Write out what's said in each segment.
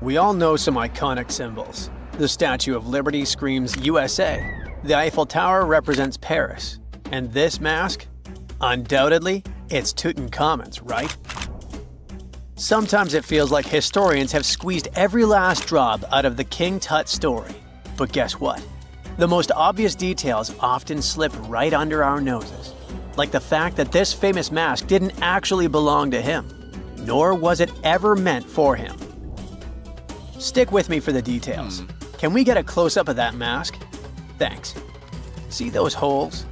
We all know some iconic symbols. The Statue of Liberty screams USA. The Eiffel Tower represents Paris. And this mask? Undoubtedly, it's Tutankhamun's, right? Sometimes it feels like historians have squeezed every last drop out of the King Tut story. But guess what? The most obvious details often slip right under our noses. Like the fact that this famous mask didn't actually belong to him, nor was it ever meant for him. Stick with me for the details. Can we get a close-up of that mask? Thanks. See those holes?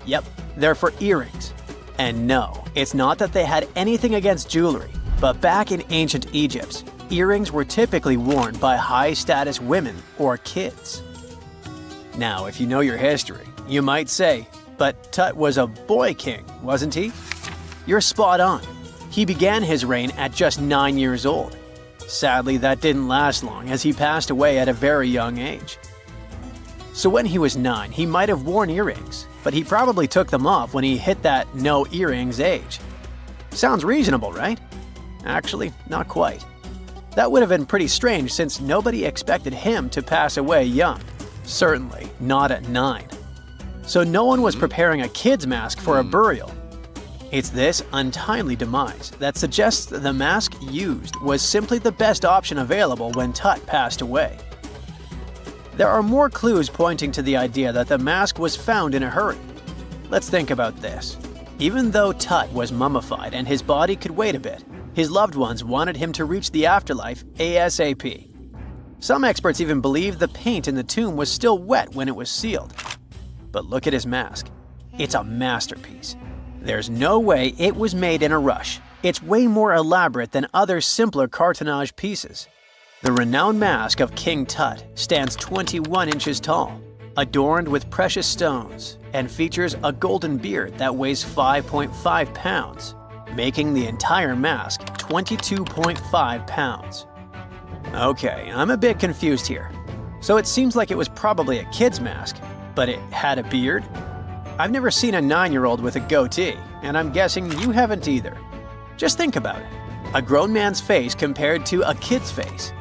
Yep, they're for earrings. And no, it's not that they had anything against jewelry, but back in ancient Egypt, earrings were typically worn by high-status women or kids. Now, if you know your history, you might say, but Tut was a boy king, wasn't he? You're spot on. He began his reign at just 9 years old. Sadly, that didn't last long as he passed away at a very young age. So when he was 9, he might have worn earrings, but he probably took them off when he hit that no earrings age. Sounds reasonable, right? Actually, not quite. That would have been pretty strange since nobody expected him to pass away young. Certainly not at 9. So no one was preparing a kid's mask for a burial. It's this untimely demise that suggests that the mask used was simply the best option available when Tut passed away. There are more clues pointing to the idea that the mask was found in a hurry. Let's think about this. Even though Tut was mummified and his body could wait a bit, his loved ones wanted him to reach the afterlife ASAP. Some experts even believe the paint in the tomb was still wet when it was sealed. But look at his mask. It's a masterpiece. There's no way it was made in a rush. It's way more elaborate than other simpler cartonnage pieces. The renowned mask of King Tut stands 21 inches tall, adorned with precious stones, and features a golden beard that weighs 5.5 pounds, making the entire mask 22.5 pounds. Okay, I'm a bit confused here. So it seems like it was probably a kid's mask, but it had a beard? I've never seen a 9-year-old with a goatee, and I'm guessing you haven't either. Just think about it. A grown man's face compared to a kid's face.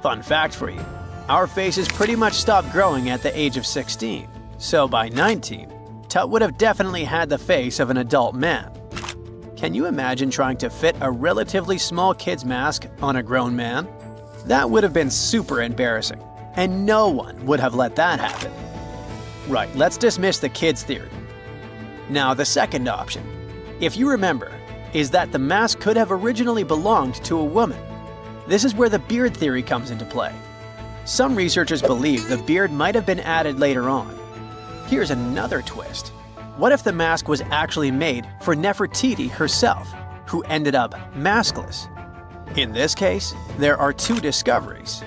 Fun fact for you, our faces pretty much stopped growing at the age of 16, so by 19, Tut would have definitely had the face of an adult man. Can you imagine trying to fit a relatively small kid's mask on a grown man? That would have been super embarrassing, and no one would have let that happen. Right, let's dismiss the kids' theory. Now, the second option, if you remember, is that the mask could have originally belonged to a woman. This is where the beard theory comes into play. Some researchers believe the beard might have been added later on. Here's another twist. What if the mask was actually made for Nefertiti herself, who ended up maskless? In this case, there are two discoveries.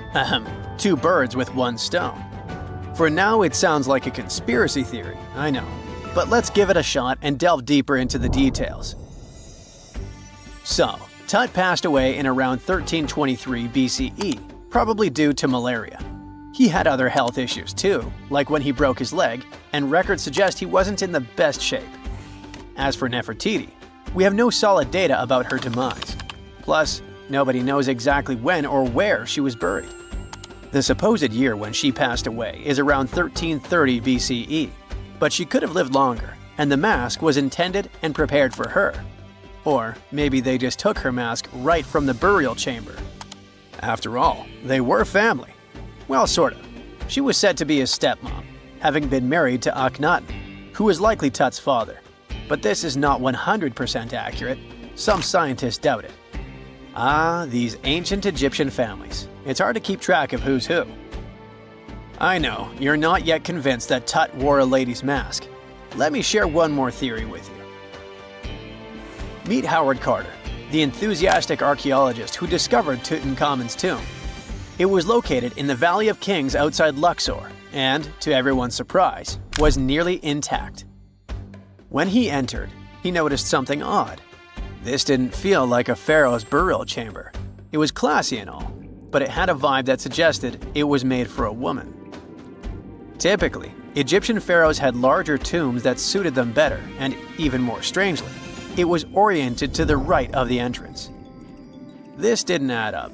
Two birds with one stone. For now, it sounds like a conspiracy theory, I know. But let's give it a shot and delve deeper into the details. So, Tut passed away in around 1323 BCE, probably due to malaria. He had other health issues too, like when he broke his leg, and records suggest he wasn't in the best shape. As for Nefertiti, we have no solid data about her demise. Plus, nobody knows exactly when or where she was buried. The supposed year when she passed away is around 1330 BCE, but she could have lived longer, and the mask was intended and prepared for her. Or maybe they just took her mask right from the burial chamber. After all, they were family. Well, sort of. She was said to be his stepmom, having been married to Akhenaten, who was likely Tut's father. But this is not 100% accurate. Some scientists doubt it. Ah, these ancient Egyptian families. It's hard to keep track of who's who. I know, you're not yet convinced that Tut wore a lady's mask. Let me share one more theory with you. Meet Howard Carter, the enthusiastic archaeologist who discovered Tutankhamun's tomb. It was located in the Valley of Kings outside Luxor and, to everyone's surprise, was nearly intact. When he entered, he noticed something odd. This didn't feel like a pharaoh's burial chamber. It was classy and all, but it had a vibe that suggested it was made for a woman. Typically, Egyptian pharaohs had larger tombs that suited them better, and even more strangely, it was oriented to the right of the entrance. This didn't add up.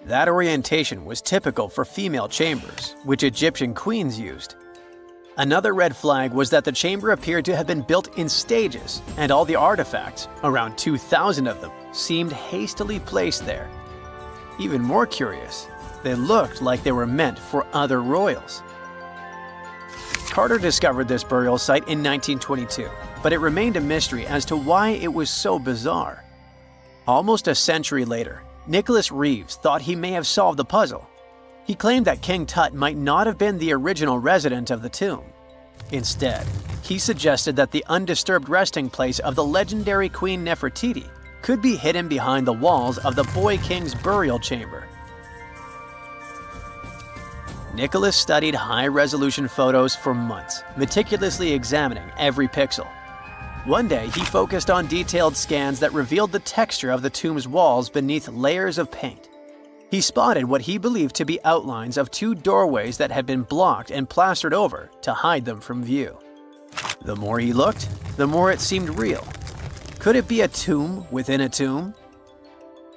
That orientation was typical for female chambers, which Egyptian queens used. Another red flag was that the chamber appeared to have been built in stages, and all the artifacts, around 2,000 of them, seemed hastily placed there. Even more curious, they looked like they were meant for other royals. Carter discovered this burial site in 1922, but it remained a mystery as to why it was so bizarre. Almost a century later, Nicholas Reeves thought he may have solved the puzzle. He claimed that King Tut might not have been the original resident of the tomb. Instead, he suggested that the undisturbed resting place of the legendary Queen Nefertiti could be hidden behind the walls of the boy king's burial chamber. Nicholas studied high-resolution photos for months, meticulously examining every pixel. One day, he focused on detailed scans that revealed the texture of the tomb's walls beneath layers of paint. He spotted what he believed to be outlines of two doorways that had been blocked and plastered over to hide them from view. The more he looked, the more it seemed real. Could it be a tomb within a tomb?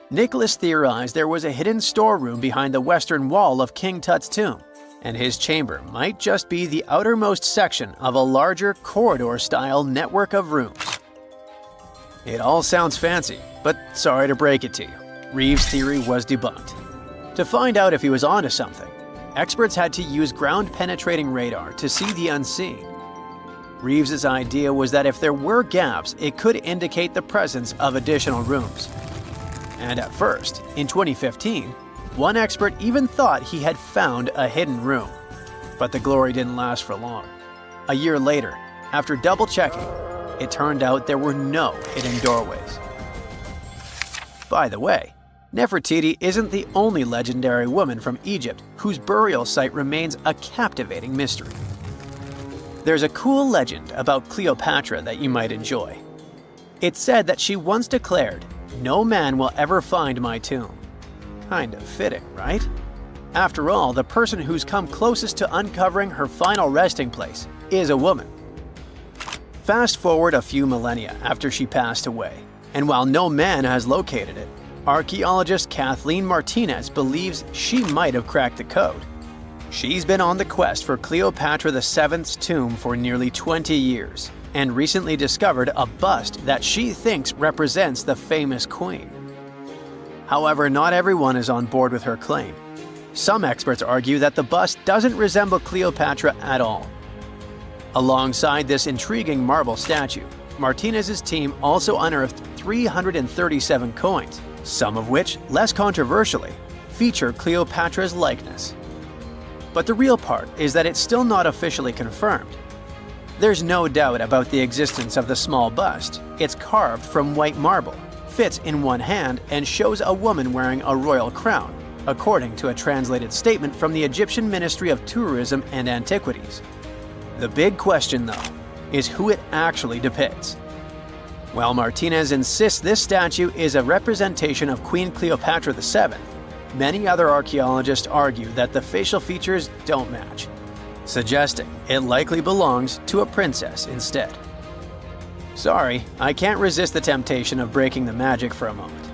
Nicholas theorized there was a hidden storeroom behind the western wall of King Tut's tomb, and his chamber might just be the outermost section of a larger corridor-style network of rooms. It all sounds fancy, but sorry to break it to you, Reeves' theory was debunked. To find out if he was onto something, experts had to use ground-penetrating radar to see the unseen. Reeves' idea was that if there were gaps, it could indicate the presence of additional rooms. And at first, in 2015, one expert even thought he had found a hidden room. But the glory didn't last for long. A year later, after double-checking, it turned out there were no hidden doorways. By the way, Nefertiti isn't the only legendary woman from Egypt whose burial site remains a captivating mystery. There's a cool legend about Cleopatra that you might enjoy. It's said that she once declared, "No man will ever find my tomb." Kind of fitting, right? After all, the person who's come closest to uncovering her final resting place is a woman. Fast forward a few millennia after she passed away, and while no man has located it, archaeologist Kathleen Martinez believes she might have cracked the code. She's been on the quest for Cleopatra VII's tomb for nearly 20 years, and recently discovered a bust that she thinks represents the famous queen. However, not everyone is on board with her claim. Some experts argue that the bust doesn't resemble Cleopatra at all. Alongside this intriguing marble statue, Martinez's team also unearthed 337 coins, some of which, less controversially, feature Cleopatra's likeness. But the real part is that it's still not officially confirmed. There's no doubt about the existence of the small bust. It's carved from white marble, fits in one hand, and shows a woman wearing a royal crown, according to a translated statement from the Egyptian Ministry of Tourism and Antiquities. The big question, though, is who it actually depicts. While Martinez insists this statue is a representation of Queen Cleopatra VII, many other archaeologists argue that the facial features don't match, suggesting it likely belongs to a princess instead. Sorry, I can't resist the temptation of breaking the magic for a moment.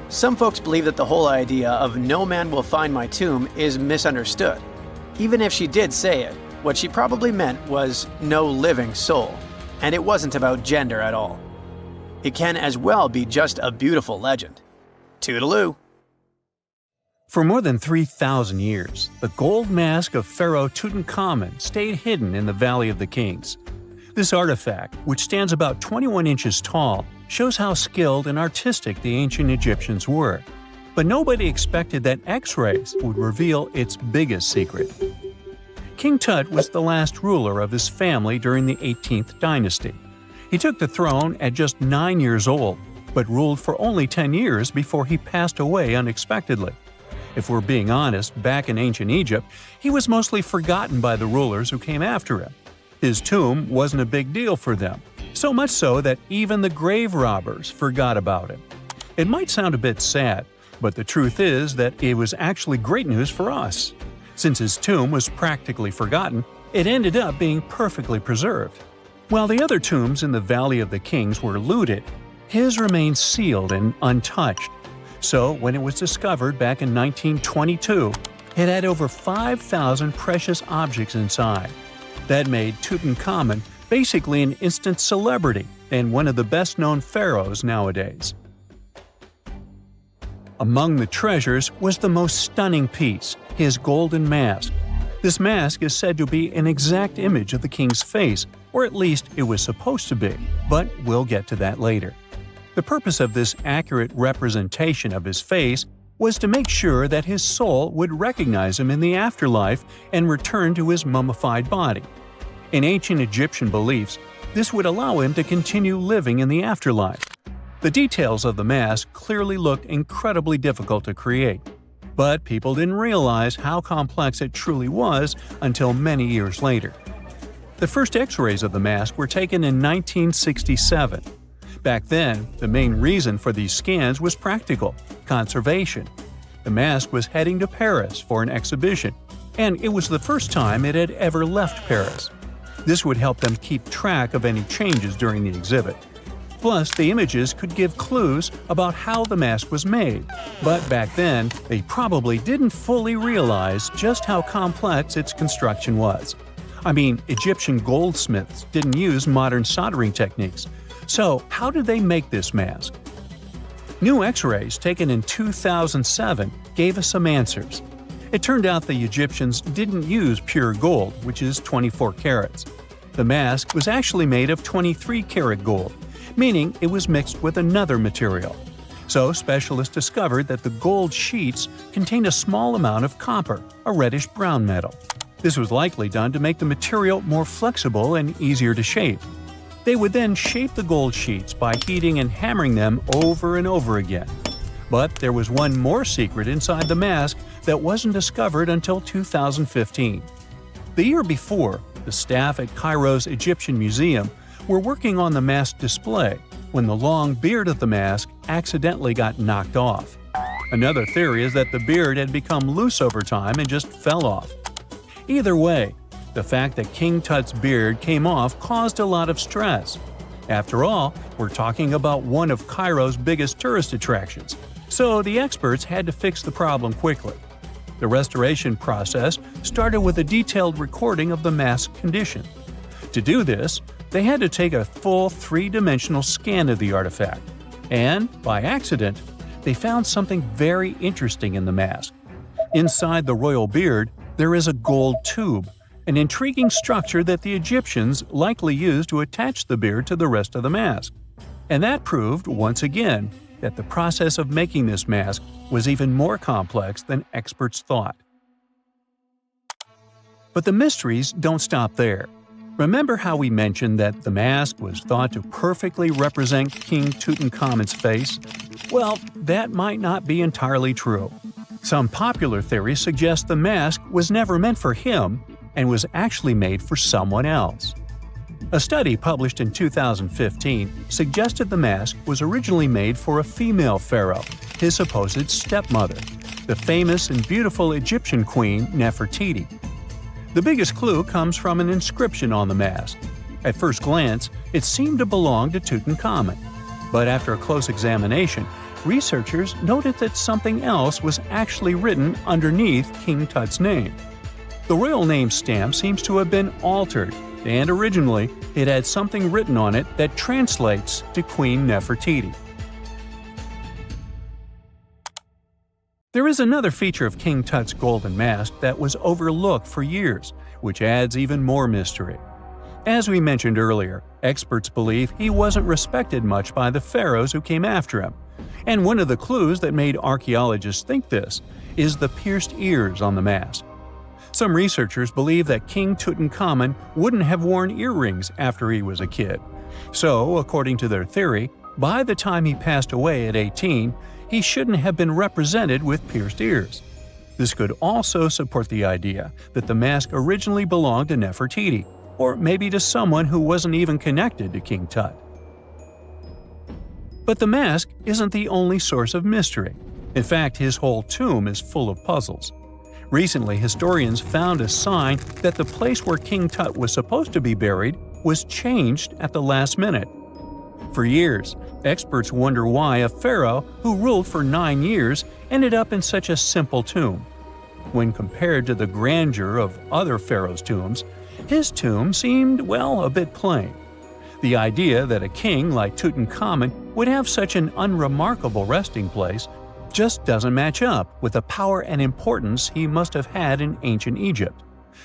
Some folks believe that the whole idea of "no man will find my tomb" is misunderstood. Even if she did say it, what she probably meant was "no living soul," and it wasn't about gender at all. It can as well be just a beautiful legend. Toodaloo! For more than 3,000 years, the gold mask of Pharaoh Tutankhamun stayed hidden in the Valley of the Kings. This artifact, which stands about 21 inches tall, shows how skilled and artistic the ancient Egyptians were. But nobody expected that X-rays would reveal its biggest secret. King Tut was the last ruler of his family during the 18th dynasty. He took the throne at just 9 years old, but ruled for only 10 years before he passed away unexpectedly. If we're being honest, back in ancient Egypt, he was mostly forgotten by the rulers who came after him. His tomb wasn't a big deal for them, so much so that even the grave robbers forgot about him. It might sound a bit sad, but the truth is that it was actually great news for us. Since his tomb was practically forgotten, it ended up being perfectly preserved. While the other tombs in the Valley of the Kings were looted, his remained sealed and untouched. So when it was discovered back in 1922, it had over 5,000 precious objects inside. That made Tutankhamun basically an instant celebrity and one of the best-known pharaohs nowadays. Among the treasures was the most stunning piece, his golden mask. This mask is said to be an exact image of the king's face, or at least it was supposed to be, but we'll get to that later. The purpose of this accurate representation of his face was to make sure that his soul would recognize him in the afterlife and return to his mummified body. In ancient Egyptian beliefs, this would allow him to continue living in the afterlife. The details of the mask clearly looked incredibly difficult to create, but people didn't realize how complex it truly was until many years later. The first X-rays of the mask were taken in 1967. Back then, the main reason for these scans was practical – conservation. The mask was heading to Paris for an exhibition, and it was the first time it had ever left Paris. This would help them keep track of any changes during the exhibit. Plus, the images could give clues about how the mask was made, but back then, they probably didn't fully realize just how complex its construction was. I mean, Egyptian goldsmiths didn't use modern soldering techniques. So, how did they make this mask? New X-rays taken in 2007 gave us some answers. It turned out the Egyptians didn't use pure gold, which is 24 carats. The mask was actually made of 23-karat gold, meaning it was mixed with another material. So specialists discovered that the gold sheets contained a small amount of copper, a reddish-brown metal. This was likely done to make the material more flexible and easier to shape. They would then shape the gold sheets by heating and hammering them over and over again. But there was one more secret inside the mask that wasn't discovered until 2015. The year before, the staff at Cairo's Egyptian Museum were working on the mask display when the long beard of the mask accidentally got knocked off. Another theory is that the beard had become loose over time and just fell off. Either way, the fact that King Tut's beard came off caused a lot of stress. After all, we're talking about one of Cairo's biggest tourist attractions, so the experts had to fix the problem quickly. The restoration process started with a detailed recording of the mask's condition. To do this, they had to take a full three-dimensional scan of the artifact. And, by accident, they found something very interesting in the mask. Inside the royal beard, there is a gold tube, an intriguing structure that the Egyptians likely used to attach the beard to the rest of the mask. And that proved, once again, that the process of making this mask was even more complex than experts thought. But the mysteries don't stop there. Remember how we mentioned that the mask was thought to perfectly represent King Tutankhamun's face? Well, that might not be entirely true. Some popular theories suggest the mask was never meant for him and was actually made for someone else. A study published in 2015 suggested the mask was originally made for a female pharaoh, his supposed stepmother, the famous and beautiful Egyptian queen Nefertiti. The biggest clue comes from an inscription on the mask. At first glance, it seemed to belong to Tutankhamun, but after a close examination, researchers noted that something else was actually written underneath King Tut's name. The royal name stamp seems to have been altered, and originally it had something written on it that translates to Queen Nefertiti. There is another feature of King Tut's golden mask that was overlooked for years, which adds even more mystery. As we mentioned earlier, experts believe he wasn't respected much by the pharaohs who came after him. And one of the clues that made archaeologists think this is the pierced ears on the mask. Some researchers believe that King Tutankhamun wouldn't have worn earrings after he was a kid. So, according to their theory, by the time he passed away at 18, he shouldn't have been represented with pierced ears. This could also support the idea that the mask originally belonged to Nefertiti, or maybe to someone who wasn't even connected to King Tut. But the mask isn't the only source of mystery. In fact, his whole tomb is full of puzzles. Recently, historians found a sign that the place where King Tut was supposed to be buried was changed at the last minute. For years, experts wonder why a pharaoh who ruled for 9 years ended up in such a simple tomb. When compared to the grandeur of other pharaohs' tombs, his tomb seemed, well, a bit plain. The idea that a king like Tutankhamun would have such an unremarkable resting place just doesn't match up with the power and importance he must have had in ancient Egypt.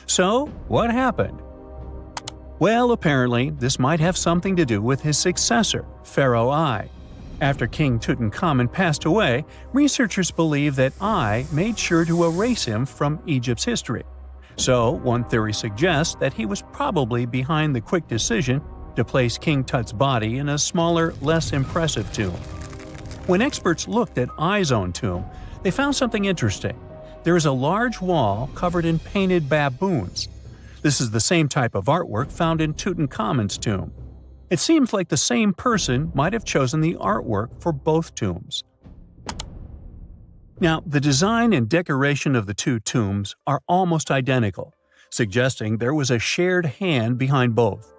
So, what happened? Well, apparently, this might have something to do with his successor, Pharaoh I. After King Tutankhamun passed away, researchers believe that I made sure to erase him from Egypt's history. So, one theory suggests that he was probably behind the quick decision to place King Tut's body in a smaller, less impressive tomb. When experts looked at I's own tomb, they found something interesting. There is a large wall covered in painted baboons. This is the same type of artwork found in Tutankhamun's tomb. It seems like the same person might have chosen the artwork for both tombs. Now, the design and decoration of the two tombs are almost identical, suggesting there was a shared hand behind both.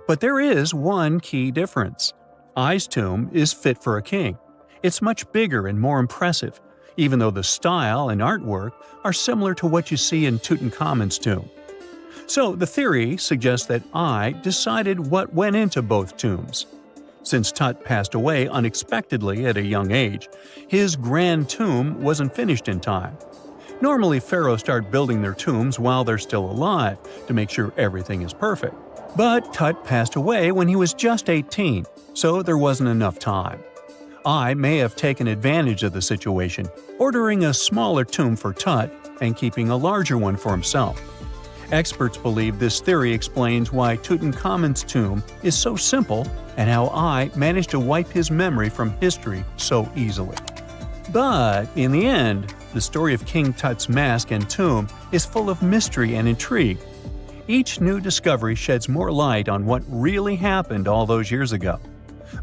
But there is one key difference. I's tomb is fit for a king. It's much bigger and more impressive, even though the style and artwork are similar to what you see in Tutankhamun's tomb. So the theory suggests that I decided what went into both tombs. Since Tut passed away unexpectedly at a young age, his grand tomb wasn't finished in time. Normally, pharaohs start building their tombs while they're still alive to make sure everything is perfect. But Tut passed away when he was just 18, so there wasn't enough time. I may have taken advantage of the situation, ordering a smaller tomb for Tut and keeping a larger one for himself. Experts believe this theory explains why Tutankhamun's tomb is so simple and how I managed to wipe his memory from history so easily. But in the end, the story of King Tut's mask and tomb is full of mystery and intrigue. Each new discovery sheds more light on what really happened all those years ago.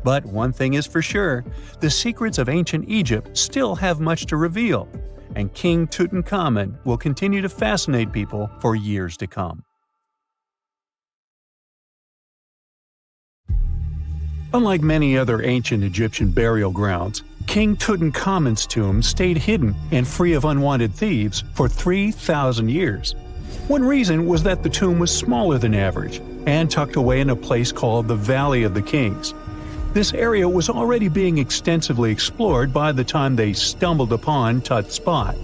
But one thing is for sure, the secrets of ancient Egypt still have much to reveal, and King Tutankhamun will continue to fascinate people for years to come. Unlike many other ancient Egyptian burial grounds, King Tutankhamun's tomb stayed hidden and free of unwanted thieves for 3,000 years. One reason was that the tomb was smaller than average and tucked away in a place called the Valley of the Kings. This area was already being extensively explored by the time they stumbled upon Tut's spot.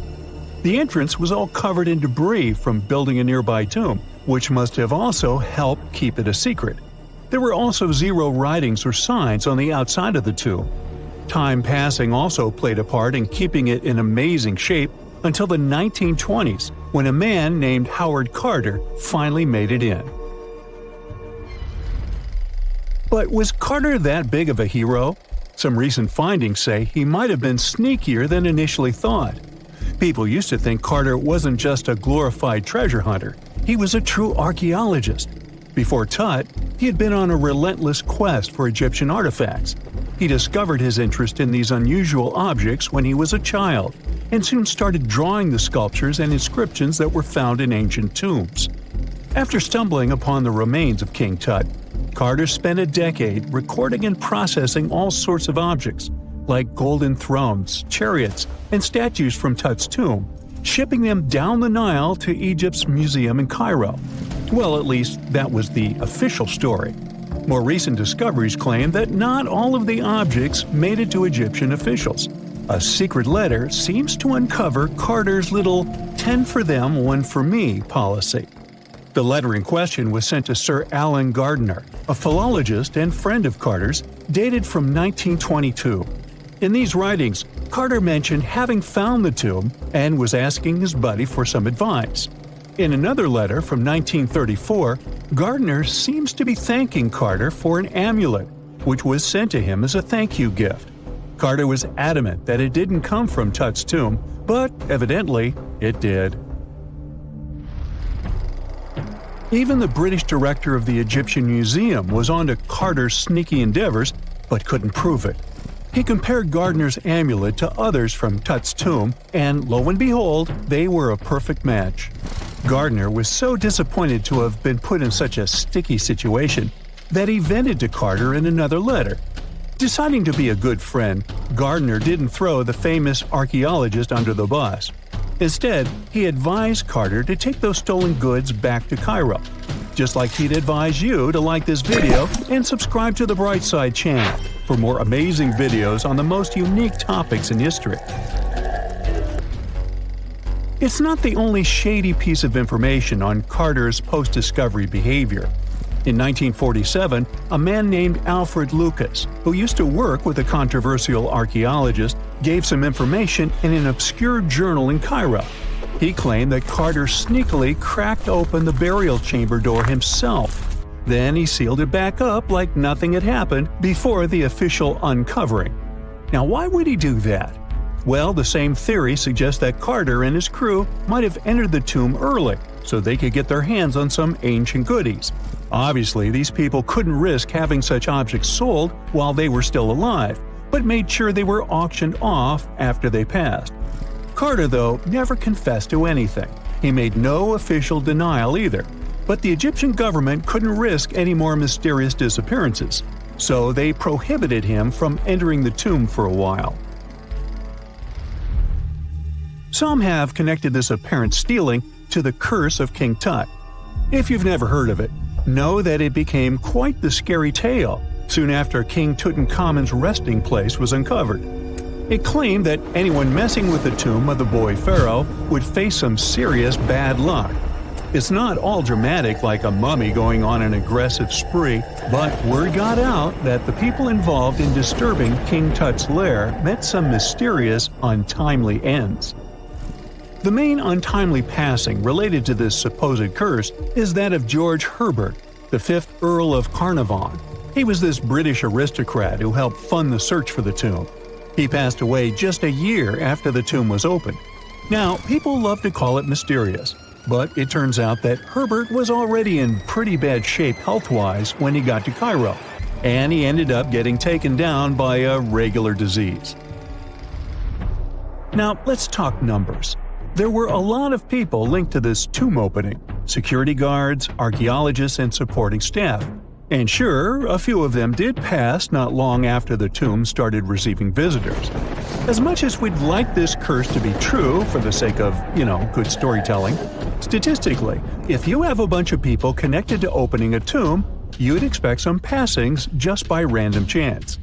The entrance was all covered in debris from building a nearby tomb, which must have also helped keep it a secret. There were also 0 writings or signs on the outside of the tomb. Time passing also played a part in keeping it in amazing shape until the 1920s, when a man named Howard Carter finally made it in. But was Carter that big of a hero? Some recent findings say he might have been sneakier than initially thought. People used to think Carter wasn't just a glorified treasure hunter, he was a true archaeologist. Before Tut, he had been on a relentless quest for Egyptian artifacts. He discovered his interest in these unusual objects when he was a child, and soon started drawing the sculptures and inscriptions that were found in ancient tombs. After stumbling upon the remains of King Tut, Carter spent a decade recording and processing all sorts of objects, like golden thrones, chariots, and statues from Tut's tomb, shipping them down the Nile to Egypt's museum in Cairo. Well, at least that was the official story. More recent discoveries claim that not all of the objects made it to Egyptian officials. A secret letter seems to uncover Carter's little 10 for them, 1 for me policy. The letter in question was sent to Sir Alan Gardiner, a philologist and friend of Carter's, dated from 1922. In these writings, Carter mentioned having found the tomb and was asking his buddy for some advice. In another letter from 1934, Gardiner seems to be thanking Carter for an amulet, which was sent to him as a thank you gift. Carter was adamant that it didn't come from Tut's tomb, but evidently it did. Even the British director of the Egyptian Museum was onto Carter's sneaky endeavors, but couldn't prove it. He compared Gardiner's amulet to others from Tut's tomb, and lo and behold, they were a perfect match. Gardiner was so disappointed to have been put in such a sticky situation that he vented to Carter in another letter. Deciding to be a good friend, Gardner didn't throw the famous archaeologist under the bus. Instead, he advised Carter to take those stolen goods back to Cairo. Just like he'd advise you to like this video and subscribe to the Brightside channel for more amazing videos on the most unique topics in history. It's not the only shady piece of information on Carter's post-discovery behavior. In 1947, a man named Alfred Lucas, who used to work with a controversial archaeologist, gave some information in an obscure journal in Cairo. He claimed that Carter sneakily cracked open the burial chamber door himself. Then he sealed it back up like nothing had happened before the official uncovering. Now, why would he do that? Well, the same theory suggests that Carter and his crew might have entered the tomb early so they could get their hands on some ancient goodies. Obviously, these people couldn't risk having such objects sold while they were still alive, but made sure they were auctioned off after they passed. Carter, though, never confessed to anything. He made no official denial either, but the Egyptian government couldn't risk any more mysterious disappearances, so they prohibited him from entering the tomb for a while. Some have connected this apparent stealing to the curse of King Tut. If you've never heard of it, know that it became quite the scary tale soon after King Tutankhamun's resting place was uncovered. It claimed that anyone messing with the tomb of the boy pharaoh would face some serious bad luck. It's not all dramatic like a mummy going on an aggressive spree, but word got out that the people involved in disturbing King Tut's lair met some mysterious, untimely ends. The main untimely passing related to this supposed curse is that of George Herbert, the 5th Earl of Carnarvon. He was this British aristocrat who helped fund the search for the tomb. He passed away just a year after the tomb was opened. Now, people love to call it mysterious, but it turns out that Herbert was already in pretty bad shape health-wise when he got to Cairo, and he ended up getting taken down by a regular disease. Now, let's talk numbers. There were a lot of people linked to this tomb opening – security guards, archaeologists, and supporting staff. And sure, a few of them did pass not long after the tomb started receiving visitors. As much as we'd like this curse to be true for the sake of, good storytelling, statistically, if you have a bunch of people connected to opening a tomb, you'd expect some passings just by random chance.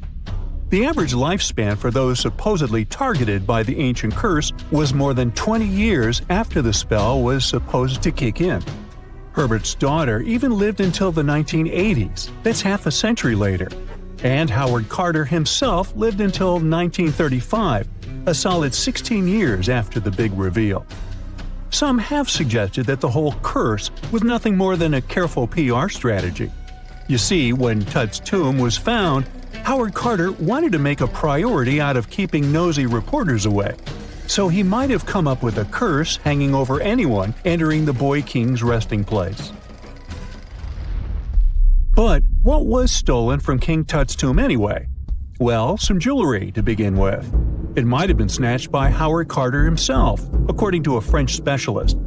The average lifespan for those supposedly targeted by the ancient curse was more than 20 years after the spell was supposed to kick in. Herbert's daughter even lived until the 1980s, that's half a century later. And Howard Carter himself lived until 1935, a solid 16 years after the big reveal. Some have suggested that the whole curse was nothing more than a careful PR strategy. You see, when Tut's tomb was found, Howard Carter wanted to make a priority out of keeping nosy reporters away. So he might have come up with a curse hanging over anyone entering the boy king's resting place. But what was stolen from King Tut's tomb anyway? Well, some jewelry to begin with. It might have been snatched by Howard Carter himself, according to a French specialist.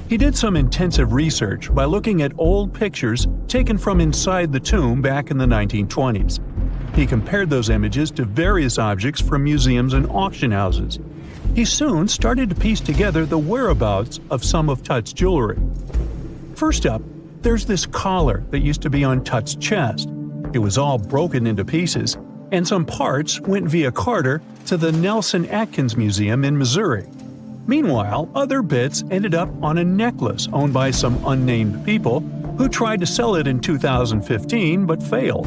He did some intensive research by looking at old pictures taken from inside the tomb back in the 1920s. He compared those images to various objects from museums and auction houses. He soon started to piece together the whereabouts of some of Tut's jewelry. First up, there's this collar that used to be on Tut's chest. It was all broken into pieces, and some parts went via Carter to the Nelson Atkins Museum in Missouri. Meanwhile, other bits ended up on a necklace owned by some unnamed people who tried to sell it in 2015 but failed.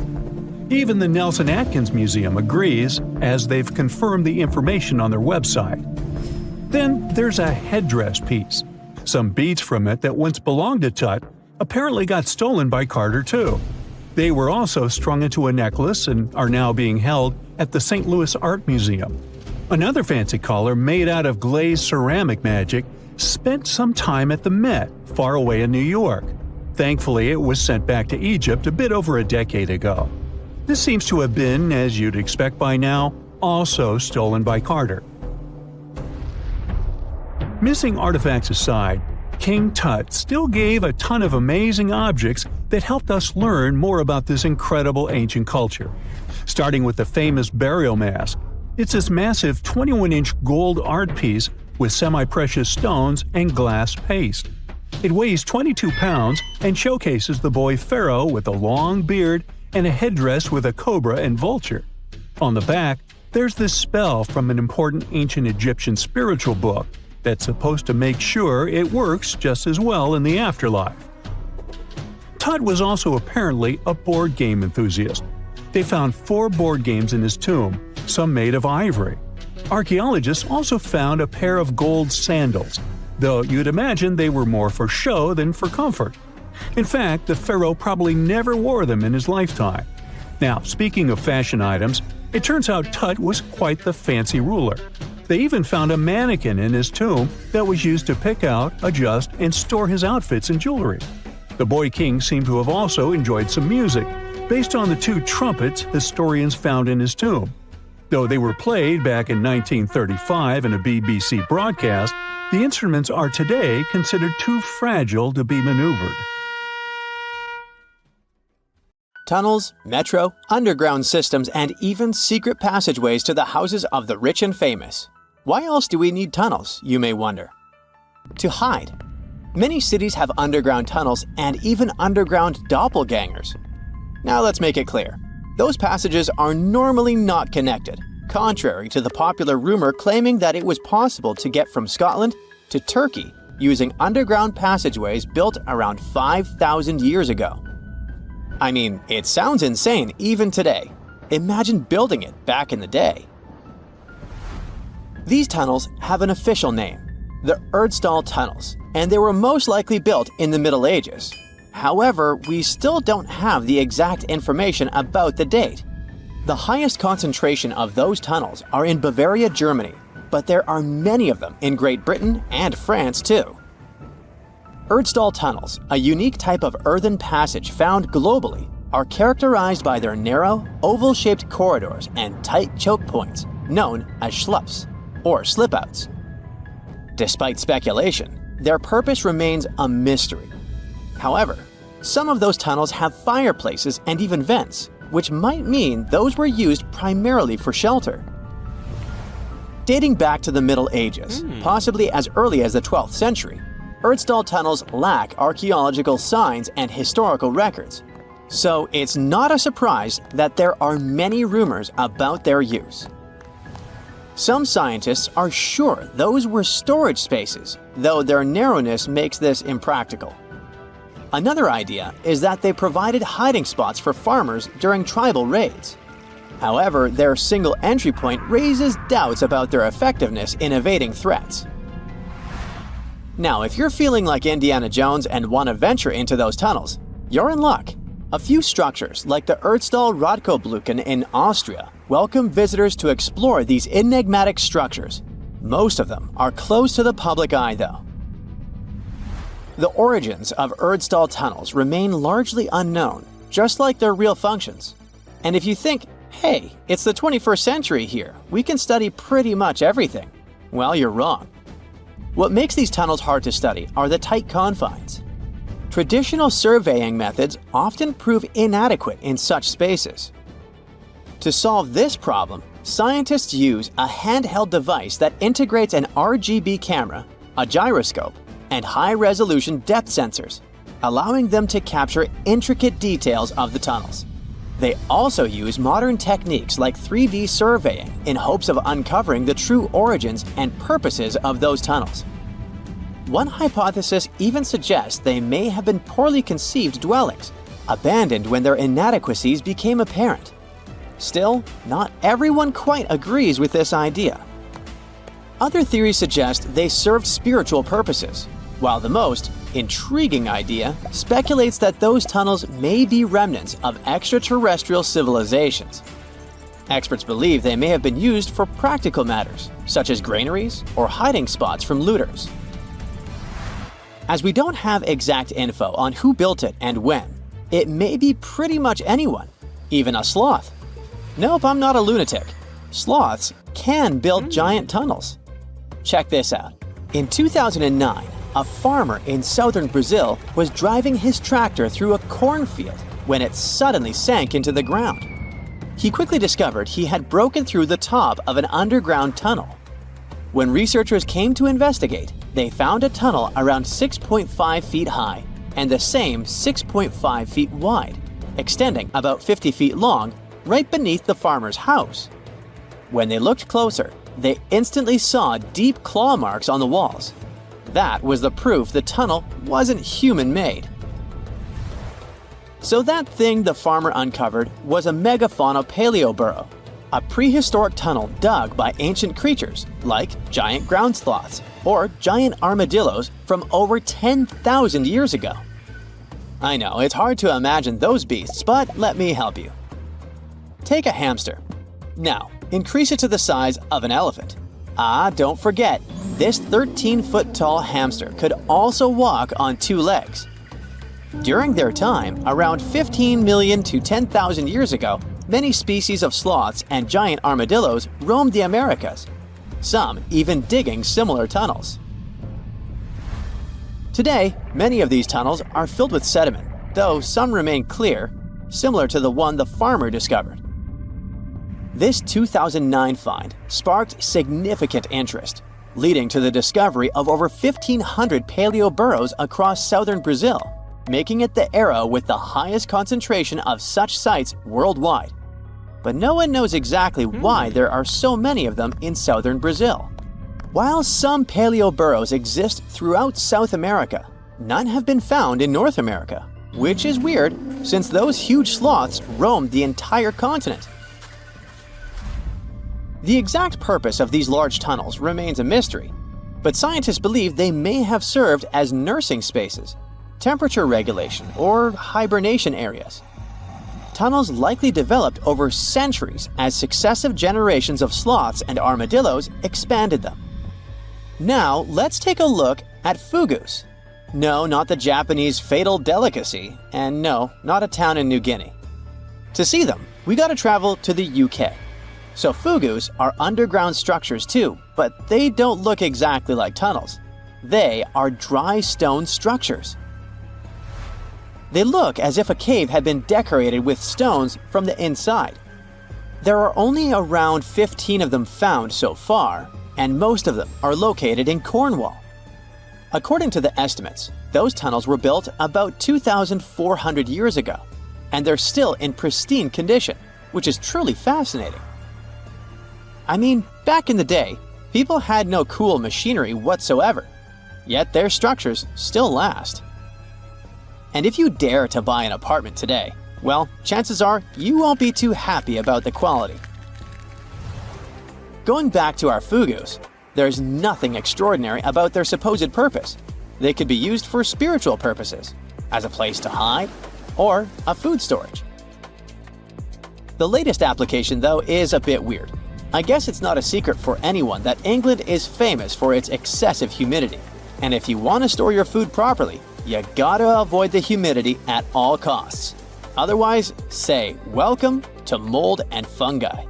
Even the Nelson Atkins Museum agrees, as they've confirmed the information on their website. Then there's a headdress piece. Some beads from it that once belonged to Tut apparently got stolen by Carter too. They were also strung into a necklace and are now being held at the St. Louis Art Museum. Another fancy collar made out of glazed ceramic magic spent some time at the Met, far away in New York. Thankfully, it was sent back to Egypt a bit over a decade ago. This seems to have been, as you'd expect by now, also stolen by Carter. Missing artifacts aside, King Tut still gave a ton of amazing objects that helped us learn more about this incredible ancient culture. starting with the famous burial mask. It's this massive 21-inch gold art piece with semi-precious stones and glass paste. It weighs 22 pounds and showcases the boy pharaoh with a long beard and a headdress with a cobra and vulture. On the back, there's this spell from an important ancient Egyptian spiritual book that's supposed to make sure it works just as well in the afterlife. Tut was also apparently a board game enthusiast. They found 4 board games in his tomb, some made of ivory. Archaeologists also found a pair of gold sandals, though you'd imagine they were more for show than for comfort. In fact, the pharaoh probably never wore them in his lifetime. Now, speaking of fashion items, it turns out Tut was quite the fancy ruler. They even found a mannequin in his tomb that was used to pick out, adjust, and store his outfits and jewelry. The boy king seemed to have also enjoyed some music, based on the 2 trumpets historians found in his tomb. Though they were played back in 1935 in a BBC broadcast, the instruments are today considered too fragile to be maneuvered. Tunnels, metro, underground systems, and even secret passageways to the houses of the rich and famous. Why else do we need tunnels, you may wonder? To hide. Many cities have underground tunnels and even underground doppelgangers. Now let's make it clear. Those passages are normally not connected, contrary to the popular rumor claiming that it was possible to get from Scotland to Turkey using underground passageways built around 5,000 years ago. I mean, it sounds insane even today. Imagine building it back in the day. These tunnels have an official name, the Erdstall Tunnels, and they were most likely built in the Middle Ages. However, we still don't have the exact information about the date. The highest concentration of those tunnels are in Bavaria, Germany, but there are many of them in Great Britain and France too. Erdstall tunnels, a unique type of earthen passage found globally, are characterized by their narrow, oval-shaped corridors and tight choke points, known as schlups, or slip-outs. Despite speculation, their purpose remains a mystery. However, some of those tunnels have fireplaces and even vents, which might mean those were used primarily for shelter. Dating back to the Middle Ages, possibly as early as the 12th century, Erdstall tunnels lack archaeological signs and historical records, so it's not a surprise that there are many rumors about their use. Some scientists are sure those were storage spaces, though their narrowness makes this impractical. Another idea is that they provided hiding spots for farmers during tribal raids. However, their single entry point raises doubts about their effectiveness in evading threats. Now, if you're feeling like Indiana Jones and want to venture into those tunnels, you're in luck. A few structures, like the Erdstall Radkobluken in Austria, welcome visitors to explore these enigmatic structures. Most of them are closed to the public eye, though. The origins of Erdstall tunnels remain largely unknown, just like their real functions. And if you think, hey, it's the 21st century here, we can study pretty much everything, well, you're wrong. What makes these tunnels hard to study are the tight confines. Traditional surveying methods often prove inadequate in such spaces. To solve this problem, scientists use a handheld device that integrates an RGB camera, a gyroscope, and high-resolution depth sensors, allowing them to capture intricate details of the tunnels. They also use modern techniques like 3D surveying in hopes of uncovering the true origins and purposes of those tunnels. One hypothesis even suggests they may have been poorly conceived dwellings, abandoned when their inadequacies became apparent. Still, not everyone quite agrees with this idea. Other theories suggest they served spiritual purposes, while the most intriguing idea speculates that those tunnels may be remnants of extraterrestrial civilizations. Experts believe they may have been used for practical matters, such as granaries or hiding spots from looters. As we don't have exact info on who built it and when, it may be pretty much anyone, even a sloth. Nope, I'm not a lunatic. Sloths can build giant tunnels. Check this out. In 2009, a farmer in southern Brazil was driving his tractor through a cornfield when it suddenly sank into the ground. he quickly discovered he had broken through the top of an underground tunnel. When researchers came to investigate, they found a tunnel around 6.5 feet high and the same 6.5 feet wide, extending about 50 feet long, right beneath the farmer's house. When they looked closer, they instantly saw deep claw marks on the walls. That was the proof the tunnel wasn't human-made. So that thing the farmer uncovered was a megafauna paleoburrow, a prehistoric tunnel dug by ancient creatures like giant ground sloths or giant armadillos from over 10,000 years ago. I know, it's hard to imagine those beasts, but let me help you. Take a hamster. Now, increase it to the size of an elephant. Don't forget, this 13-foot-tall hamster could also walk on 2 legs. During their time, around 15 million to 10,000 years ago, many species of sloths and giant armadillos roamed the Americas, some even digging similar tunnels. Today, many of these tunnels are filled with sediment, though some remain clear, similar to the one the farmer discovered. This 2009 find sparked significant interest, leading to the discovery of over 1,500 paleoburrows across southern Brazil, making it the era with the highest concentration of such sites worldwide. But no one knows exactly why there are so many of them in southern Brazil. While some paleoburrows exist throughout South America, none have been found in North America, which is weird since those huge sloths roamed the entire continent. The exact purpose of these large tunnels remains a mystery, but scientists believe they may have served as nursing spaces, temperature regulation, or hibernation areas. Tunnels likely developed over centuries as successive generations of sloths and armadillos expanded them. Now, let's take a look at fugus. No, not the Japanese fatal delicacy, and no, not a town in New Guinea. To see them, we gotta travel to the UK. So fugus are underground structures too, but they don't look exactly like tunnels. They are dry stone structures. They look as if a cave had been decorated with stones from the inside. There are only around 15 of them found so far, and most of them are located in Cornwall. According to the estimates, those tunnels were built about 2,400 years ago, and they're still in pristine condition, which is truly fascinating. I mean, back in the day, people had no cool machinery whatsoever, yet their structures still last. And if you dare to buy an apartment today, well, chances are you won't be too happy about the quality. Going back to our fugus, there's nothing extraordinary about their supposed purpose. They could be used for spiritual purposes, as a place to hide, or a food storage. The latest application, though, is a bit weird. I guess it's not a secret for anyone that England is famous for its excessive humidity. And if you want to store your food properly, you gotta avoid the humidity at all costs. Otherwise, say welcome to mold and fungi.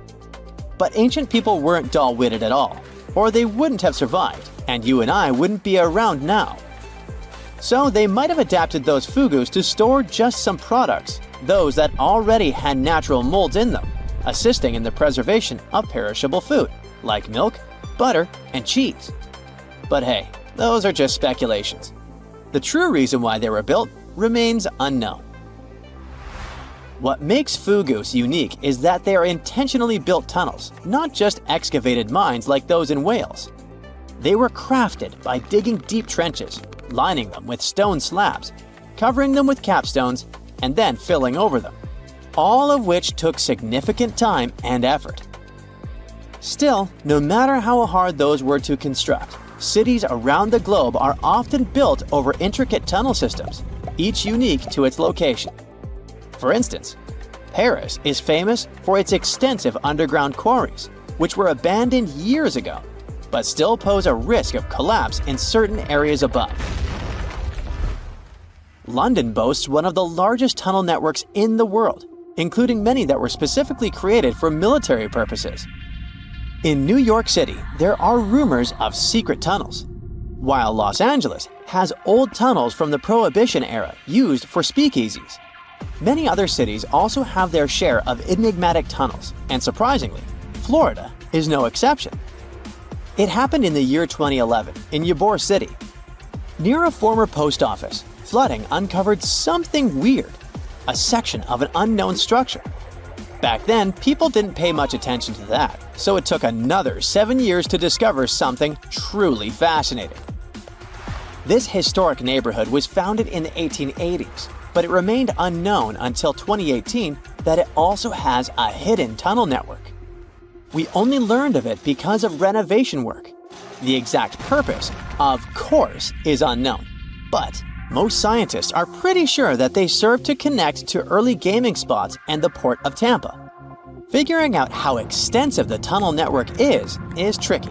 But ancient people weren't dull-witted at all, or they wouldn't have survived, and you and I wouldn't be around now. So they might have adapted those fugus to store just some products, those that already had natural molds in them, assisting in the preservation of perishable food, like milk, butter, and cheese. But hey, those are just speculations. The true reason why they were built remains unknown. What makes fugus unique is that they are intentionally built tunnels, not just excavated mines like those in Wales. They were crafted by digging deep trenches, lining them with stone slabs, covering them with capstones, and then filling over them, all of which took significant time and effort. Still, no matter how hard those were to construct, cities around the globe are often built over intricate tunnel systems, each unique to its location. For instance, Paris is famous for its extensive underground quarries, which were abandoned years ago, but still pose a risk of collapse in certain areas above. London boasts one of the largest tunnel networks in the world, including many that were specifically created for military purposes. In New York City, there are rumors of secret tunnels, while Los Angeles has old tunnels from the Prohibition era used for speakeasies. Many other cities also have their share of enigmatic tunnels, and surprisingly, Florida is no exception. It happened in the year 2011 in Ybor City. Near a former post office, flooding uncovered something weird, a section of an unknown structure. Back then, people didn't pay much attention to that, so it took another 7 years to discover something truly fascinating. This historic neighborhood was founded in the 1880s, but it remained unknown until 2018 that it also has a hidden tunnel network. We only learned of it because of renovation work. The exact purpose, of course, is unknown, but most scientists are pretty sure that they serve to connect to early gaming spots and the port of Tampa. Figuring out how extensive the tunnel network is tricky.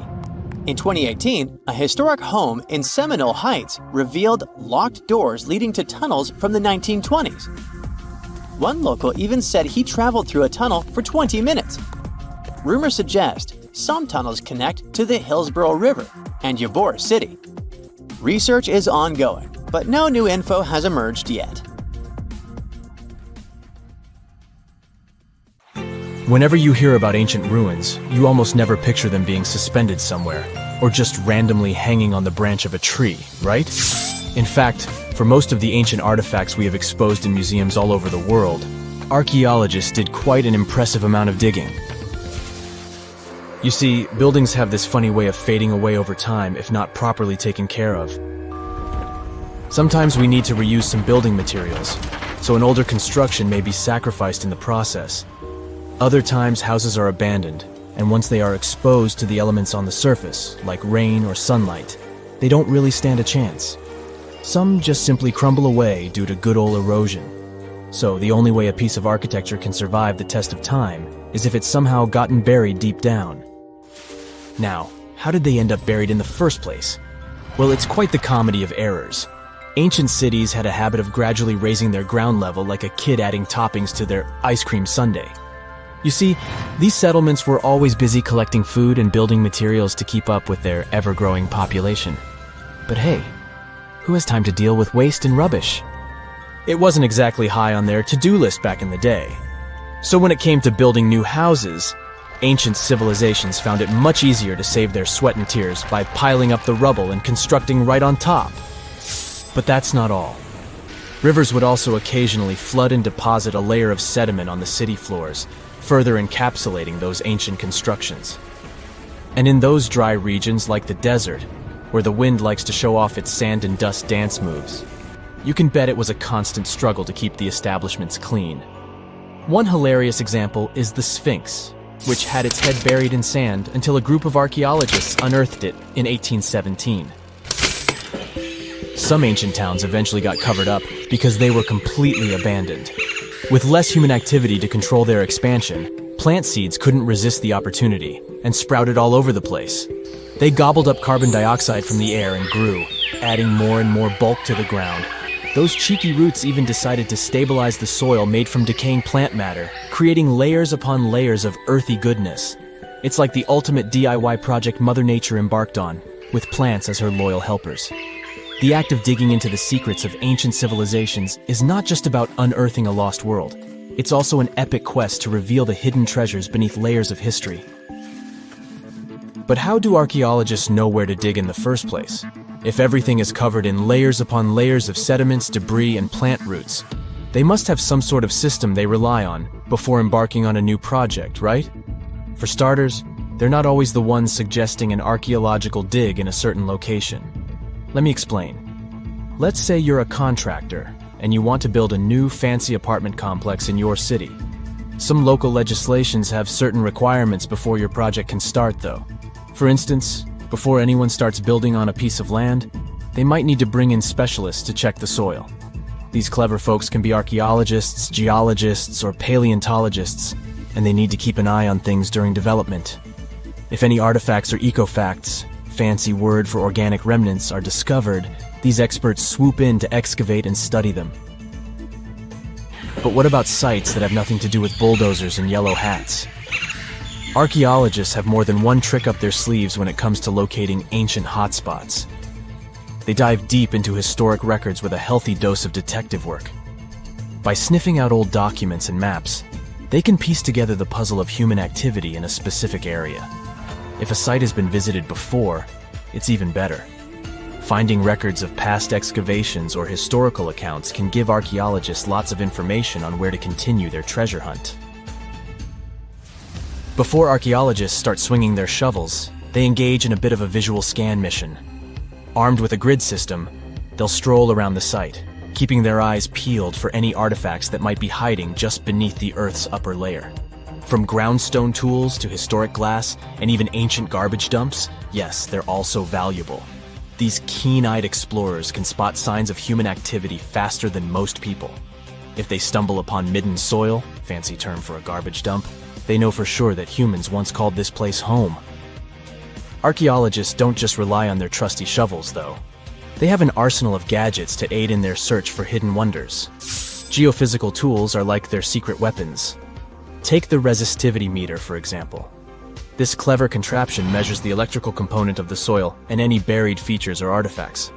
In 2018, a historic home in Seminole Heights revealed locked doors leading to tunnels from the 1920s. One local even said he traveled through a tunnel for 20 minutes. Rumors suggest some tunnels connect to the Hillsborough River and Ybor City. Research is ongoing, but no new info has emerged yet. Whenever you hear about ancient ruins, you almost never picture them being suspended somewhere, or just randomly hanging on the branch of a tree, right? In fact, for most of the ancient artifacts we have exposed in museums all over the world, archaeologists did quite an impressive amount of digging. You see, buildings have this funny way of fading away over time if not properly taken care of. Sometimes we need to reuse some building materials, so an older construction may be sacrificed in the process. Other times, houses are abandoned, and once they are exposed to the elements on the surface, like rain or sunlight, they don't really stand a chance. Some just simply crumble away due to good old erosion. So the only way a piece of architecture can survive the test of time is if it's somehow gotten buried deep down. Now, how did they end up buried in the first place? Well, it's quite the comedy of errors. Ancient cities had a habit of gradually raising their ground level like a kid adding toppings to their ice cream sundae. You see, these settlements were always busy collecting food and building materials to keep up with their ever-growing population. But hey, who has time to deal with waste and rubbish? It wasn't exactly high on their to-do list back in the day. So when it came to building new houses, ancient civilizations found it much easier to save their sweat and tears by piling up the rubble and constructing right on top. But that's not all. Rivers would also occasionally flood and deposit a layer of sediment on the city floors, further encapsulating those ancient constructions. And in those dry regions like the desert, where the wind likes to show off its sand and dust dance moves, you can bet it was a constant struggle to keep the establishments clean. One hilarious example is the Sphinx, which had its head buried in sand until a group of archaeologists unearthed it in 1817. Some ancient towns eventually got covered up because they were completely abandoned. With less human activity to control their expansion, plant seeds couldn't resist the opportunity and sprouted all over the place. They gobbled up carbon dioxide from the air and grew, adding more and more bulk to the ground. Those cheeky roots even decided to stabilize the soil made from decaying plant matter, creating layers upon layers of earthy goodness. It's like the ultimate DIY project Mother Nature embarked on, with plants as her loyal helpers. The act of digging into the secrets of ancient civilizations is not just about unearthing a lost world. It's also an epic quest to reveal the hidden treasures beneath layers of history. But how do archaeologists know where to dig in the first place? If everything is covered in layers upon layers of sediments, debris, and plant roots, they must have some sort of system they rely on before embarking on a new project, right? For starters, they're not always the ones suggesting an archaeological dig in a certain location. Let me explain. Let's say you're a contractor and you want to build a new fancy apartment complex in your city. Some local legislations have certain requirements before your project can start, though. For instance, before anyone starts building on a piece of land, they might need to bring in specialists to check the soil. These clever folks can be archaeologists, geologists, or paleontologists, and they need to keep an eye on things during development. If any artifacts or ecofacts, fancy word for organic remnants, are discovered, these experts swoop in to excavate and study them. But what about sites that have nothing to do with bulldozers and yellow hats? Archaeologists have more than one trick up their sleeves when it comes to locating ancient hotspots. They dive deep into historic records with a healthy dose of detective work. By sniffing out old documents and maps, they can piece together the puzzle of human activity in a specific area. If a site has been visited before, it's even better. Finding records of past excavations or historical accounts can give archaeologists lots of information on where to continue their treasure hunt. Before archaeologists start swinging their shovels, they engage in a bit of a visual scan mission. Armed with a grid system, they'll stroll around the site, keeping their eyes peeled for any artifacts that might be hiding just beneath the Earth's upper layer. From groundstone tools to historic glass and even ancient garbage dumps, yes, they're also valuable. These keen-eyed explorers can spot signs of human activity faster than most people. If they stumble upon midden soil, fancy term for a garbage dump, they know for sure that humans once called this place home. Archaeologists don't just rely on their trusty shovels, though. They have an arsenal of gadgets to aid in their search for hidden wonders. Geophysical tools are like their secret weapons. Take the resistivity meter, for example. This clever contraption measures the electrical component of the soil and any buried features or artifacts.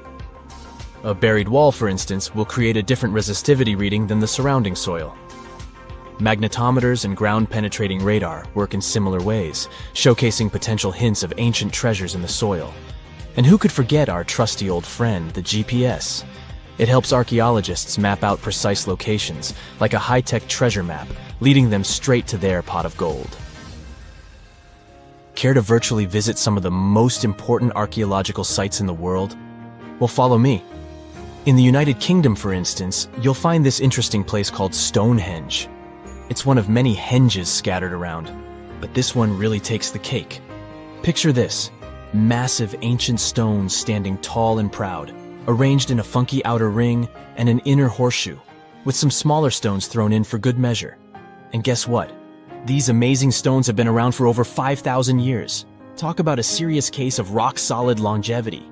A buried wall, for instance, will create a different resistivity reading than the surrounding soil. Magnetometers and ground-penetrating radar work in similar ways, showcasing potential hints of ancient treasures in the soil. And who could forget our trusty old friend, the GPS? It helps archaeologists map out precise locations, like a high-tech treasure map, leading them straight to their pot of gold. Care to virtually visit some of the most important archaeological sites in the world? Well, follow me. In the United Kingdom, for instance, you'll find this interesting place called Stonehenge. It's one of many henges scattered around, but this one really takes the cake. Picture this: massive ancient stones standing tall and proud, arranged in a funky outer ring and an inner horseshoe, with some smaller stones thrown in for good measure. And guess what? These amazing stones have been around for over 5,000 years. Talk about a serious case of rock-solid longevity.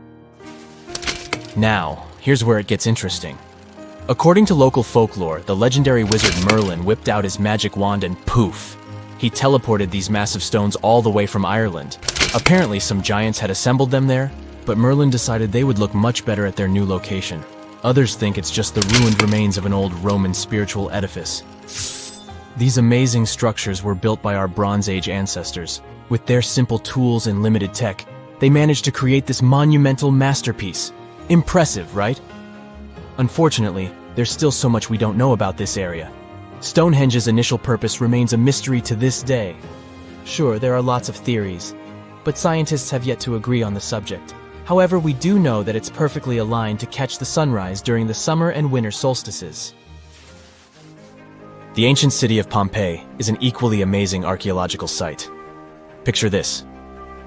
Now, here's where it gets interesting. According to local folklore, the legendary wizard Merlin whipped out his magic wand and poof! He teleported these massive stones all the way from Ireland. Apparently, some giants had assembled them there, but Merlin decided they would look much better at their new location. Others think it's just the ruined remains of an old Roman spiritual edifice. These amazing structures were built by our Bronze Age ancestors. With their simple tools and limited tech, they managed to create this monumental masterpiece. Impressive, right? Unfortunately, there's still so much we don't know about this area. Stonehenge's initial purpose remains a mystery to this day. Sure, there are lots of theories, but scientists have yet to agree on the subject. However, we do know that it's perfectly aligned to catch the sunrise during the summer and winter solstices. The ancient city of Pompeii is an equally amazing archaeological site. Picture this: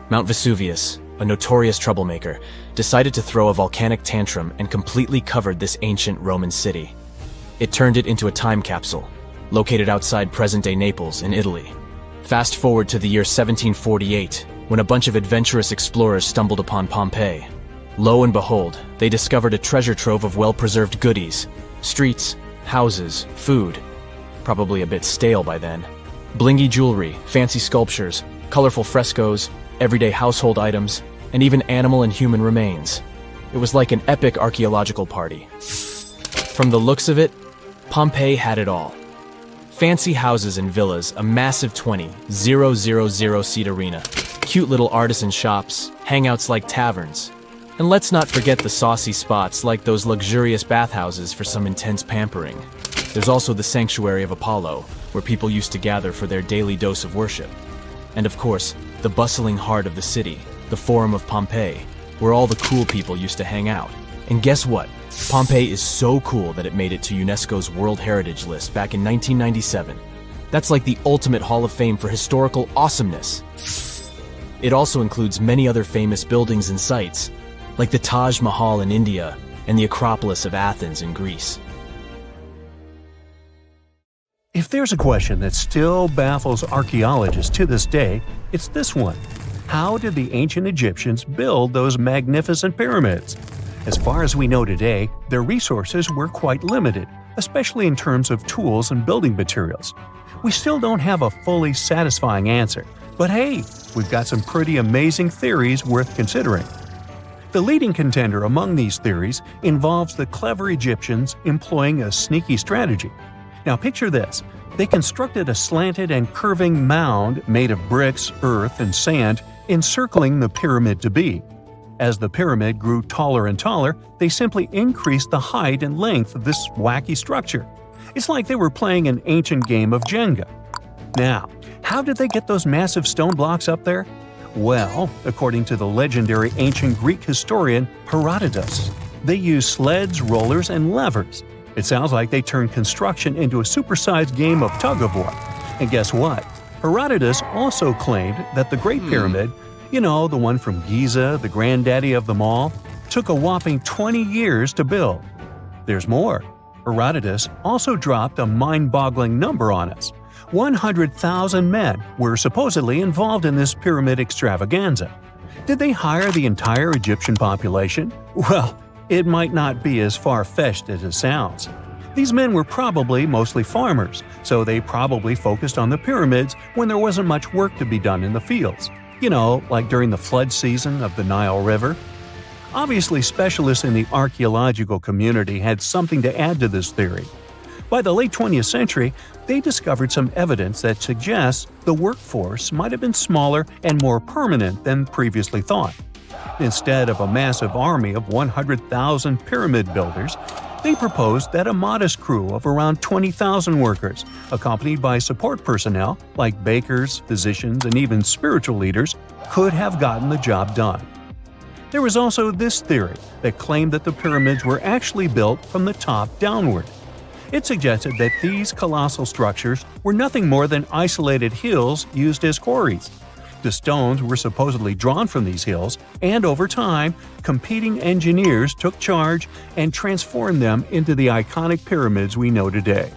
Mount Vesuvius, a notorious troublemaker, decided to throw a volcanic tantrum and completely covered this ancient Roman city. It turned it into a time capsule, located outside present-day Naples in Italy. Fast forward to the year 1748, when a bunch of adventurous explorers stumbled upon Pompeii. Lo and behold, they discovered a treasure trove of well-preserved goodies: streets, houses, food. Probably a bit stale by then. Blingy jewelry, fancy sculptures, colorful frescoes, everyday household items, and even animal and human remains. It was like an epic archaeological party. From the looks of it, Pompeii had it all. Fancy houses and villas, a massive 20,000-seat arena, cute little artisan shops, hangouts like taverns. And let's not forget the saucy spots like those luxurious bathhouses for some intense pampering. There's also the Sanctuary of Apollo, where people used to gather for their daily dose of worship. And of course, the bustling heart of the city, the Forum of Pompeii, where all the cool people used to hang out. And guess what? Pompeii is so cool that it made it to UNESCO's World Heritage List back in 1997. That's like the ultimate Hall of Fame for historical awesomeness. It also includes many other famous buildings and sites, like the Taj Mahal in India and the Acropolis of Athens in Greece. If there's a question that still baffles archaeologists to this day, it's this one. How did the ancient Egyptians build those magnificent pyramids? As far as we know today, their resources were quite limited, especially in terms of tools and building materials. We still don't have a fully satisfying answer, but hey, we've got some pretty amazing theories worth considering. The leading contender among these theories involves the clever Egyptians employing a sneaky strategy. Now picture this. They constructed a slanted and curving mound made of bricks, earth, and sand encircling the pyramid to be. As the pyramid grew taller and taller, they simply increased the height and length of this wacky structure. It's like they were playing an ancient game of Jenga. Now, how did they get those massive stone blocks up there? Well, according to the legendary ancient Greek historian Herodotus, they used sleds, rollers, and levers. It sounds like they turned construction into a supersized game of tug-of-war. And guess what? Herodotus also claimed that the Great Pyramid, the one from Giza, the granddaddy of them all, took a whopping 20 years to build. There's more. Herodotus also dropped a mind-boggling number on us. 100,000 men were supposedly involved in this pyramid extravaganza. Did they hire the entire Egyptian population? Well, it might not be as far-fetched as it sounds. These men were probably mostly farmers, so they probably focused on the pyramids when there wasn't much work to be done in the fields. Like during the flood season of the Nile River. Obviously, specialists in the archaeological community had something to add to this theory. By the late 20th century, they discovered some evidence that suggests the workforce might have been smaller and more permanent than previously thought. Instead of a massive army of 100,000 pyramid builders, they proposed that a modest crew of around 20,000 workers, accompanied by support personnel like bakers, physicians, and even spiritual leaders, could have gotten the job done. There was also this theory that claimed that the pyramids were actually built from the top downward. It suggested that these colossal structures were nothing more than isolated hills used as quarries. The stones were supposedly drawn from these hills, and over time, competing engineers took charge and transformed them into the iconic pyramids we know today.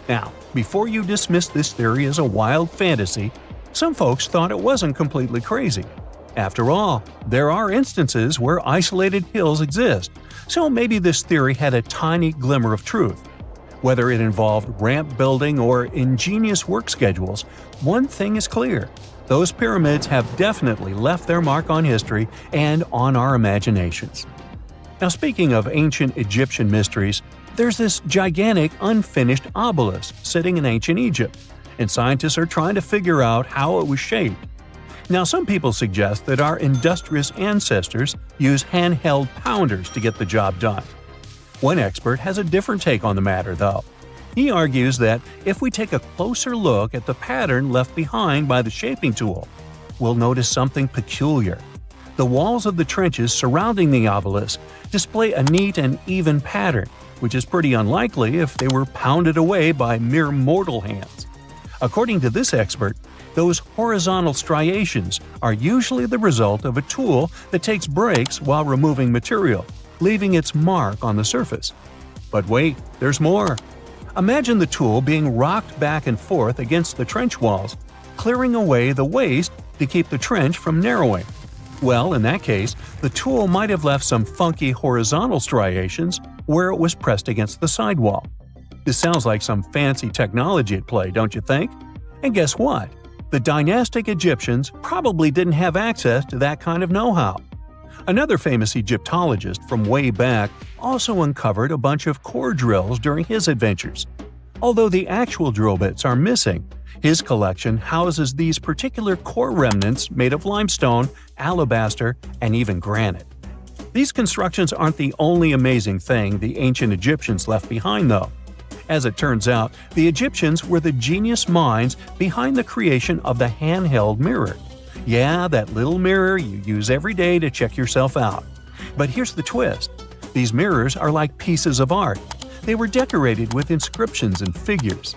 Now, before you dismiss this theory as a wild fantasy, some folks thought it wasn't completely crazy. After all, there are instances where isolated hills exist, so maybe this theory had a tiny glimmer of truth. Whether it involved ramp building or ingenious work schedules, one thing is clear. Those pyramids have definitely left their mark on history and on our imaginations. Now, speaking of ancient Egyptian mysteries, there's this gigantic unfinished obelisk sitting in ancient Egypt, and scientists are trying to figure out how it was shaped. Now, some people suggest that our industrious ancestors used handheld pounders to get the job done. One expert has a different take on the matter, though. He argues that if we take a closer look at the pattern left behind by the shaping tool, we'll notice something peculiar. The walls of the trenches surrounding the obelisk display a neat and even pattern, which is pretty unlikely if they were pounded away by mere mortal hands. According to this expert, those horizontal striations are usually the result of a tool that takes breaks while removing material, leaving its mark on the surface. But wait, there's more. Imagine the tool being rocked back and forth against the trench walls, clearing away the waste to keep the trench from narrowing. Well, in that case, the tool might have left some funky horizontal striations where it was pressed against the sidewall. This sounds like some fancy technology at play, don't you think? And guess what? The dynastic Egyptians probably didn't have access to that kind of know-how. Another famous Egyptologist from way back also uncovered a bunch of core drills during his adventures. Although the actual drill bits are missing, his collection houses these particular core remnants made of limestone, alabaster, and even granite. These constructions aren't the only amazing thing the ancient Egyptians left behind, though. As it turns out, the Egyptians were the genius minds behind the creation of the handheld mirror. Yeah, that little mirror you use every day to check yourself out. But here's the twist. These mirrors are like pieces of art. They were decorated with inscriptions and figures.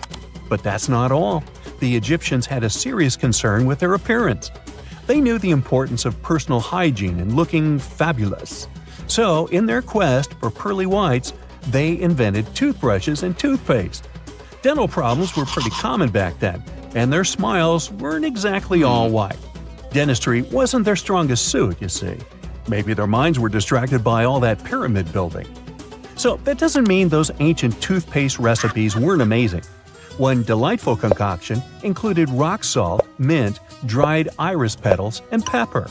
But that's not all. The Egyptians had a serious concern with their appearance. They knew the importance of personal hygiene and looking fabulous. So, in their quest for pearly whites, they invented toothbrushes and toothpaste. Dental problems were pretty common back then, and their smiles weren't exactly all white. Dentistry wasn't their strongest suit, you see. Maybe their minds were distracted by all that pyramid building. So that doesn't mean those ancient toothpaste recipes weren't amazing. One delightful concoction included rock salt, mint, dried iris petals, and pepper.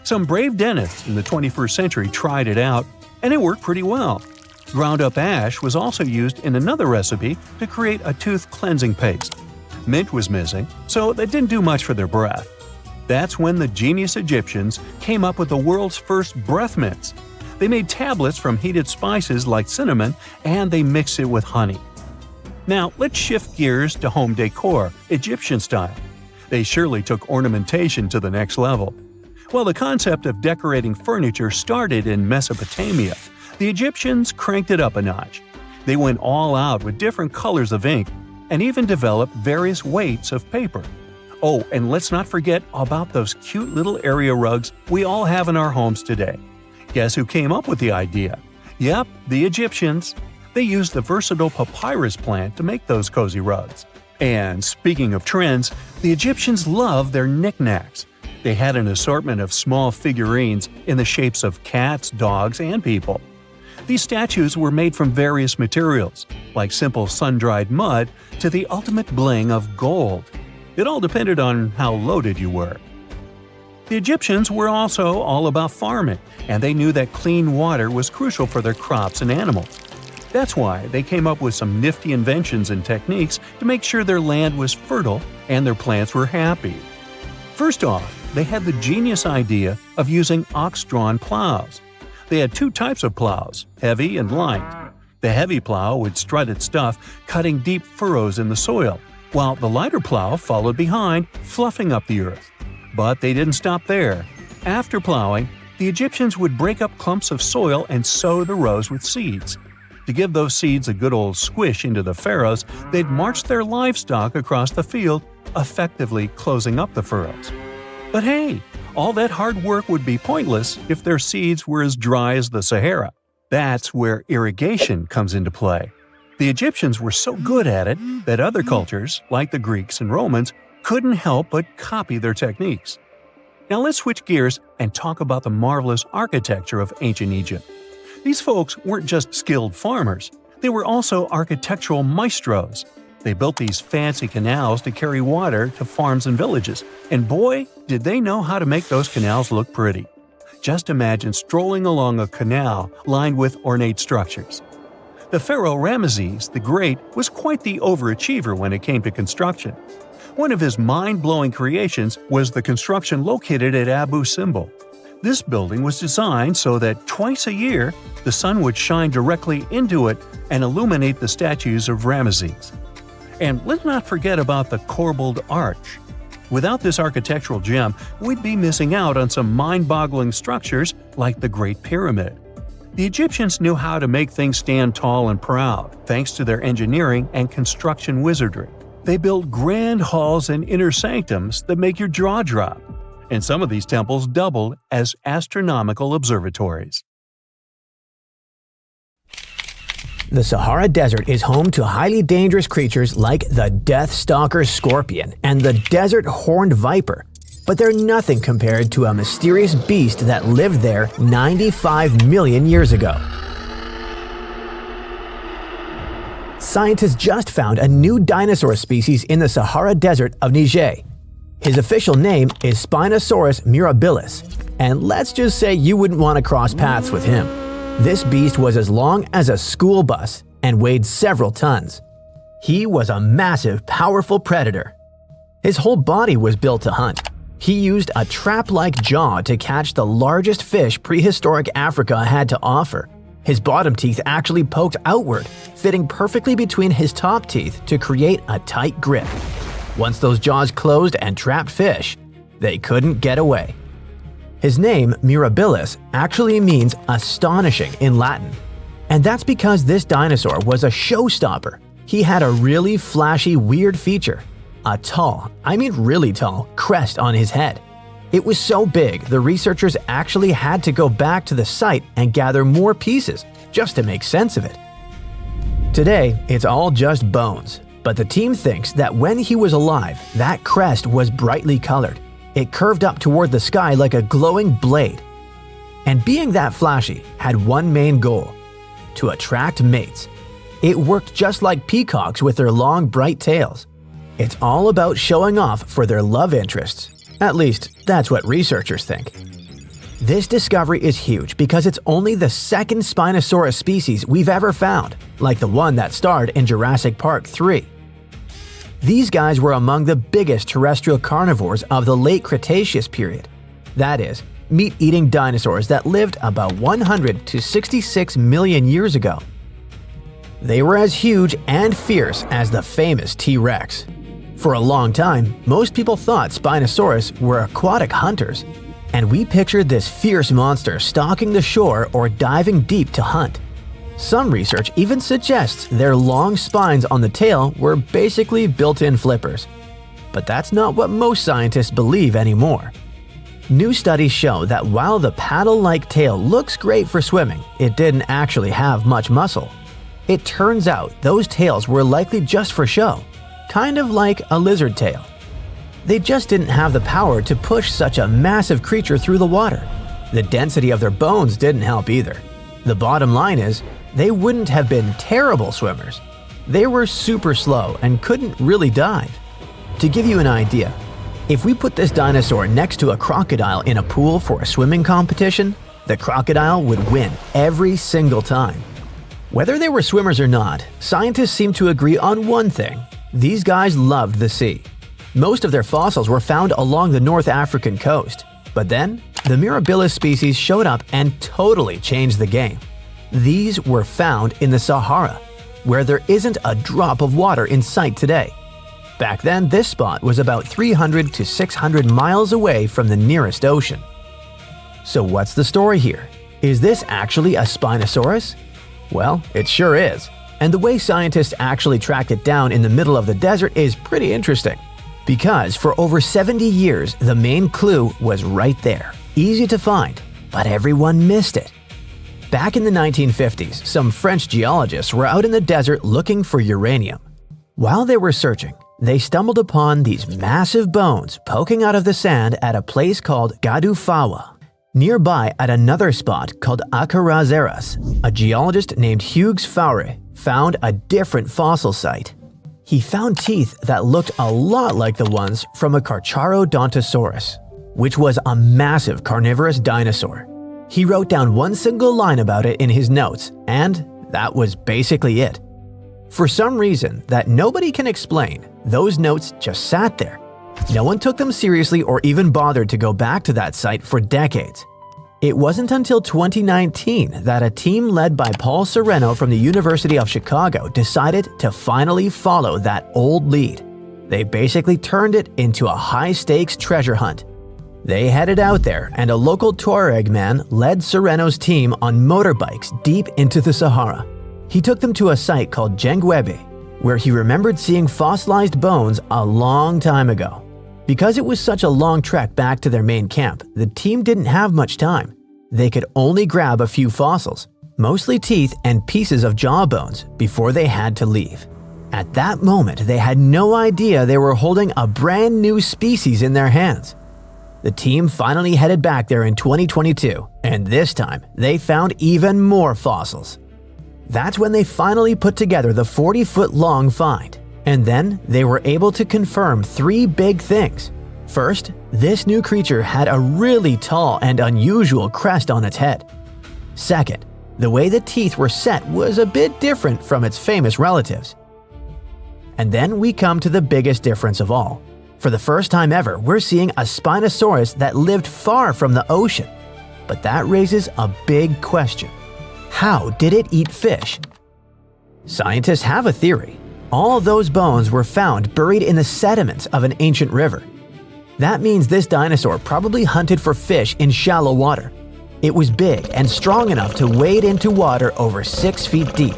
Some brave dentists in the 21st century tried it out, and it worked pretty well. Ground-up ash was also used in another recipe to create a tooth cleansing paste. Mint was missing, so that didn't do much for their breath. That's when the genius Egyptians came up with the world's first breath mints. They made tablets from heated spices like cinnamon, and they mixed it with honey. Now, let's shift gears to home decor, Egyptian style. They surely took ornamentation to the next level. While the concept of decorating furniture started in Mesopotamia, the Egyptians cranked it up a notch. They went all out with different colors of ink and even developed various weights of paper. Oh, and let's not forget about those cute little area rugs we all have in our homes today. Guess who came up with the idea? Yep, the Egyptians. They used the versatile papyrus plant to make those cozy rugs. And speaking of trends, the Egyptians loved their knickknacks. They had an assortment of small figurines in the shapes of cats, dogs, and people. These statues were made from various materials, like simple sun-dried mud to the ultimate bling of gold. It all depended on how loaded you were. The Egyptians were also all about farming, and they knew that clean water was crucial for their crops and animals. That's why they came up with some nifty inventions and techniques to make sure their land was fertile and their plants were happy. First off, they had the genius idea of using ox-drawn plows. They had two types of plows, heavy and light. The heavy plow would strut its stuff, cutting deep furrows in the soil, while the lighter plow followed behind, fluffing up the earth. But they didn't stop there. After plowing, the Egyptians would break up clumps of soil and sow the rows with seeds. To give those seeds a good old squish into the furrows, they'd march their livestock across the field, effectively closing up the furrows. But hey, all that hard work would be pointless if their seeds were as dry as the Sahara. That's where irrigation comes into play. The Egyptians were so good at it that other cultures, like the Greeks and Romans, couldn't help but copy their techniques. Now let's switch gears and talk about the marvelous architecture of ancient Egypt. These folks weren't just skilled farmers, they were also architectural maestros. They built these fancy canals to carry water to farms and villages, and boy, did they know how to make those canals look pretty. Just imagine strolling along a canal lined with ornate structures. The pharaoh Ramesses the Great was quite the overachiever when it came to construction. One of his mind-blowing creations was the construction located at Abu Simbel. This building was designed so that twice a year, the sun would shine directly into it and illuminate the statues of Ramesses. And let's not forget about the corbelled arch. Without this architectural gem, we'd be missing out on some mind-boggling structures like the Great Pyramid. The Egyptians knew how to make things stand tall and proud, thanks to their engineering and construction wizardry. They built grand halls and inner sanctums that make your jaw drop. And some of these temples doubled as astronomical observatories. The Sahara Desert is home to highly dangerous creatures like the Death Stalker scorpion and the desert horned viper, but they're nothing compared to a mysterious beast that lived there 95 million years ago. Scientists just found a new dinosaur species in the Sahara Desert of Niger. His official name is Spinosaurus mirabilis, and let's just say you wouldn't want to cross paths with him. This beast was as long as a school bus and weighed several tons. He was a massive, powerful predator. His whole body was built to hunt. He used a trap-like jaw to catch the largest fish prehistoric Africa had to offer. His bottom teeth actually poked outward, fitting perfectly between his top teeth to create a tight grip. Once those jaws closed and trapped fish, they couldn't get away. His name, mirabilis, actually means astonishing in Latin. And that's because this dinosaur was a showstopper. He had a really flashy, weird feature. A tall, I mean really tall, crest on his head. It was so big, the researchers actually had to go back to the site and gather more pieces just to make sense of it. Today, it's all just bones, but the team thinks that when he was alive, that crest was brightly colored. It curved up toward the sky like a glowing blade. And being that flashy had one main goal: to attract mates. It worked just like peacocks with their long, bright tails. It's all about showing off for their love interests. At least, that's what researchers think. This discovery is huge because it's only the second Spinosaurus species we've ever found, like the one that starred in Jurassic Park 3. These guys were among the biggest terrestrial carnivores of the late Cretaceous period. That is, meat-eating dinosaurs that lived about 100 to 66 million years ago. They were as huge and fierce as the famous T-Rex. For a long time, most people thought Spinosaurus were aquatic hunters, and we pictured this fierce monster stalking the shore or diving deep to hunt. Some research even suggests their long spines on the tail were basically built-in flippers. But that's not what most scientists believe anymore. New studies show that while the paddle-like tail looks great for swimming, it didn't actually have much muscle. It turns out those tails were likely just for show, kind of like a lizard tail. They just didn't have the power to push such a massive creature through the water. The density of their bones didn't help either. The bottom line is, they wouldn't have been terrible swimmers. They were super slow and couldn't really dive. To give you an idea, if we put this dinosaur next to a crocodile in a pool for a swimming competition, the crocodile would win every single time. Whether they were swimmers or not, scientists seem to agree on one thing: these guys loved the sea. Most of their fossils were found along the North African coast, but then the Mirabilis species showed up and totally changed the game. These were found in the Sahara, where there isn't a drop of water in sight today. Back then, this spot was about 300 to 600 miles away from the nearest ocean. So what's the story here? Is this actually a Spinosaurus? Well, it sure is. And the way scientists actually tracked it down in the middle of the desert is pretty interesting. Because for over 70 years, the main clue was right there, easy to find, but everyone missed it. Back in the 1950s, some French geologists were out in the desert looking for uranium. While they were searching, they stumbled upon these massive bones poking out of the sand at a place called Gadufawa. Nearby at another spot called Acarazeras, a geologist named Hugues Faure found a different fossil site. He found teeth that looked a lot like the ones from a Carcharodontosaurus, which was a massive carnivorous dinosaur. He wrote down one single line about it in his notes, and that was basically it. For some reason that nobody can explain, those notes just sat there. No one took them seriously or even bothered to go back to that site for decades. It wasn't until 2019 that a team led by Paul Sereno from the University of Chicago decided to finally follow that old lead. They basically turned it into a high-stakes treasure hunt. They headed out there, and a local Tuareg man led Sereno's team on motorbikes deep into the Sahara. He took them to a site called Jengwebe, where he remembered seeing fossilized bones a long time ago. Because it was such a long trek back to their main camp, the team didn't have much time. They could only grab a few fossils, mostly teeth and pieces of jawbones, before they had to leave. At that moment, they had no idea they were holding a brand new species in their hands. The team finally headed back there in 2022, and this time, they found even more fossils. That's when they finally put together the 40-foot-long find. And then they were able to confirm three big things. First, this new creature had a really tall and unusual crest on its head. Second, the way the teeth were set was a bit different from its famous relatives. And then we come to the biggest difference of all. For the first time ever, we're seeing a Spinosaurus that lived far from the ocean. But that raises a big question. How did it eat fish? Scientists have a theory. All those bones were found buried in the sediments of an ancient river. That means this dinosaur probably hunted for fish in shallow water. It was big and strong enough to wade into water over 6 feet deep,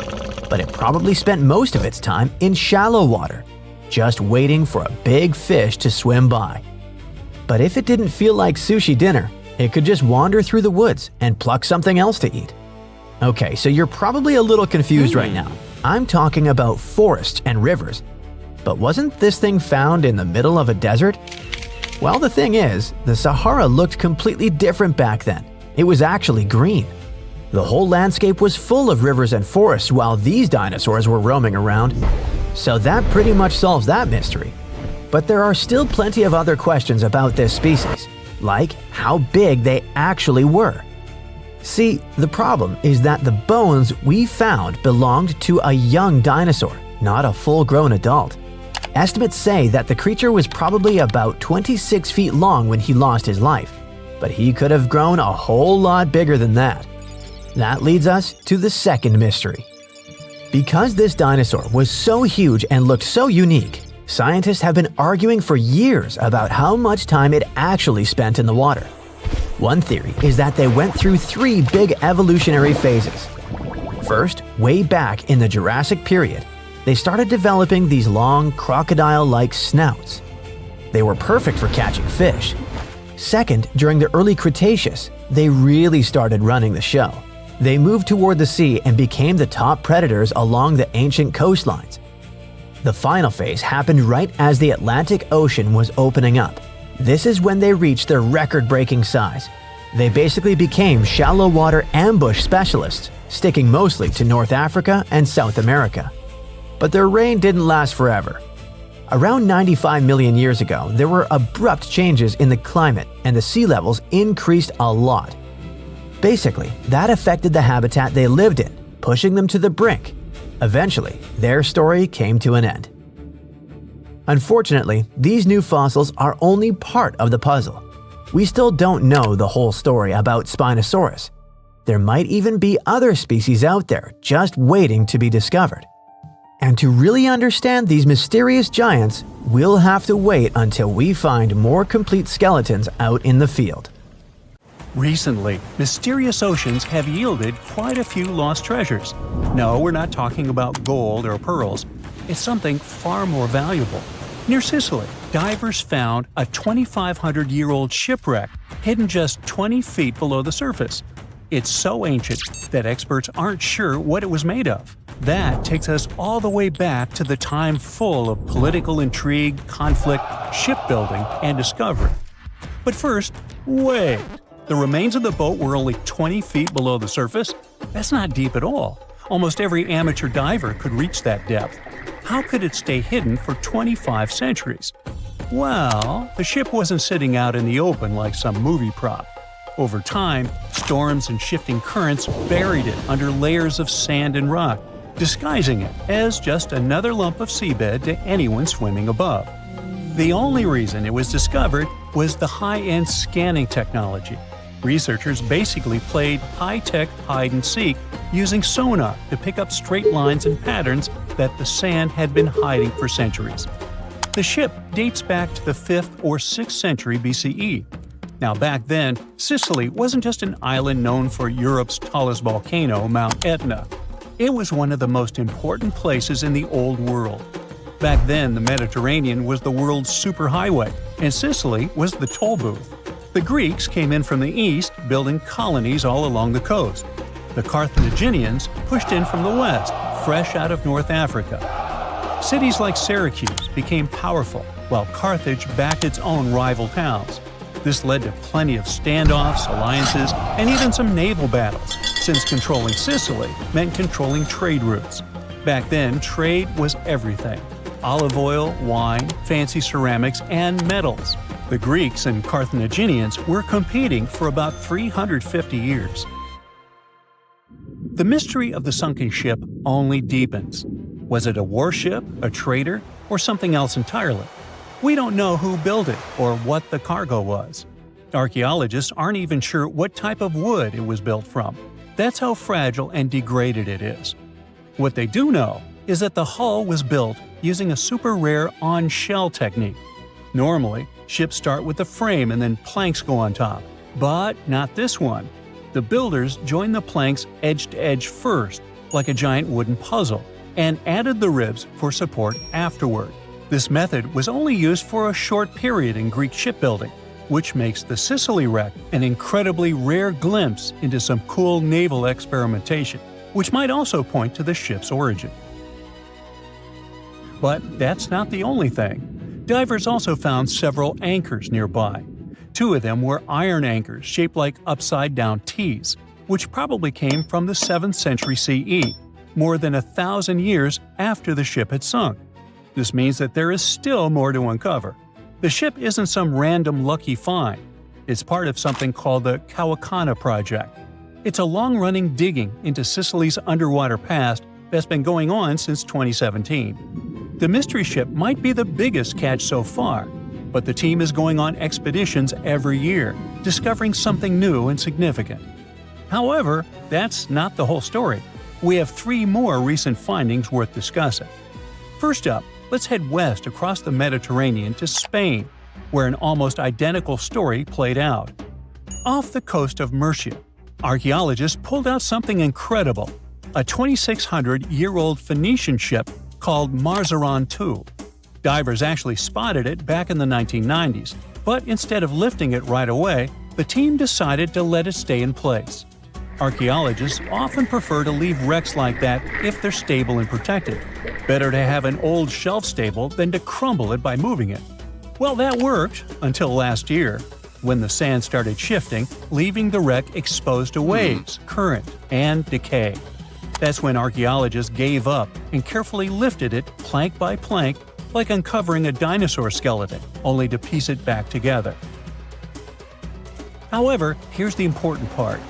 but it probably spent most of its time in shallow water, just waiting for a big fish to swim by. But if it didn't feel like sushi dinner, it could just wander through the woods and pluck something else to eat. Okay, so you're probably a little confused right now. I'm talking about forests and rivers. But wasn't this thing found in the middle of a desert? Well, the thing is, the Sahara looked completely different back then. It was actually green. The whole landscape was full of rivers and forests while these dinosaurs were roaming around. So that pretty much solves that mystery. But there are still plenty of other questions about this species. like how big they actually were. See, the problem is that the bones we found belonged to a young dinosaur, not a full-grown adult. Estimates say that the creature was probably about 26 feet long when he lost his life, but he could have grown a whole lot bigger than that. That leads us to the second mystery. Because this dinosaur was so huge and looked so unique, scientists have been arguing for years about how much time it actually spent in the water. One theory is that they went through 3 big evolutionary phases. First, way back in the Jurassic period, they started developing these long, crocodile-like snouts. They were perfect for catching fish. Second, during the early Cretaceous, they really started running the show. They moved toward the sea and became the top predators along the ancient coastlines. The final phase happened right as the Atlantic Ocean was opening up. This is when they reached their record-breaking size. They basically became shallow water ambush specialists, sticking mostly to North Africa and South America. But their reign didn't last forever. Around 95 million years ago, there were abrupt changes in the climate and the sea levels increased a lot. Basically, that affected the habitat they lived in, pushing them to the brink. Eventually, their story came to an end. Unfortunately, these new fossils are only part of the puzzle. We still don't know the whole story about Spinosaurus. There might even be other species out there just waiting to be discovered. And to really understand these mysterious giants, we'll have to wait until we find more complete skeletons out in the field. Recently, mysterious oceans have yielded quite a few lost treasures. No, we're not talking about gold or pearls. It's something far more valuable. Near Sicily, divers found a 2,500-year-old shipwreck hidden just 20 feet below the surface. It's so ancient that experts aren't sure what it was made of. That takes us all the way back to the time full of political intrigue, conflict, shipbuilding, and discovery. But first, wait. The remains of the boat were only 20 feet below the surface? That's not deep at all. Almost every amateur diver could reach that depth. How could it stay hidden for 25 centuries? Well, the ship wasn't sitting out in the open like some movie prop. Over time, storms and shifting currents buried it under layers of sand and rock, disguising it as just another lump of seabed to anyone swimming above. The only reason it was discovered was the high-end scanning technology. Researchers basically played high-tech hide-and-seek using sonar to pick up straight lines and patterns that the sand had been hiding for centuries. The ship dates back to the 5th or 6th century BCE. Now back then, Sicily wasn't just an island known for Europe's tallest volcano, Mount Etna. It was one of the most important places in the Old World. Back then, the Mediterranean was the world's superhighway, and Sicily was the toll booth. The Greeks came in from the east, building colonies all along the coast. The Carthaginians pushed in from the west, fresh out of North Africa. Cities like Syracuse became powerful, while Carthage backed its own rival towns. This led to plenty of standoffs, alliances, and even some naval battles, since controlling Sicily meant controlling trade routes. Back then, trade was everything: olive oil, wine, fancy ceramics, and metals. The Greeks and Carthaginians were competing for about 350 years. The mystery of the sunken ship only deepens. Was it a warship, a trader, or something else entirely? We don't know who built it or what the cargo was. Archaeologists aren't even sure what type of wood it was built from. That's how fragile and degraded it is. What they do know is that the hull was built using a super rare on-shell technique. Normally, ships start with a frame and then planks go on top. But not this one. The builders joined the planks edge to edge first, like a giant wooden puzzle, and added the ribs for support afterward. This method was only used for a short period in Greek shipbuilding, which makes the Sicily wreck an incredibly rare glimpse into some cool naval experimentation, which might also point to the ship's origin. But that's not the only thing. Divers also found several anchors nearby. 2 of them were iron anchors shaped like upside-down T's, which probably came from the 7th century CE, more than 1,000 years after the ship had sunk. This means that there is still more to uncover. The ship isn't some random lucky find. It's part of something called the Kawakana Project. It's a long-running digging into Sicily's underwater past that's been going on since 2017. The mystery ship might be the biggest catch so far, but the team is going on expeditions every year, discovering something new and significant. However, that's not the whole story. We have 3 more recent findings worth discussing. First up, let's head west across the Mediterranean to Spain, where an almost identical story played out. Off the coast of Murcia, archaeologists pulled out something incredible, a 2,600-year-old Phoenician ship called Marzaron II. Divers actually spotted it back in the 1990s, but instead of lifting it right away, the team decided to let it stay in place. Archaeologists often prefer to leave wrecks like that if they're stable and protected. Better to have an old shelf stable than to crumble it by moving it. Well, that worked until last year, when the sand started shifting, leaving the wreck exposed to waves, current, and decay. That's when archaeologists gave up and carefully lifted it plank by plank, like uncovering a dinosaur skeleton, only to piece it back together. However, here's the important part.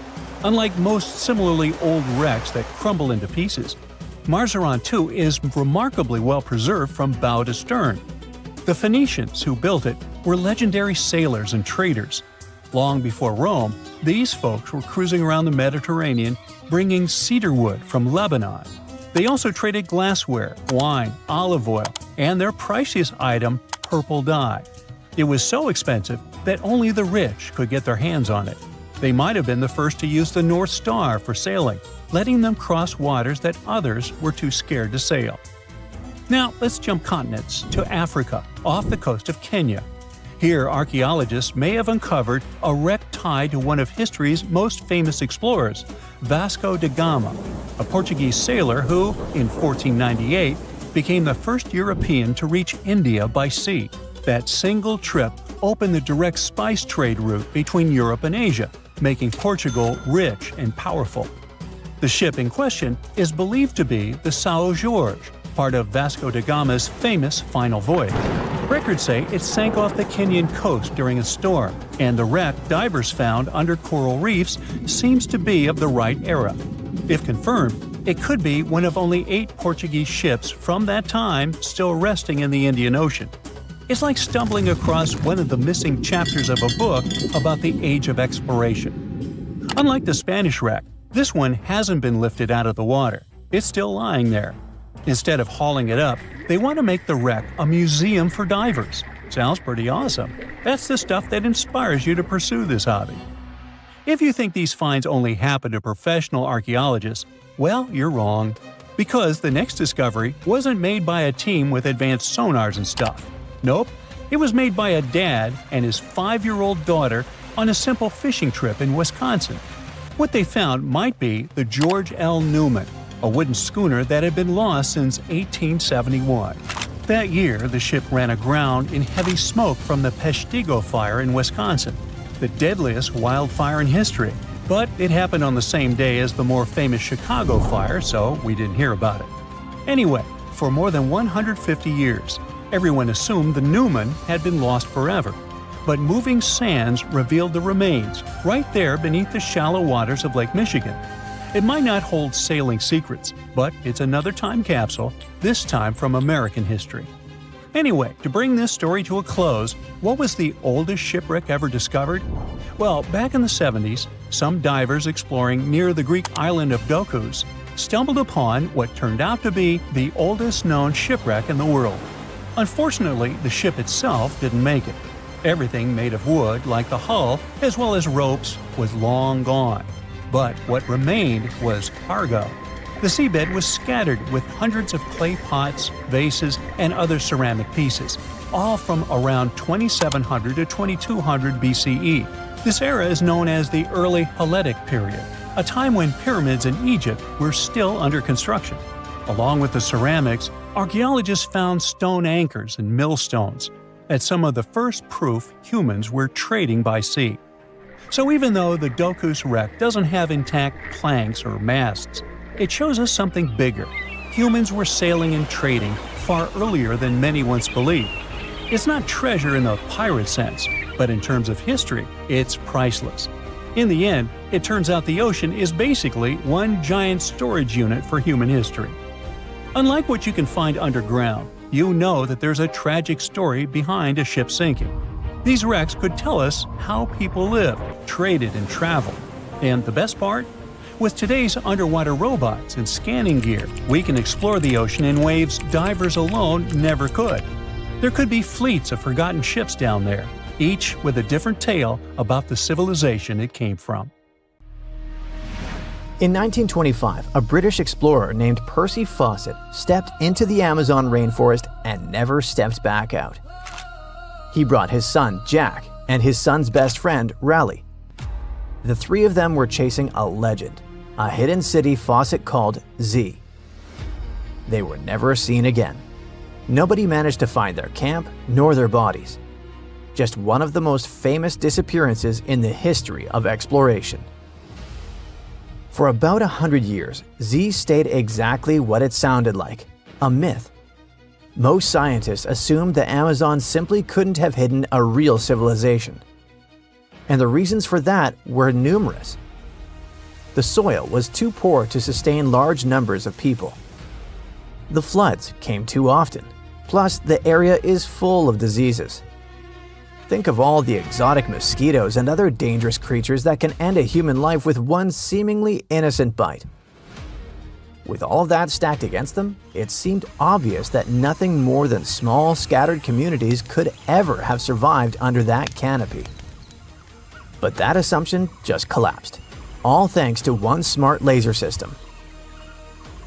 Unlike most similarly old wrecks that crumble into pieces, Marzaron II is remarkably well preserved from bow to stern. The Phoenicians who built it were legendary sailors and traders. Long before Rome, these folks were cruising around the Mediterranean bringing cedar wood from Lebanon. They also traded glassware, wine, olive oil, and their priciest item, purple dye. It was so expensive that only the rich could get their hands on it. They might have been the first to use the North Star for sailing, letting them cross waters that others were too scared to sail. Now, let's jump continents to Africa, off the coast of Kenya. Here, archaeologists may have uncovered a wreck tied to one of history's most famous explorers, Vasco da Gama, a Portuguese sailor who, in 1498, became the first European to reach India by sea. That single trip opened the direct spice trade route between Europe and Asia, making Portugal rich and powerful. The ship in question is believed to be the São Jorge, part of Vasco da Gama's famous final voyage. Records say it sank off the Kenyan coast during a storm, and the wreck divers found under coral reefs seems to be of the right era. If confirmed, it could be one of only 8 Portuguese ships from that time still resting in the Indian Ocean. It's like stumbling across one of the missing chapters of a book about the age of exploration. Unlike the Spanish wreck, this one hasn't been lifted out of the water. It's still lying there. Instead of hauling it up, they want to make the wreck a museum for divers. Sounds pretty awesome. That's the stuff that inspires you to pursue this hobby. If you think these finds only happen to professional archaeologists, well, you're wrong. Because the next discovery wasn't made by a team with advanced sonars and stuff. Nope, it was made by a dad and his 5-year-old daughter on a simple fishing trip in Wisconsin. What they found might be the George L. Newman, a wooden schooner that had been lost since 1871. That year, the ship ran aground in heavy smoke from the Peshtigo fire in Wisconsin, the deadliest wildfire in history. But it happened on the same day as the more famous Chicago fire, so we didn't hear about it. Anyway, for more than 150 years, everyone assumed the Newman had been lost forever. But moving sands revealed the remains right there beneath the shallow waters of Lake Michigan. It might not hold sailing secrets, but it's another time capsule, this time from American history. Anyway, to bring this story to a close, what was the oldest shipwreck ever discovered? Well, back in the 70s, some divers exploring near the Greek island of Dokos stumbled upon what turned out to be the oldest known shipwreck in the world. Unfortunately, the ship itself didn't make it. Everything made of wood, like the hull, as well as ropes, was long gone. But what remained was cargo. The seabed was scattered with hundreds of clay pots, vases, and other ceramic pieces, all from around 2700 to 2200 BCE. This era is known as the Early Helletic period, a time when pyramids in Egypt were still under construction. Along with the ceramics, archaeologists found stone anchors and millstones. That's some of the first proof humans were trading by sea. So even though the Dokos wreck doesn't have intact planks or masts, it shows us something bigger. Humans were sailing and trading far earlier than many once believed. It's not treasure in the pirate sense, but in terms of history, it's priceless. In the end, it turns out the ocean is basically one giant storage unit for human history. Unlike what you can find underground, you know that there's a tragic story behind a ship sinking. These wrecks could tell us how people lived, traded, and traveled. And the best part? With today's underwater robots and scanning gear, we can explore the ocean in ways divers alone never could. There could be fleets of forgotten ships down there, each with a different tale about the civilization it came from. In 1925, a British explorer named Percy Fawcett stepped into the Amazon rainforest and never stepped back out. He brought his son, Jack, and his son's best friend, Raleigh. The three of them were chasing a legend, a hidden city Fawcett called Z. They were never seen again. Nobody managed to find their camp nor their bodies. Just one of the most famous disappearances in the history of exploration. For about 100 years, Z stayed exactly what it sounded like, a myth. Most scientists assumed the Amazon simply couldn't have hidden a real civilization. And the reasons for that were numerous. The soil was too poor to sustain large numbers of people. The floods came too often, plus the area is full of diseases. Think of all the exotic mosquitoes and other dangerous creatures that can end a human life with one seemingly innocent bite. With all of that stacked against them, it seemed obvious that nothing more than small, scattered communities could ever have survived under that canopy. But that assumption just collapsed, all thanks to one smart laser system.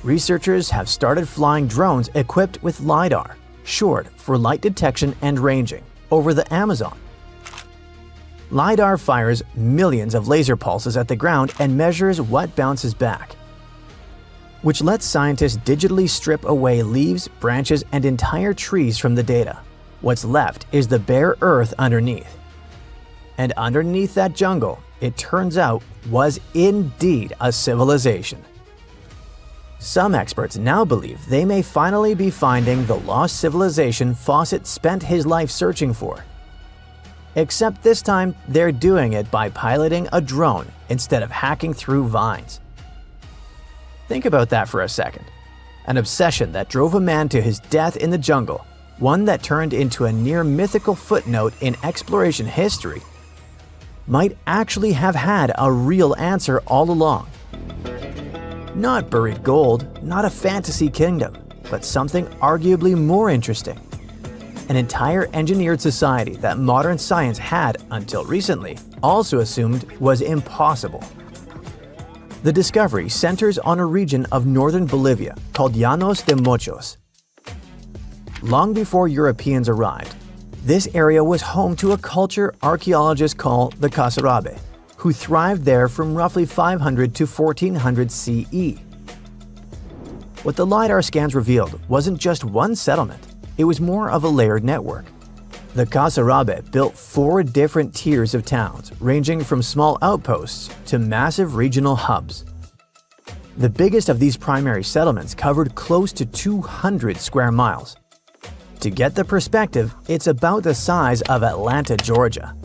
Researchers have started flying drones equipped with LiDAR, short for light detection and ranging, over the Amazon. LiDAR fires millions of laser pulses at the ground and measures what bounces back, which lets scientists digitally strip away leaves, branches, and entire trees from the data. What's left is the bare earth underneath. And underneath that jungle, it turns out, was indeed a civilization. Some experts now believe they may finally be finding the lost civilization Fawcett spent his life searching for. Except this time, they're doing it by piloting a drone instead of hacking through vines. Think about that for a second. An obsession that drove a man to his death in the jungle, one that turned into a near mythical footnote in exploration history, might actually have had a real answer all along. Not buried gold, not a fantasy kingdom, but something arguably more interesting. An entire engineered society that modern science had, until recently, also assumed was impossible. The discovery centers on a region of northern Bolivia called Llanos de Mochos. Long before Europeans arrived, this area was home to a culture archaeologists call the Casarabe, who thrived there from roughly 500 to 1400 CE. What the LiDAR scans revealed wasn't just one settlement, it was more of a layered network. The Casarabe built 4 different tiers of towns, ranging from small outposts to massive regional hubs. The biggest of these primary settlements covered close to 200 square miles. To get the perspective, it's about the size of Atlanta, Georgia.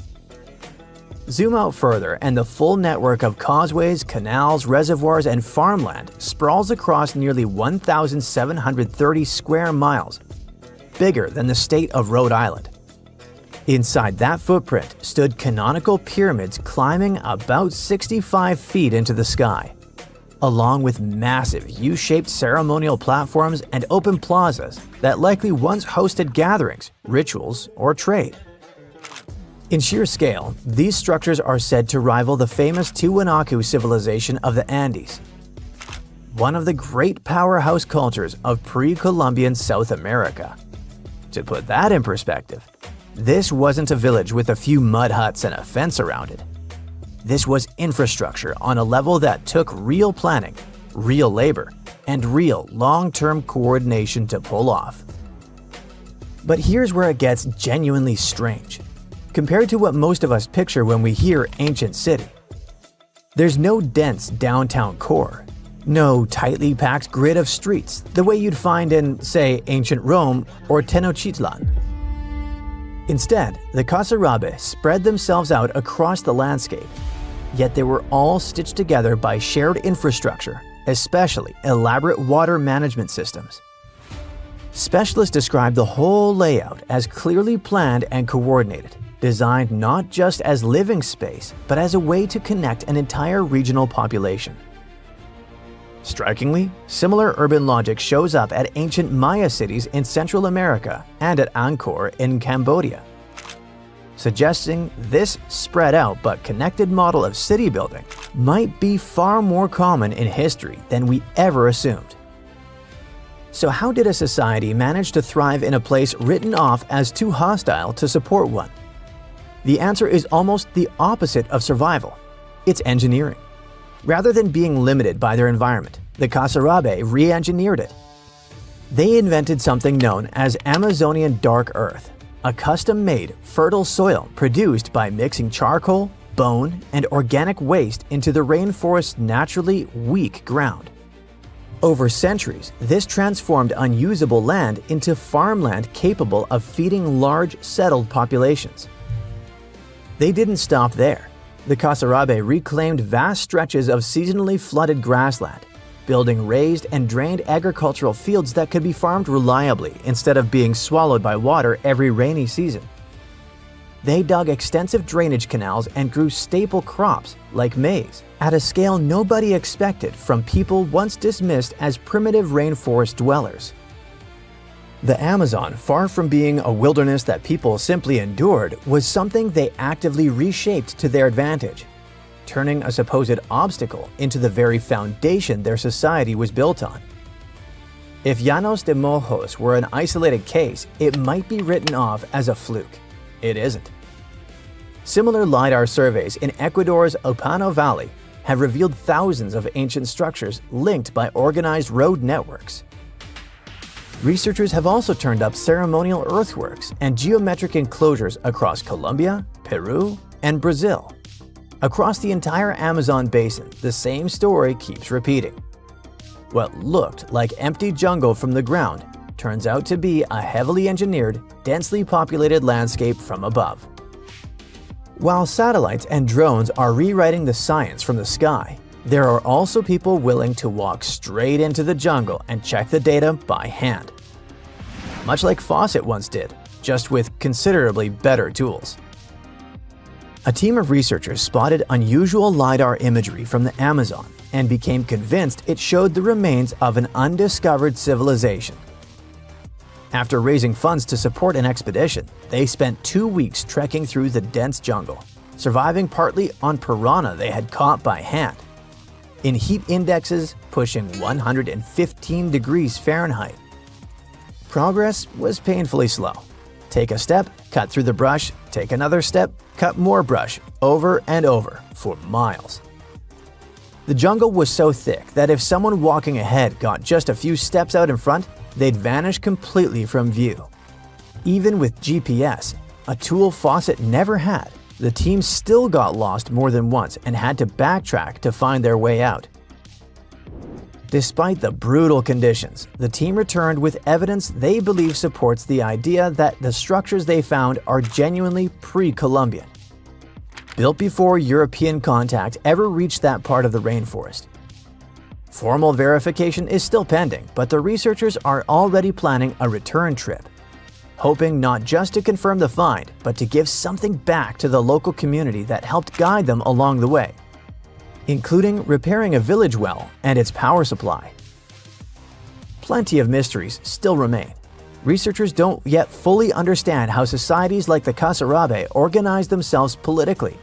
Zoom out further and the full network of causeways, canals, reservoirs, and farmland sprawls across nearly 1,730 square miles, bigger than the state of Rhode Island. Inside that footprint stood canonical pyramids climbing about 65 feet into the sky, along with massive U-shaped ceremonial platforms and open plazas that likely once hosted gatherings, rituals, or trade. In sheer scale, these structures are said to rival the famous Tiwanaku civilization of the Andes, one of the great powerhouse cultures of pre-Columbian South America. To put that in perspective, this wasn't a village with a few mud huts and a fence around it. This was infrastructure on a level that took real planning, real labor, and real long-term coordination to pull off. But here's where it gets genuinely strange. Compared to what most of us picture when we hear ancient city. There's no dense downtown core, no tightly packed grid of streets the way you'd find in, say, ancient Rome or Tenochtitlan. Instead, the Kasarabe spread themselves out across the landscape, yet they were all stitched together by shared infrastructure, especially elaborate water management systems. Specialists describe the whole layout as clearly planned and coordinated, designed not just as living space, but as a way to connect an entire regional population. Strikingly, similar urban logic shows up at ancient Maya cities in Central America and at Angkor in Cambodia, suggesting this spread out but connected model of city building might be far more common in history than we ever assumed. So how did a society manage to thrive in a place written off as too hostile to support one? The answer is almost the opposite of survival. It's engineering. Rather than being limited by their environment, the Kasarabe re-engineered it. They invented something known as Amazonian dark earth, a custom-made, fertile soil produced by mixing charcoal, bone, and organic waste into the rainforest's naturally weak ground. Over centuries, this transformed unusable land into farmland capable of feeding large, settled populations. They didn't stop there. The Kasarabe reclaimed vast stretches of seasonally flooded grassland, building raised and drained agricultural fields that could be farmed reliably instead of being swallowed by water every rainy season. They dug extensive drainage canals and grew staple crops like maize at a scale nobody expected from people once dismissed as primitive rainforest dwellers. The Amazon, far from being a wilderness that people simply endured, was something they actively reshaped to their advantage, turning a supposed obstacle into the very foundation their society was built on. If Llanos de Mojos were an isolated case, it might be written off as a fluke. It isn't. Similar LiDAR surveys in Ecuador's Opano Valley have revealed thousands of ancient structures linked by organized road networks. Researchers have also turned up ceremonial earthworks and geometric enclosures across Colombia, Peru, and Brazil. Across the entire Amazon basin, the same story keeps repeating. What looked like empty jungle from the ground turns out to be a heavily engineered, densely populated landscape from above. While satellites and drones are rewriting the science from the sky, there are also people willing to walk straight into the jungle and check the data by hand. Much like Fawcett once did, just with considerably better tools. A team of researchers spotted unusual LiDAR imagery from the Amazon and became convinced it showed the remains of an undiscovered civilization. After raising funds to support an expedition, they spent 2 weeks trekking through the dense jungle, surviving partly on piranha they had caught by hand, in heat indexes pushing 115 degrees Fahrenheit. Progress was painfully slow. Take a step, cut through the brush, take another step, cut more brush, over and over, for miles. The jungle was so thick that if someone walking ahead got just a few steps out in front, they'd vanish completely from view. Even with GPS, a tool Fawcett never had, the team still got lost more than once and had to backtrack to find their way out. Despite the brutal conditions, the team returned with evidence they believe supports the idea that the structures they found are genuinely pre-Columbian, built before European contact ever reached that part of the rainforest. Formal verification is still pending, but the researchers are already planning a return trip, hoping not just to confirm the find, but to give something back to the local community that helped guide them along the way, including repairing a village well and its power supply. Plenty of mysteries still remain. Researchers don't yet fully understand how societies like the Kasarabe organized themselves politically,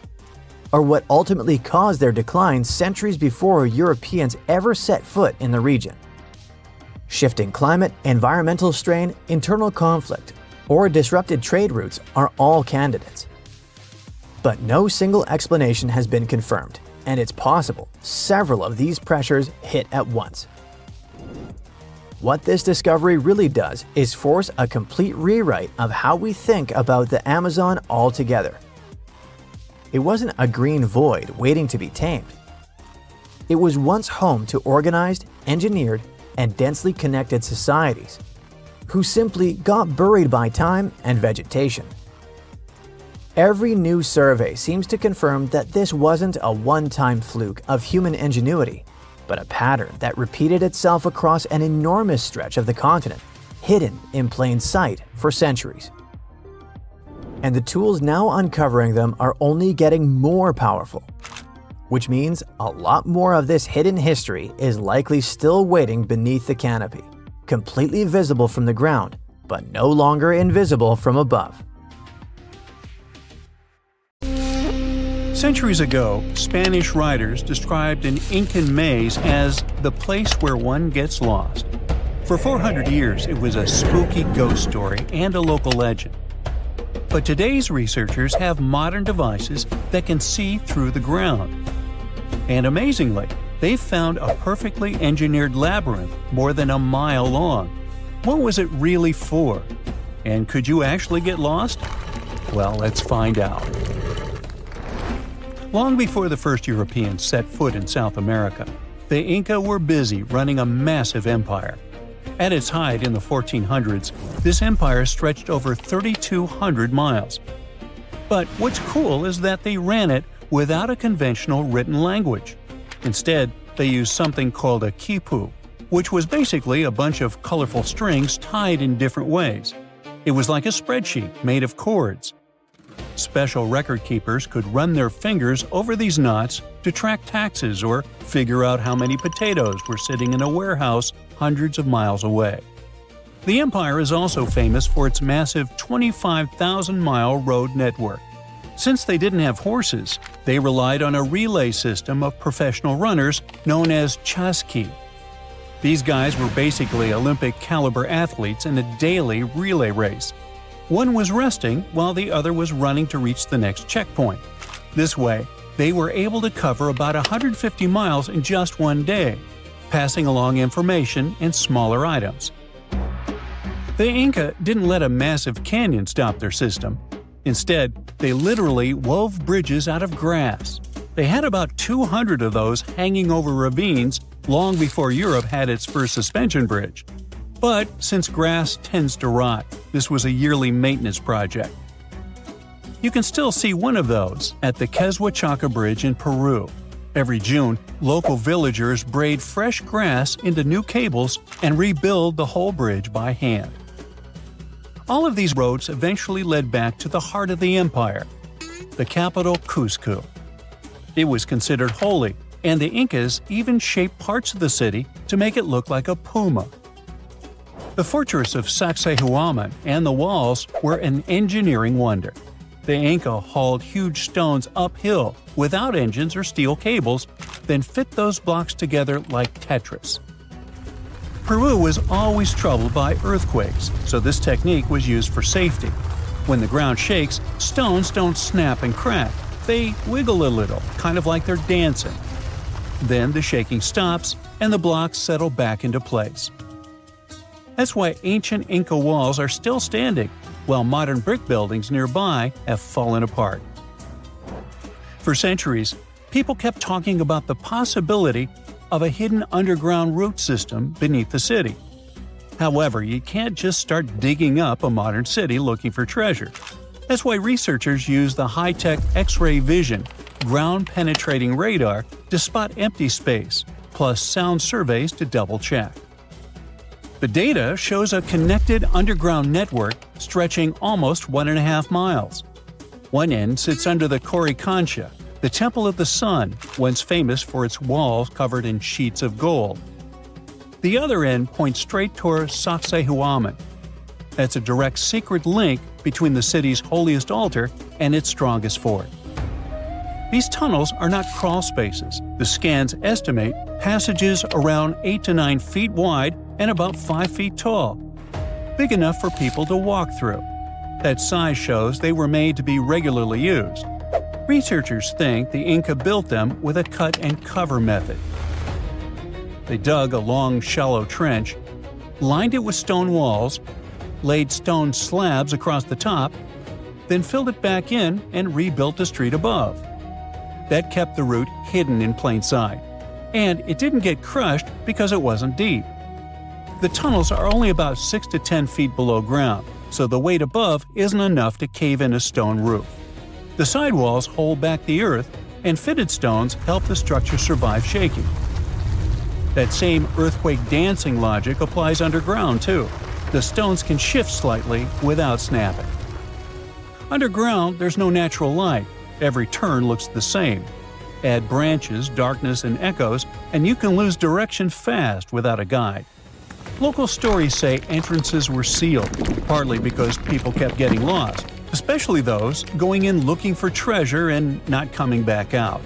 or what ultimately caused their decline centuries before Europeans ever set foot in the region. Shifting climate, environmental strain, internal conflict, or disrupted trade routes are all candidates. But no single explanation has been confirmed, and it's possible several of these pressures hit at once. What this discovery really does is force a complete rewrite of how we think about the Amazon altogether. It wasn't a green void waiting to be tamed. It was once home to organized, engineered, and densely connected societies, who simply got buried by time and vegetation. Every new survey seems to confirm that this wasn't a one-time fluke of human ingenuity, but a pattern that repeated itself across an enormous stretch of the continent, hidden in plain sight for centuries. And the tools now uncovering them are only getting more powerful, which means a lot more of this hidden history is likely still waiting beneath the canopy, completely visible from the ground, but no longer invisible from above. Centuries ago, Spanish writers described an Incan maze as the place where one gets lost. For 400 years, it was a spooky ghost story and a local legend. But today's researchers have modern devices that can see through the ground. And amazingly, they've found a perfectly engineered labyrinth more than a mile long. What was it really for? And could you actually get lost? Well, let's find out. Long before the first Europeans set foot in South America, the Inca were busy running a massive empire. At its height in the 1400s, this empire stretched over 3,200 miles. But what's cool is that they ran it without a conventional written language. Instead, they used something called a quipu, which was basically a bunch of colorful strings tied in different ways. It was like a spreadsheet made of chords. Special record keepers could run their fingers over these knots to track taxes or figure out how many potatoes were sitting in a warehouse hundreds of miles away. The empire is also famous for its massive 25,000-mile road network. Since they didn't have horses, they relied on a relay system of professional runners known as chasqui. These guys were basically Olympic-caliber athletes in a daily relay race. One was resting while the other was running to reach the next checkpoint. This way, they were able to cover about 150 miles in just one day, passing along information and smaller items. The Inca didn't let a massive canyon stop their system. Instead, they literally wove bridges out of grass. They had about 200 of those hanging over ravines long before Europe had its first suspension bridge. But since grass tends to rot, this was a yearly maintenance project. You can still see one of those at the Quetzalcoatl Bridge in Peru. Every June, local villagers braid fresh grass into new cables and rebuild the whole bridge by hand. All of these roads eventually led back to the heart of the empire, the capital Cusco. It was considered holy, and the Incas even shaped parts of the city to make it look like a puma. The fortress of Sacsayhuaman and the walls were an engineering wonder. The Inca hauled huge stones uphill without engines or steel cables, then fit those blocks together like Tetris. Peru was always troubled by earthquakes, so this technique was used for safety. When the ground shakes, stones don't snap and crack. They wiggle a little, kind of like they're dancing. Then the shaking stops, and the blocks settle back into place. That's why ancient Inca walls are still standing, while modern brick buildings nearby have fallen apart. For centuries, people kept talking about the possibility of a hidden underground root system beneath the city. However, you can't just start digging up a modern city looking for treasure. That's why researchers use the high-tech X-ray vision, ground-penetrating radar to spot empty space, plus sound surveys to double-check. The data shows a connected underground network stretching almost 1.5 miles. One end sits under the Coricancha, the Temple of the Sun, once famous for its walls covered in sheets of gold. The other end points straight toward Sacsayhuaman. That's a direct secret link between the city's holiest altar and its strongest fort. These tunnels are not crawl spaces. The scans estimate passages around 8 to 9 feet wide and about 5 feet tall, big enough for people to walk through. That size shows they were made to be regularly used. Researchers think the Inca built them with a cut-and-cover method. They dug a long, shallow trench, lined it with stone walls, laid stone slabs across the top, then filled it back in and rebuilt the street above. That kept the route hidden in plain sight. And it didn't get crushed because it wasn't deep. The tunnels are only about 6 to 10 feet below ground, so the weight above isn't enough to cave in a stone roof. The sidewalls hold back the earth, and fitted stones help the structure survive shaking. That same earthquake dancing logic applies underground too. The stones can shift slightly without snapping. Underground, there's no natural light. Every turn looks the same. Add branches, darkness, and echoes, and you can lose direction fast without a guide. Local stories say entrances were sealed, partly because people kept getting lost, especially those going in looking for treasure and not coming back out.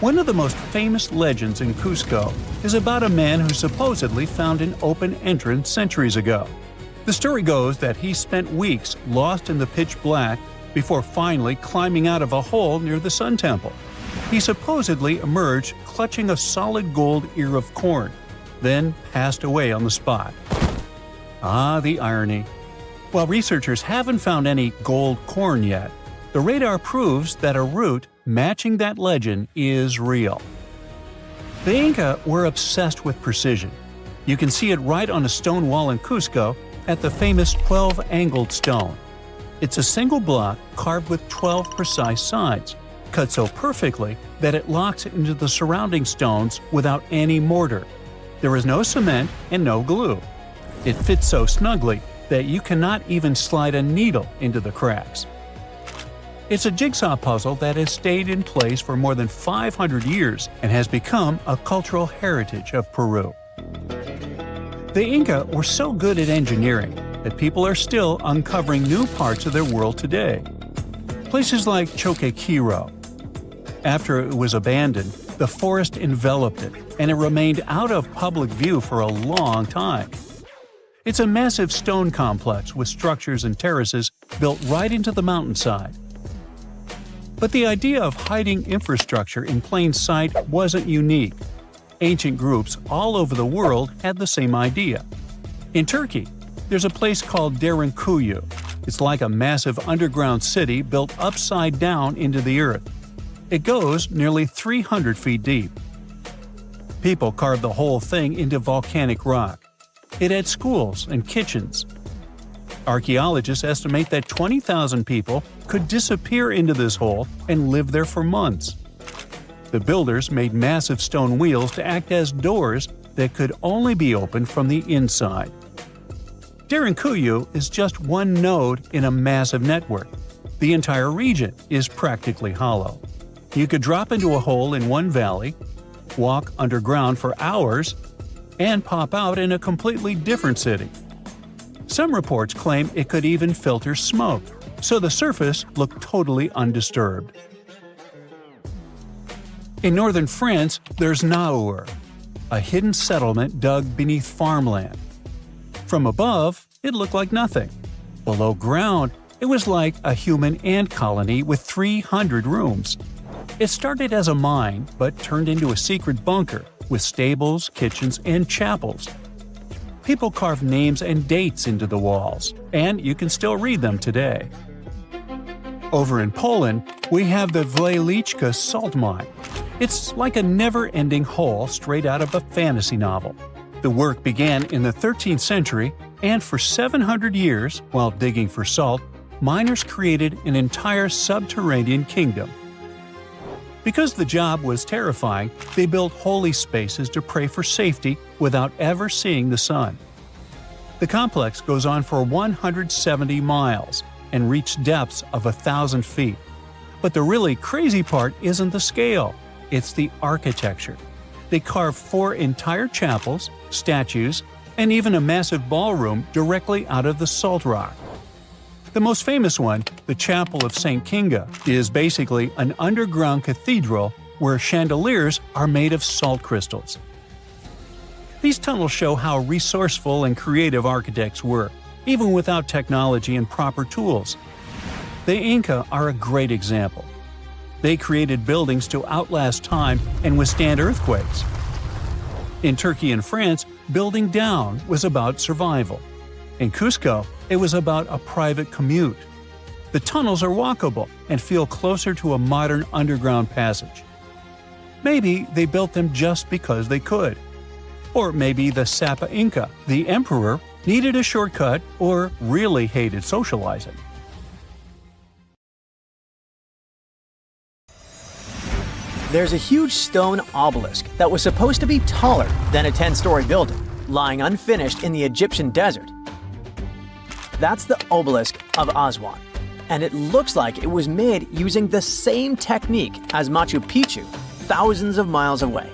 One of the most famous legends in Cusco is about a man who supposedly found an open entrance centuries ago. The story goes that he spent weeks lost in the pitch black before finally climbing out of a hole near the Sun Temple. He supposedly emerged clutching a solid gold ear of corn, then passed away on the spot. Ah, the irony. While researchers haven't found any gold corn yet, the radar proves that a route matching that legend is real. The Inca were obsessed with precision. You can see it right on a stone wall in Cusco at the famous 12-angled stone. It's a single block carved with 12 precise sides, cut so perfectly that it locks into the surrounding stones without any mortar. There is no cement and no glue. It fits so snugly that you cannot even slide a needle into the cracks. It's a jigsaw puzzle that has stayed in place for more than 500 years and has become a cultural heritage of Peru. The Inca were so good at engineering that people are still uncovering new parts of their world today. Places like Choqquequirao. After it was abandoned, the forest enveloped it, and it remained out of public view for a long time. It's a massive stone complex with structures and terraces built right into the mountainside. But the idea of hiding infrastructure in plain sight wasn't unique. Ancient groups all over the world had the same idea. In Turkey, there's a place called Derinkuyu. It's like a massive underground city built upside down into the earth. It goes nearly 300 feet deep. People carved the whole thing into volcanic rock. It had schools and kitchens. Archaeologists estimate that 20,000 people could disappear into this hole and live there for months. The builders made massive stone wheels to act as doors that could only be opened from the inside. Derinkuyu is just one node in a massive network. The entire region is practically hollow. You could drop into a hole in one valley, walk underground for hours, and pop out in a completely different city. Some reports claim it could even filter smoke, so the surface looked totally undisturbed. In northern France, there's Naur, a hidden settlement dug beneath farmland. From above, it looked like nothing. Below ground, it was like a human ant colony with 300 rooms. It started as a mine, but turned into a secret bunker with stables, kitchens, and chapels. People carved names and dates into the walls, and you can still read them today. Over in Poland, we have the Wlejliczka salt mine. It's like a never-ending hole straight out of a fantasy novel. The work began in the 13th century, and for 700 years, while digging for salt, miners created an entire subterranean kingdom. Because the job was terrifying, they built holy spaces to pray for safety without ever seeing the sun. The complex goes on for 170 miles and reached depths of 1,000 feet. But the really crazy part isn't the scale, it's the architecture. They carved 4 entire chapels, statues, and even a massive ballroom directly out of the salt rock. The most famous one, the Chapel of St. Kinga, is basically an underground cathedral where chandeliers are made of salt crystals. These tunnels show how resourceful and creative architects were, even without technology and proper tools. The Inca are a great example. They created buildings to outlast time and withstand earthquakes. In Turkey and France, building down was about survival. In Cusco, it was about a private commute. The tunnels are walkable and feel closer to a modern underground passage. Maybe they built them just because they could. Or maybe the Sapa Inca, the emperor, needed a shortcut or really hated socializing. There's a huge stone obelisk that was supposed to be taller than a 10-story building, lying unfinished in the Egyptian desert. That's the obelisk of Aswan, and it looks like it was made using the same technique as Machu Picchu, thousands of miles away.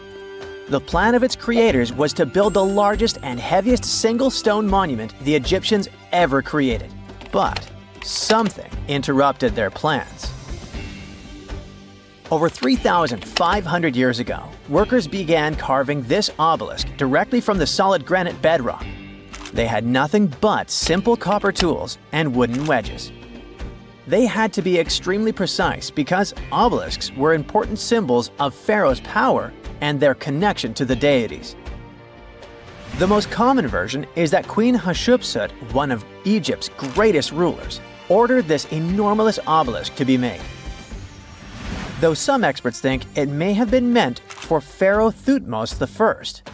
The plan of its creators was to build the largest and heaviest single stone monument the Egyptians ever created. But something interrupted their plans. Over 3,500 years ago, workers began carving this obelisk directly from the solid granite bedrock. They had nothing but simple copper tools and wooden wedges. They had to be extremely precise because obelisks were important symbols of Pharaoh's power and their connection to the deities. The most common version is that Queen Hatshepsut, one of Egypt's greatest rulers, ordered this enormous obelisk to be made. Though some experts think it may have been meant for Pharaoh Thutmose I.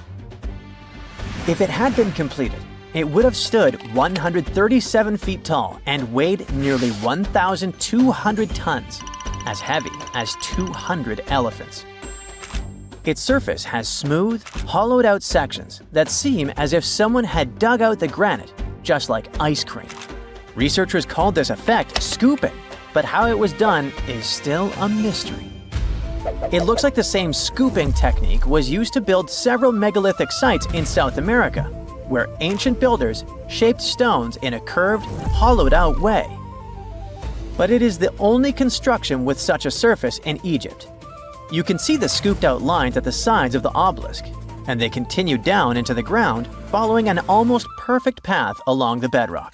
If it had been completed, it would have stood 137 feet tall and weighed nearly 1,200 tons, as heavy as 200 elephants. Its surface has smooth, hollowed-out sections that seem as if someone had dug out the granite, just like ice cream. Researchers called this effect scooping, but how it was done is still a mystery. It looks like the same scooping technique was used to build several megalithic sites in South America, where ancient builders shaped stones in a curved, hollowed-out way. But it is the only construction with such a surface in Egypt. You can see the scooped-out lines at the sides of the obelisk, and they continue down into the ground, following an almost perfect path along the bedrock.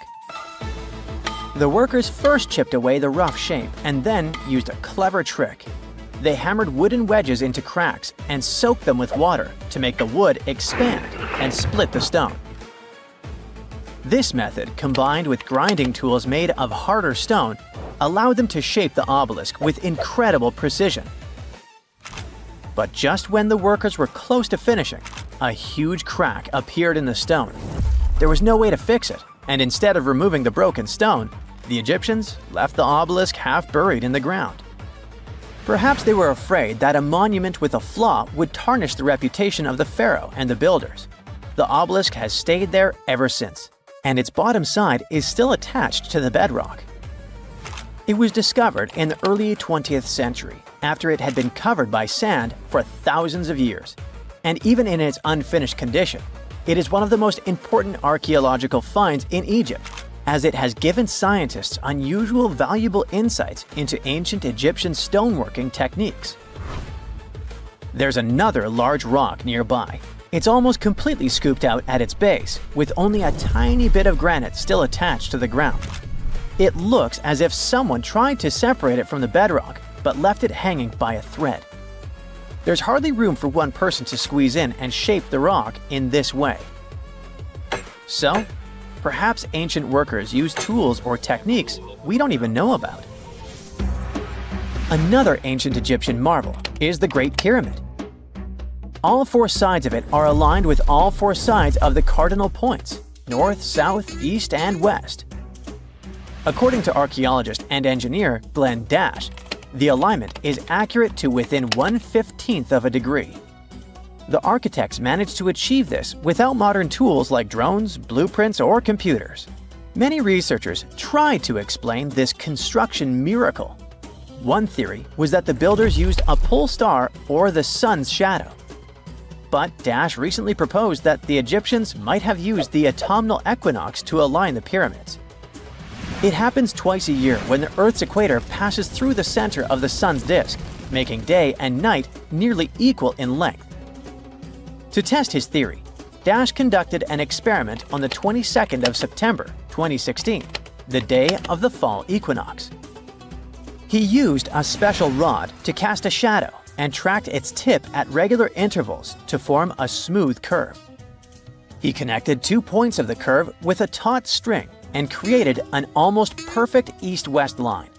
The workers first chipped away the rough shape and then used a clever trick. They hammered wooden wedges into cracks and soaked them with water to make the wood expand and split the stone. This method, combined with grinding tools made of harder stone, allowed them to shape the obelisk with incredible precision. But just when the workers were close to finishing, a huge crack appeared in the stone. There was no way to fix it, and instead of removing the broken stone, the Egyptians left the obelisk half buried in the ground. Perhaps they were afraid that a monument with a flaw would tarnish the reputation of the pharaoh and the builders. The obelisk has stayed there ever since, and its bottom side is still attached to the bedrock. It was discovered in the early 20th century after it had been covered by sand for thousands of years. And even in its unfinished condition, it is one of the most important archaeological finds in Egypt, as it has given scientists unusual valuable insights into ancient Egyptian stoneworking techniques. There's another large rock nearby. It's almost completely scooped out at its base, with only a tiny bit of granite still attached to the ground. It looks as if someone tried to separate it from the bedrock, but left it hanging by a thread. There's hardly room for one person to squeeze in and shape the rock in this way. So, perhaps ancient workers used tools or techniques we don't even know about. Another ancient Egyptian marvel is the Great Pyramid. All four sides of it are aligned with all four sides of the cardinal points: north, south, east, and west. According to archaeologist and engineer Glenn Dash, the alignment is accurate to within 1/15th of a degree. The architects managed to achieve this without modern tools like drones, blueprints, or computers. Many researchers tried to explain this construction miracle. One theory was that the builders used a pole star or the sun's shadow. But Dash recently proposed that the Egyptians might have used the autumnal equinox to align the pyramids. It happens twice a year when the Earth's equator passes through the center of the sun's disk, making day and night nearly equal in length. To test his theory, Dash conducted an experiment on the 22nd of September, 2016, the day of the fall equinox. He used a special rod to cast a shadow and tracked its tip at regular intervals to form a smooth curve. He connected 2 points of the curve with a taut string and created an almost perfect east-west line.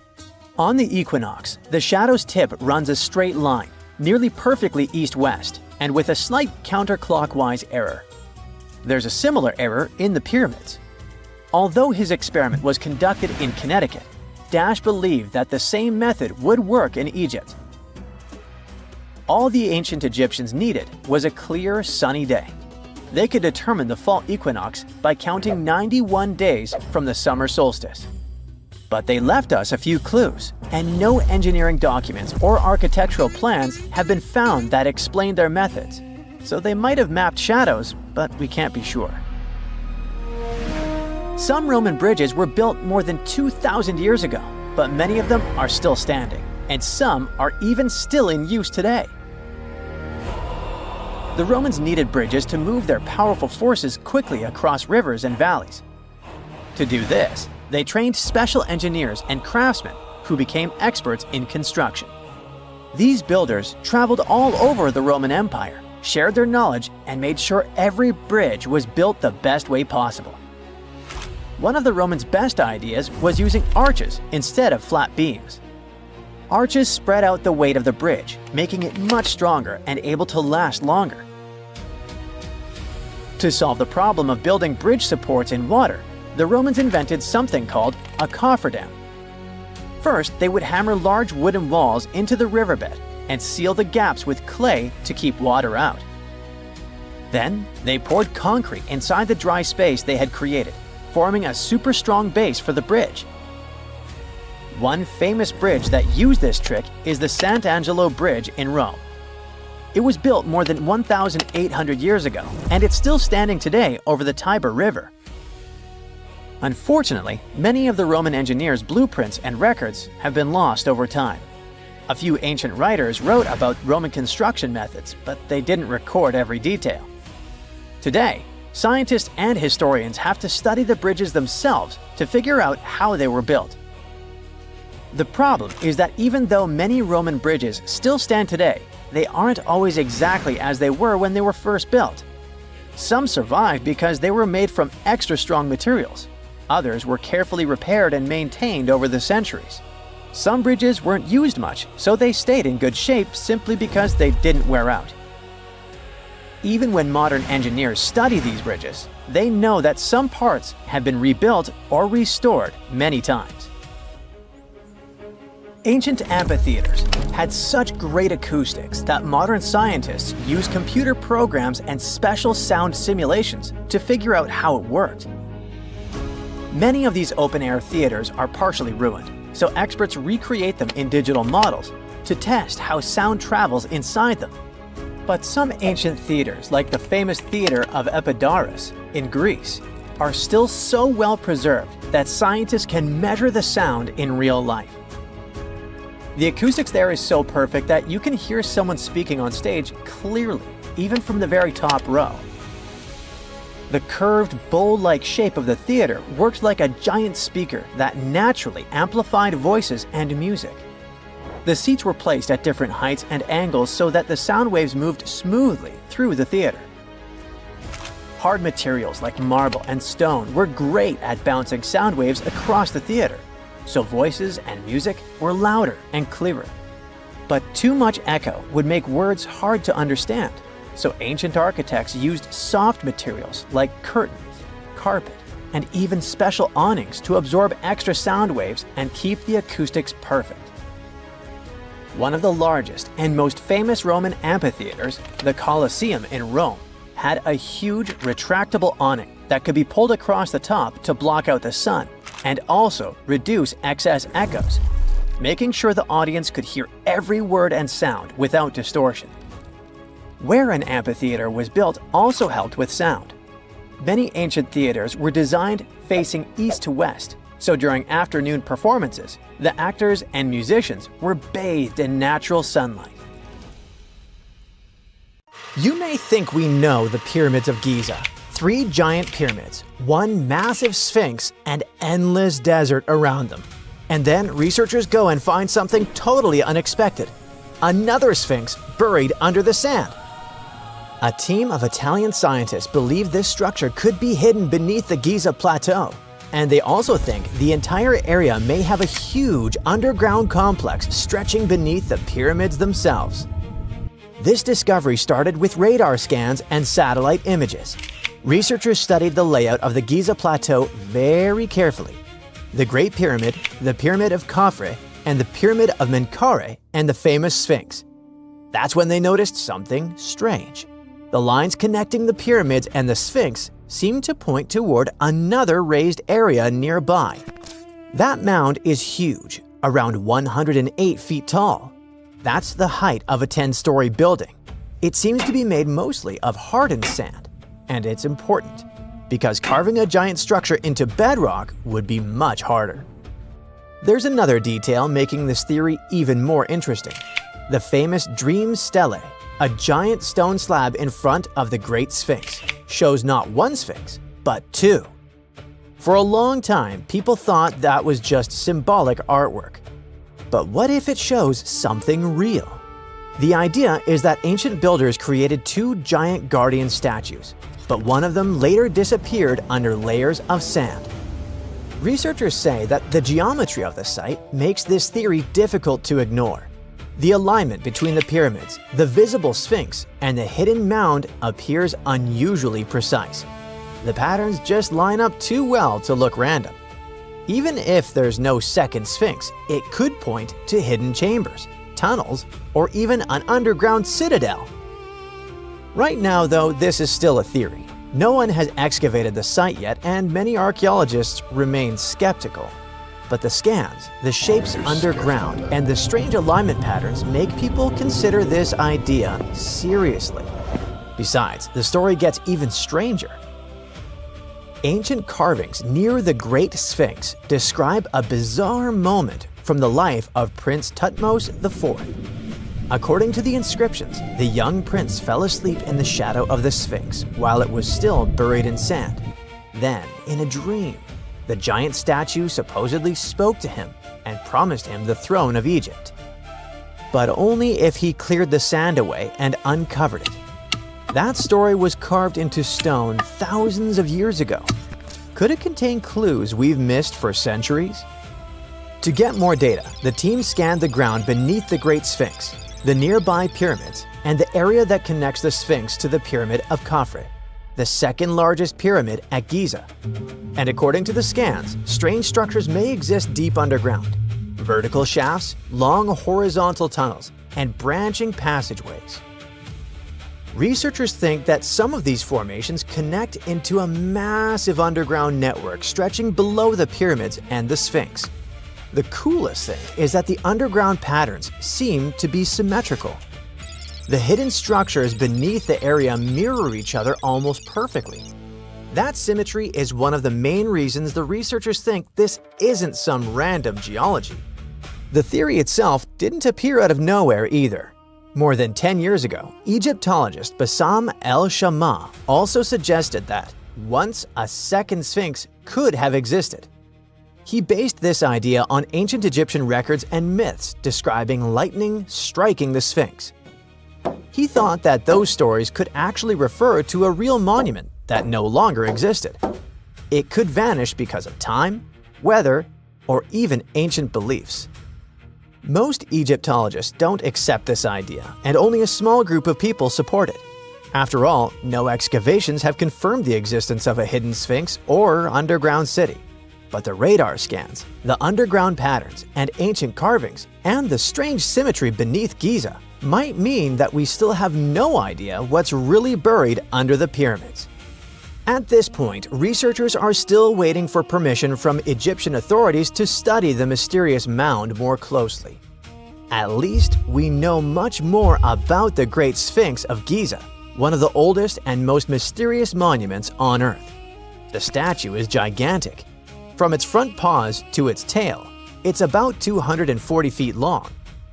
On the equinox, the shadow's tip runs a straight line, nearly perfectly east-west, and with a slight counterclockwise error. There's a similar error in the pyramids. Although his experiment was conducted in Connecticut, Dash believed that the same method would work in Egypt. All the ancient Egyptians needed was a clear, sunny day. They could determine the fall equinox by counting 91 days from the summer solstice. But they left us a few clues, and no engineering documents or architectural plans have been found that explain their methods. So they might have mapped shadows, but we can't be sure. Some Roman bridges were built more than 2,000 years ago, but many of them are still standing, and some are even still in use today. The Romans needed bridges to move their powerful forces quickly across rivers and valleys. To do this, they trained special engineers and craftsmen who became experts in construction. These builders traveled all over the Roman Empire, shared their knowledge, and made sure every bridge was built the best way possible. One of the Romans' best ideas was using arches instead of flat beams. Arches spread out the weight of the bridge, making it much stronger and able to last longer. To solve the problem of building bridge supports in water, the Romans invented something called a cofferdam. First, they would hammer large wooden walls into the riverbed and seal the gaps with clay to keep water out. Then, they poured concrete inside the dry space they had created, forming a super strong base for the bridge. One famous bridge that used this trick is the Sant'Angelo Bridge in Rome. It was built more than 1,800 years ago, and it's still standing today over the Tiber River. Unfortunately, many of the Roman engineers' blueprints and records have been lost over time. A few ancient writers wrote about Roman construction methods, but they didn't record every detail. Today, scientists and historians have to study the bridges themselves to figure out how they were built. The problem is that even though many Roman bridges still stand today, they aren't always exactly as they were when they were first built. Some survived because they were made from extra strong materials. Others were carefully repaired and maintained over the centuries. Some bridges weren't used much, so they stayed in good shape simply because they didn't wear out. Even when modern engineers study these bridges, they know that some parts have been rebuilt or restored many times. Ancient amphitheaters had such great acoustics that modern scientists use computer programs and special sound simulations to figure out how it worked. Many of these open-air theaters are partially ruined, so experts recreate them in digital models to test how sound travels inside them. But some ancient theaters, like the famous theater of Epidaurus in Greece, are still so well preserved that scientists can measure the sound in real life. The acoustics there is so perfect that you can hear someone speaking on stage clearly, even from the very top row. The curved, bowl-like shape of the theater worked like a giant speaker that naturally amplified voices and music. The seats were placed at different heights and angles so that the sound waves moved smoothly through the theater. Hard materials like marble and stone were great at bouncing sound waves across the theater, so voices and music were louder and clearer. But too much echo would make words hard to understand, so ancient architects used soft materials like curtains, carpet, and even special awnings to absorb extra sound waves and keep the acoustics perfect. One of the largest and most famous Roman amphitheaters, the Colosseum in Rome, had a huge retractable awning that could be pulled across the top to block out the sun and also reduce excess echoes, making sure the audience could hear every word and sound without distortion. Where an amphitheater was built also helped with sound. Many ancient theaters were designed facing east to west, so during afternoon performances, the actors and musicians were bathed in natural sunlight. You may think we know the pyramids of Giza. 3 giant pyramids, 1 massive sphinx, and endless desert around them. And then researchers go and find something totally unexpected. Another sphinx buried under the sand. A team of Italian scientists believe this structure could be hidden beneath the Giza Plateau. And they also think the entire area may have a huge underground complex stretching beneath the pyramids themselves. This discovery started with radar scans and satellite images. Researchers studied the layout of the Giza Plateau very carefully. The Great Pyramid, the Pyramid of Khafre, and the Pyramid of Menkaure, and the famous Sphinx. That's when they noticed something strange. The lines connecting the pyramids and the Sphinx seemed to point toward another raised area nearby. That mound is huge, around 108 feet tall. That's the height of a 10-story building. It seems to be made mostly of hardened sand, and it's important because carving a giant structure into bedrock would be much harder. There's another detail making this theory even more interesting. The famous Dream Stele, a giant stone slab in front of the Great Sphinx, shows not one sphinx, but two. For a long time, people thought that was just symbolic artwork. But what if it shows something real? The idea is that ancient builders created two giant guardian statues, but one of them later disappeared under layers of sand. Researchers say that the geometry of the site makes this theory difficult to ignore. The alignment between the pyramids, the visible sphinx, and the hidden mound appears unusually precise. The patterns just line up too well to look random. Even if there's no second sphinx, it could point to hidden chambers, tunnels, or even an underground citadel. Right now, though, this is still a theory. No one has excavated the site yet, and many archaeologists remain skeptical. But the scans, the shapes underground, and the strange alignment patterns make people consider this idea seriously. Besides, the story gets even stranger. Ancient carvings near the Great Sphinx describe a bizarre moment from the life of Prince Thutmose IV. According to the inscriptions, the young prince fell asleep in the shadow of the Sphinx while it was still buried in sand. Then, in a dream, the giant statue supposedly spoke to him and promised him the throne of Egypt. But only if he cleared the sand away and uncovered it. That story was carved into stone thousands of years ago. Could it contain clues we've missed for centuries? To get more data, the team scanned the ground beneath the Great Sphinx, the nearby pyramids, and the area that connects the Sphinx to the Pyramid of Khafre, the second largest pyramid at Giza. And according to the scans, strange structures may exist deep underground. Vertical shafts, long horizontal tunnels, and branching passageways. Researchers think that some of these formations connect into a massive underground network stretching below the pyramids and the Sphinx. The coolest thing is that the underground patterns seem to be symmetrical. The hidden structures beneath the area mirror each other almost perfectly. That symmetry is one of the main reasons the researchers think this isn't some random geology. The theory itself didn't appear out of nowhere either. More than 10 years ago, Egyptologist Bassam el-Shamma also suggested that once a second Sphinx could have existed. He based this idea on ancient Egyptian records and myths describing lightning striking the Sphinx. He thought that those stories could actually refer to a real monument that no longer existed. It could vanish because of time, weather, or even ancient beliefs. Most Egyptologists don't accept this idea, and only a small group of people support it. After all, no excavations have confirmed the existence of a hidden Sphinx or underground city. But the radar scans, the underground patterns and ancient carvings, and the strange symmetry beneath Giza might mean that we still have no idea what's really buried under the pyramids. At this point, researchers are still waiting for permission from Egyptian authorities to study the mysterious mound more closely. At least we know much more about the Great Sphinx of Giza, one of the oldest and most mysterious monuments on Earth. The statue is gigantic. From its front paws to its tail, it's about 240 feet long,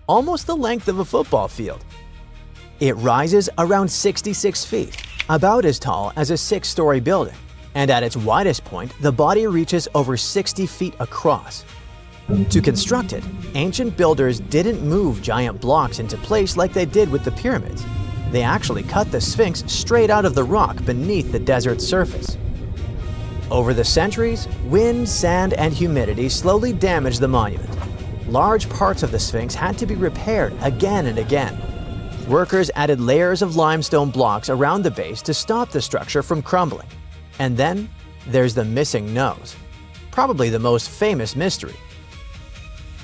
almost the length of a football field. It rises around 66 feet, about as tall as a 6-story building, and at its widest point, the body reaches over 60 feet across. To construct it, ancient builders didn't move giant blocks into place like they did with the pyramids. They actually cut the Sphinx straight out of the rock beneath the desert's surface. Over the centuries, wind, sand, and humidity slowly damaged the monument. Large parts of the Sphinx had to be repaired again and again. Workers added layers of limestone blocks around the base to stop the structure from crumbling. And then there's the missing nose, probably the most famous mystery.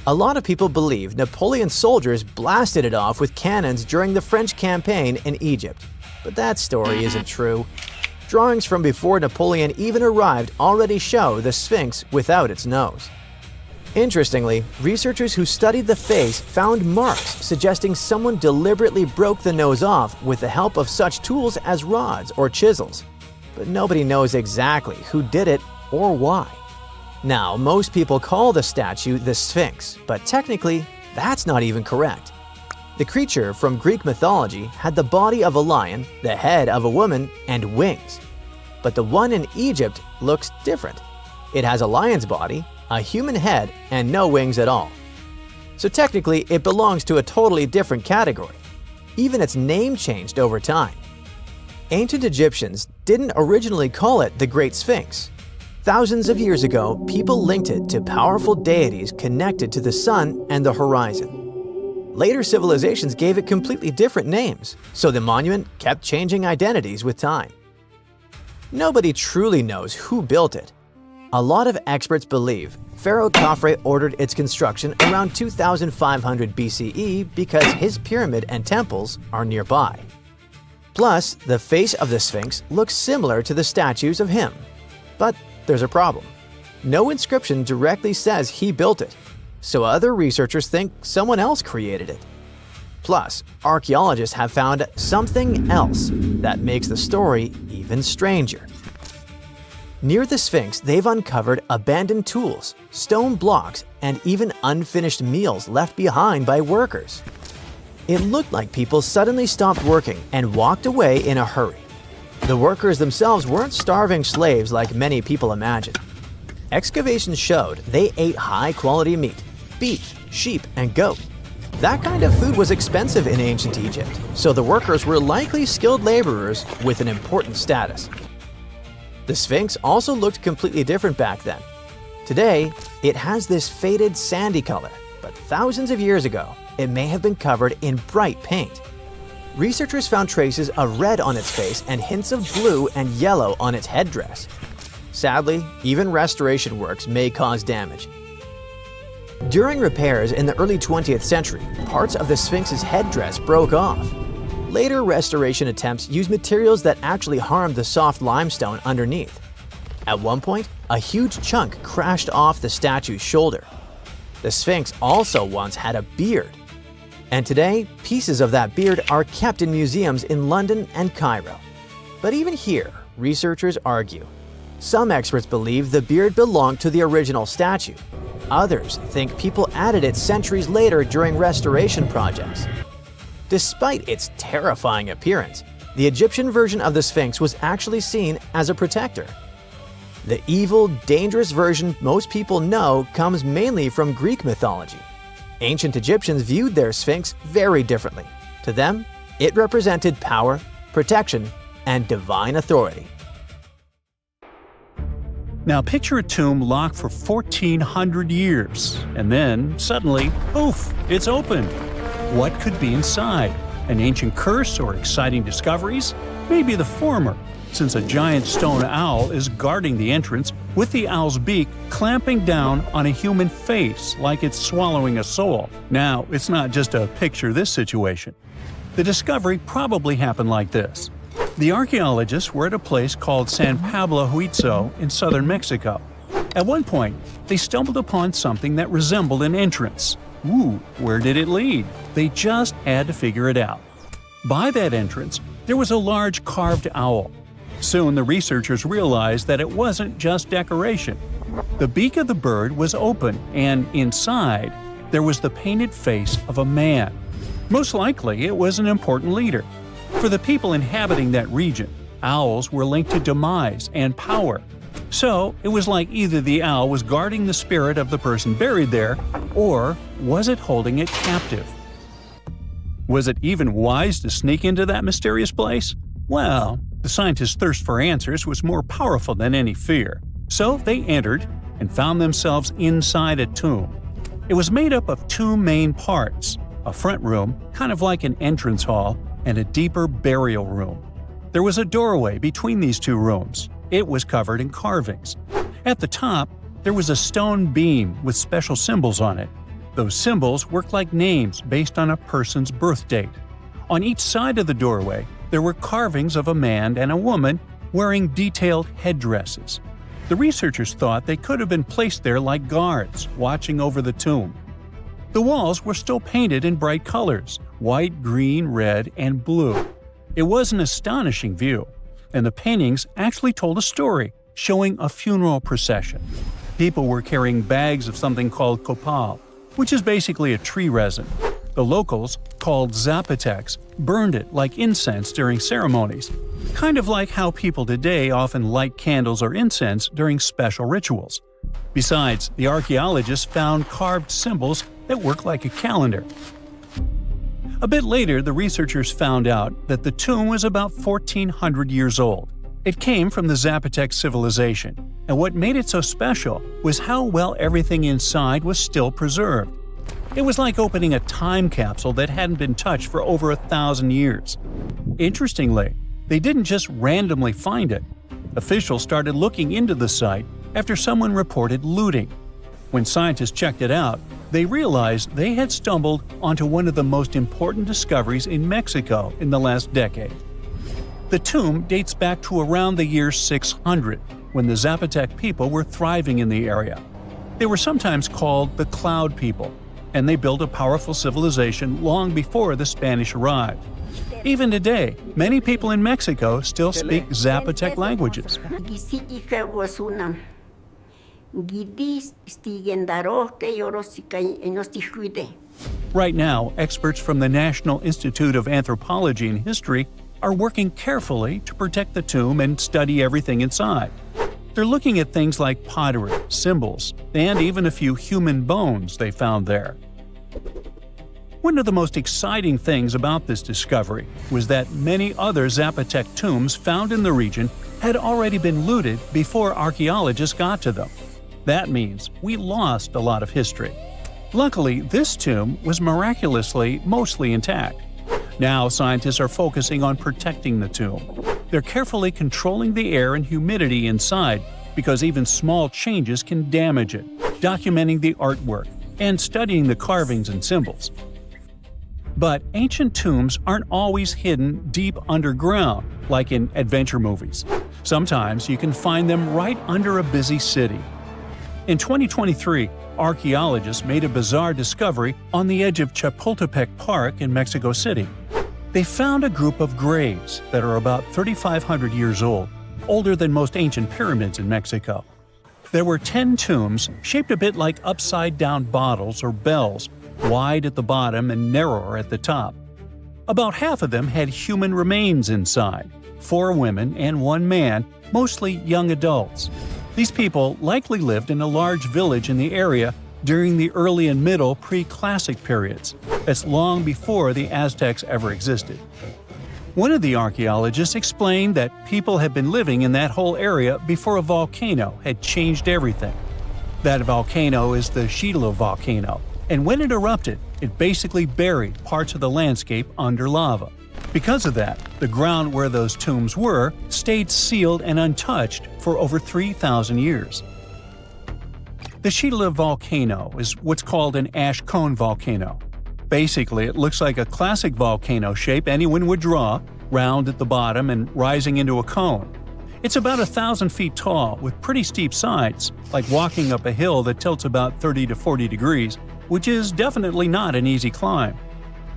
A lot of people believe Napoleon's soldiers blasted it off with cannons during the French campaign in Egypt. But that story isn't true. Drawings from before Napoleon even arrived already show the Sphinx without its nose. Interestingly, researchers who studied the face found marks suggesting someone deliberately broke the nose off with the help of such tools as rods or chisels. But nobody knows exactly who did it or why. Now, most people call the statue the Sphinx, but technically, that's not even correct. The creature from Greek mythology had the body of a lion, the head of a woman, and wings. But the one in Egypt looks different. It has a lion's body, a human head, and no wings at all. So technically, it belongs to a totally different category. Even its name changed over time. Ancient Egyptians didn't originally call it the Great Sphinx. Thousands of years ago, people linked it to powerful deities connected to the sun and the horizon. Later civilizations gave it completely different names, so the monument kept changing identities with time. Nobody truly knows who built it. A lot of experts believe Pharaoh Khafre ordered its construction around 2500 BCE because his pyramid and temples are nearby. Plus, the face of the Sphinx looks similar to the statues of him. But there's a problem. No inscription directly says he built it, so other researchers think someone else created it. Plus, archaeologists have found something else that makes the story even stranger. Near the Sphinx, they've uncovered abandoned tools, stone blocks, and even unfinished meals left behind by workers. It looked like people suddenly stopped working and walked away in a hurry. The workers themselves weren't starving slaves like many people imagine. Excavations showed they ate high-quality meat, beef, sheep, and goat. That kind of food was expensive in ancient Egypt, so the workers were likely skilled laborers with an important status. The Sphinx also looked completely different back then. Today, it has this faded sandy color, but thousands of years ago, it may have been covered in bright paint. Researchers found traces of red on its face and hints of blue and yellow on its headdress. Sadly, even restoration works may cause damage. During repairs in the early 20th century, parts of the Sphinx's headdress broke off. Later restoration attempts used materials that actually harmed the soft limestone underneath. At one point, a huge chunk crashed off the statue's shoulder. The Sphinx also once had a beard. And today, pieces of that beard are kept in museums in London and Cairo. But even here, researchers argue. Some experts believe the beard belonged to the original statue. Others think people added it centuries later during restoration projects. Despite its terrifying appearance, the Egyptian version of the Sphinx was actually seen as a protector. The evil, dangerous version most people know comes mainly from Greek mythology. Ancient Egyptians viewed their Sphinx very differently. To them, it represented power, protection, and divine authority. Now picture a tomb locked for 1,400 years, and then, suddenly, poof, it's open. What could be inside? An ancient curse or exciting discoveries? Maybe the former, since a giant stone owl is guarding the entrance with the owl's beak clamping down on a human face like it's swallowing a soul. Now, it's not just a picture this situation. The discovery probably happened like this. The archaeologists were at a place called San Pablo Huitzo in southern Mexico. At one point, they stumbled upon something that resembled an entrance. Ooh, where did it lead? They just had to figure it out. By that entrance, there was a large carved owl. Soon the researchers realized that it wasn't just decoration. The beak of the bird was open, and inside, there was the painted face of a man. Most likely, it was an important leader. For the people inhabiting that region, owls were linked to demise and power. So, it was like either the owl was guarding the spirit of the person buried there, or was it holding it captive? Was it even wise to sneak into that mysterious place? Well, the scientists' thirst for answers was more powerful than any fear. So they entered and found themselves inside a tomb. It was made up of two main parts, a front room, kind of like an entrance hall, and a deeper burial room. There was a doorway between these two rooms. It was covered in carvings. At the top, there was a stone beam with special symbols on it. Those symbols worked like names based on a person's birth date. On each side of the doorway, there were carvings of a man and a woman wearing detailed headdresses. The researchers thought they could have been placed there like guards, watching over the tomb. The walls were still painted in bright colors – white, green, red, and blue. It was an astonishing view, and the paintings actually told a story, showing a funeral procession. People were carrying bags of something called copal, which is basically a tree resin. The locals, called Zapotecs, burned it like incense during ceremonies, kind of like how people today often light candles or incense during special rituals. Besides, the archaeologists found carved symbols that work like a calendar. A bit later, the researchers found out that the tomb was about 1,400 years old. It came from the Zapotec civilization, and what made it so special was how well everything inside was still preserved. It was like opening a time capsule that hadn't been touched for over 1,000 years. Interestingly, they didn't just randomly find it. Officials started looking into the site after someone reported looting. When scientists checked it out, they realized they had stumbled onto one of the most important discoveries in Mexico in the last decade. The tomb dates back to around the year 600, when the Zapotec people were thriving in the area. They were sometimes called the Cloud People, and they built a powerful civilization long before the Spanish arrived. Even today, many people in Mexico still speak Zapotec languages. Right now, experts from the National Institute of Anthropology and History are working carefully to protect the tomb and study everything inside. They're looking at things like pottery, symbols, and even a few human bones they found there. One of the most exciting things about this discovery was that many other Zapotec tombs found in the region had already been looted before archaeologists got to them. That means we lost a lot of history. Luckily, this tomb was miraculously mostly intact. Now, scientists are focusing on protecting the tomb. They're carefully controlling the air and humidity inside because even small changes can damage it, documenting the artwork, and studying the carvings and symbols. But ancient tombs aren't always hidden deep underground, like in adventure movies. Sometimes you can find them right under a busy city. In 2023, archaeologists made a bizarre discovery on the edge of Chapultepec Park in Mexico City. They found a group of graves that are about 3,500 years old, older than most ancient pyramids in Mexico. There were 10 tombs shaped a bit like upside-down bottles or bells, wide at the bottom and narrower at the top. About half of them had human remains inside, 4 women and 1 man, mostly young adults. These people likely lived in a large village in the area during the early and middle pre-classic periods. That's long before the Aztecs ever existed. One of the archaeologists explained that people had been living in that whole area before a volcano had changed everything. That volcano is the Chitla volcano, and when it erupted, it basically buried parts of the landscape under lava. Because of that, the ground where those tombs were stayed sealed and untouched for over 3,000 years. The Chitla volcano is what's called an ash cone volcano. Basically, it looks like a classic volcano shape anyone would draw, round at the bottom and rising into a cone. It's about 1,000 feet tall with pretty steep sides, like walking up a hill that tilts about 30 to 40 degrees, which is definitely not an easy climb.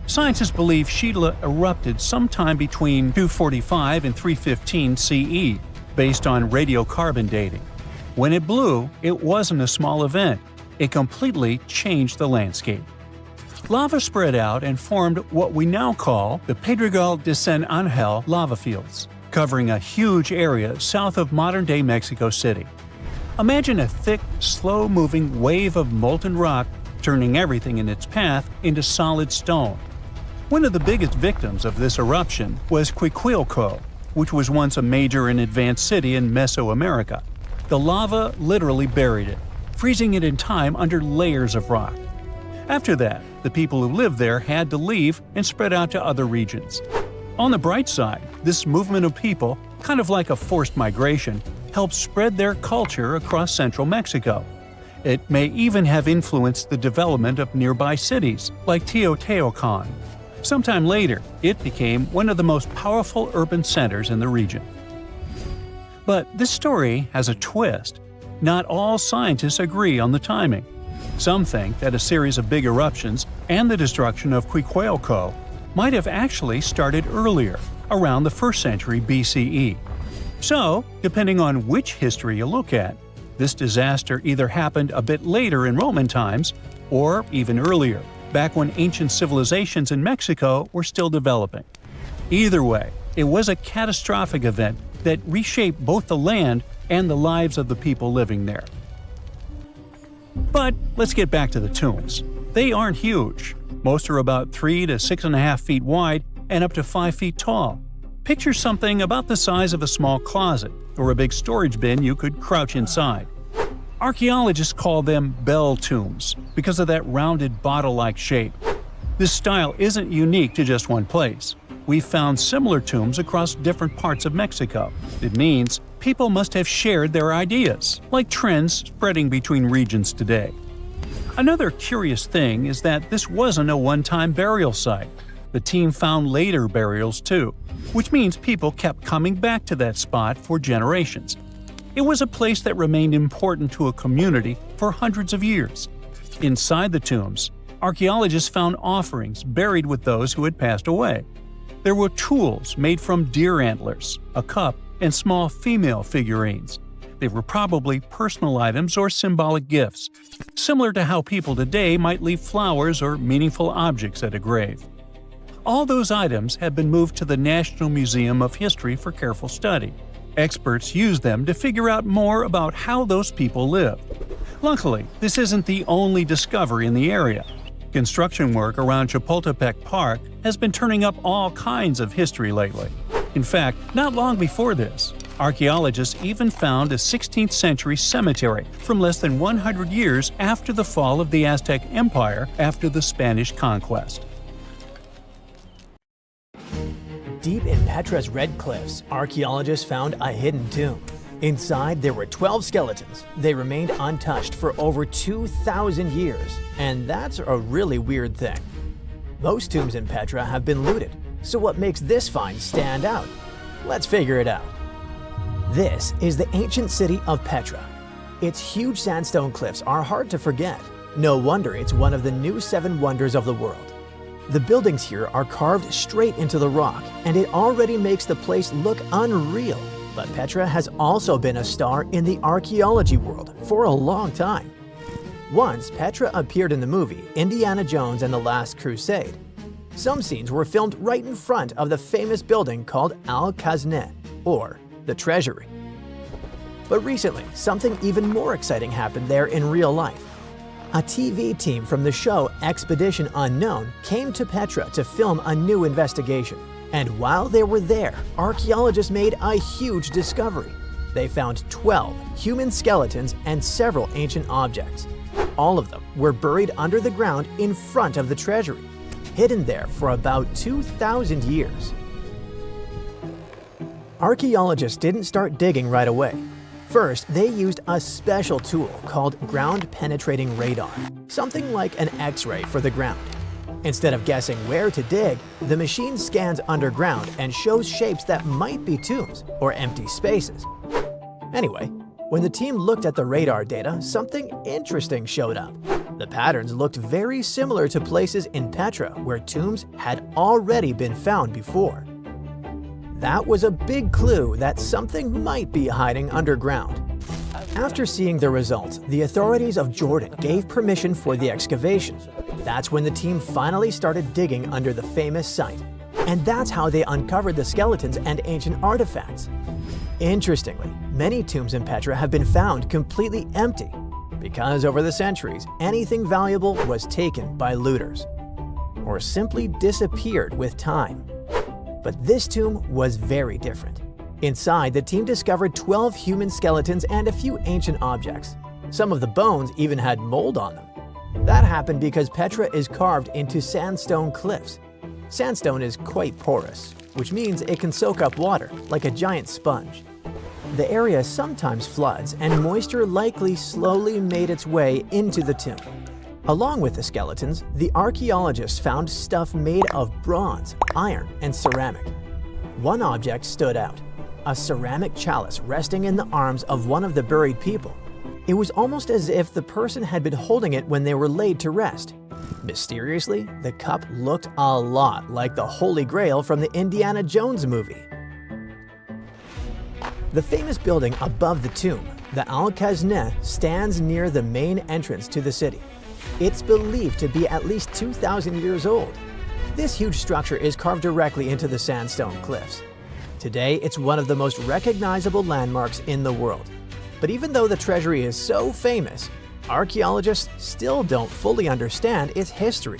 Scientists believe Chitla erupted sometime between 245 and 315 CE, based on radiocarbon dating. When it blew, it wasn't a small event. It completely changed the landscape. Lava spread out and formed what we now call the Pedregal de San Angel lava fields, covering a huge area south of modern-day Mexico City. Imagine a thick, slow-moving wave of molten rock turning everything in its path into solid stone. One of the biggest victims of this eruption was Cuicuilco, which was once a major and advanced city in Mesoamerica. The lava literally buried it, freezing it in time under layers of rock. After that, the people who lived there had to leave and spread out to other regions. On the bright side, this movement of people, kind of like a forced migration, helped spread their culture across central Mexico. It may even have influenced the development of nearby cities, like Teotihuacan. Sometime later, it became one of the most powerful urban centers in the region. But this story has a twist. Not all scientists agree on the timing. Some think that a series of big eruptions and the destruction of Quiquaoco might have actually started earlier, around the 1st century BCE. So, depending on which history you look at, this disaster either happened a bit later in Roman times or even earlier, back when ancient civilizations in Mexico were still developing. Either way, it was a catastrophic event that reshaped both the land and the lives of the people living there. But let's get back to the tombs. They aren't huge. Most are about 3 to 6.5 feet wide and up to 5 feet tall. Picture something about the size of a small closet or a big storage bin you could crouch inside. Archaeologists call them bell tombs because of that rounded bottle-like shape. This style isn't unique to just one place. We've found similar tombs across different parts of Mexico. It means people must have shared their ideas, like trends spreading between regions today. Another curious thing is that this wasn't a one-time burial site. The team found later burials too, which means people kept coming back to that spot for generations. It was a place that remained important to a community for hundreds of years. Inside the tombs, archaeologists found offerings buried with those who had passed away. There were tools made from deer antlers, a cup, and small female figurines. They were probably personal items or symbolic gifts, similar to how people today might leave flowers or meaningful objects at a grave. All those items have been moved to the National Museum of History for careful study. Experts use them to figure out more about how those people lived. Luckily, this isn't the only discovery in the area. Construction work around Chapultepec Park has been turning up all kinds of history lately. In fact, not long before this, archaeologists even found a 16th century cemetery from less than 100 years after the fall of the Aztec Empire after the Spanish conquest. Deep in Petra's Red Cliffs, archaeologists found a hidden tomb. Inside, there were 12 skeletons. They remained untouched for over 2,000 years, and that's a really weird thing. Most tombs in Petra have been looted, so what makes this find stand out? Let's figure it out. This is the ancient city of Petra. Its huge sandstone cliffs are hard to forget. No wonder it's one of the new 7 wonders of the world. The buildings here are carved straight into the rock, and it already makes the place look unreal. But Petra has also been a star in the archaeology world for a long time. Once, Petra appeared in the movie Indiana Jones and the Last Crusade. Some scenes were filmed right in front of the famous building called Al-Kazne, or the Treasury. But recently, something even more exciting happened there in real life. A TV team from the show Expedition Unknown came to Petra to film a new investigation. And while they were there, archaeologists made a huge discovery. They found 12 human skeletons and several ancient objects. All of them were buried under the ground in front of the treasury, hidden there for about 2,000 years. Archaeologists didn't start digging right away. First, they used a special tool called ground-penetrating radar, something like an X-ray for the ground. Instead of guessing where to dig, the machine scans underground and shows shapes that might be tombs or empty spaces. Anyway, when the team looked at the radar data, something interesting showed up. The patterns looked very similar to places in Petra where tombs had already been found before. That was a big clue that something might be hiding underground. After seeing the results, the authorities of Jordan gave permission for the excavation. That's when the team finally started digging under the famous site. And that's how they uncovered the skeletons and ancient artifacts. Interestingly, many tombs in Petra have been found completely empty, because over the centuries, anything valuable was taken by looters, or simply disappeared with time. But this tomb was very different. Inside, the team discovered 12 human skeletons and a few ancient objects. Some of the bones even had mold on them. That happened because Petra is carved into sandstone cliffs. Sandstone is quite porous, which means it can soak up water like a giant sponge. The area sometimes floods, and moisture likely slowly made its way into the tomb. Along with the skeletons, the archaeologists found stuff made of bronze, iron, and ceramic. One object stood out: a ceramic chalice resting in the arms of one of the buried people. It was almost as if the person had been holding it when they were laid to rest. Mysteriously, the cup looked a lot like the Holy Grail from the Indiana Jones movie. The famous building above the tomb, the Al-Khazneh, stands near the main entrance to the city. It's believed to be at least 2,000 years old. This huge structure is carved directly into the sandstone cliffs. Today, it's one of the most recognizable landmarks in the world. But even though the treasury is so famous, archaeologists still don't fully understand its history.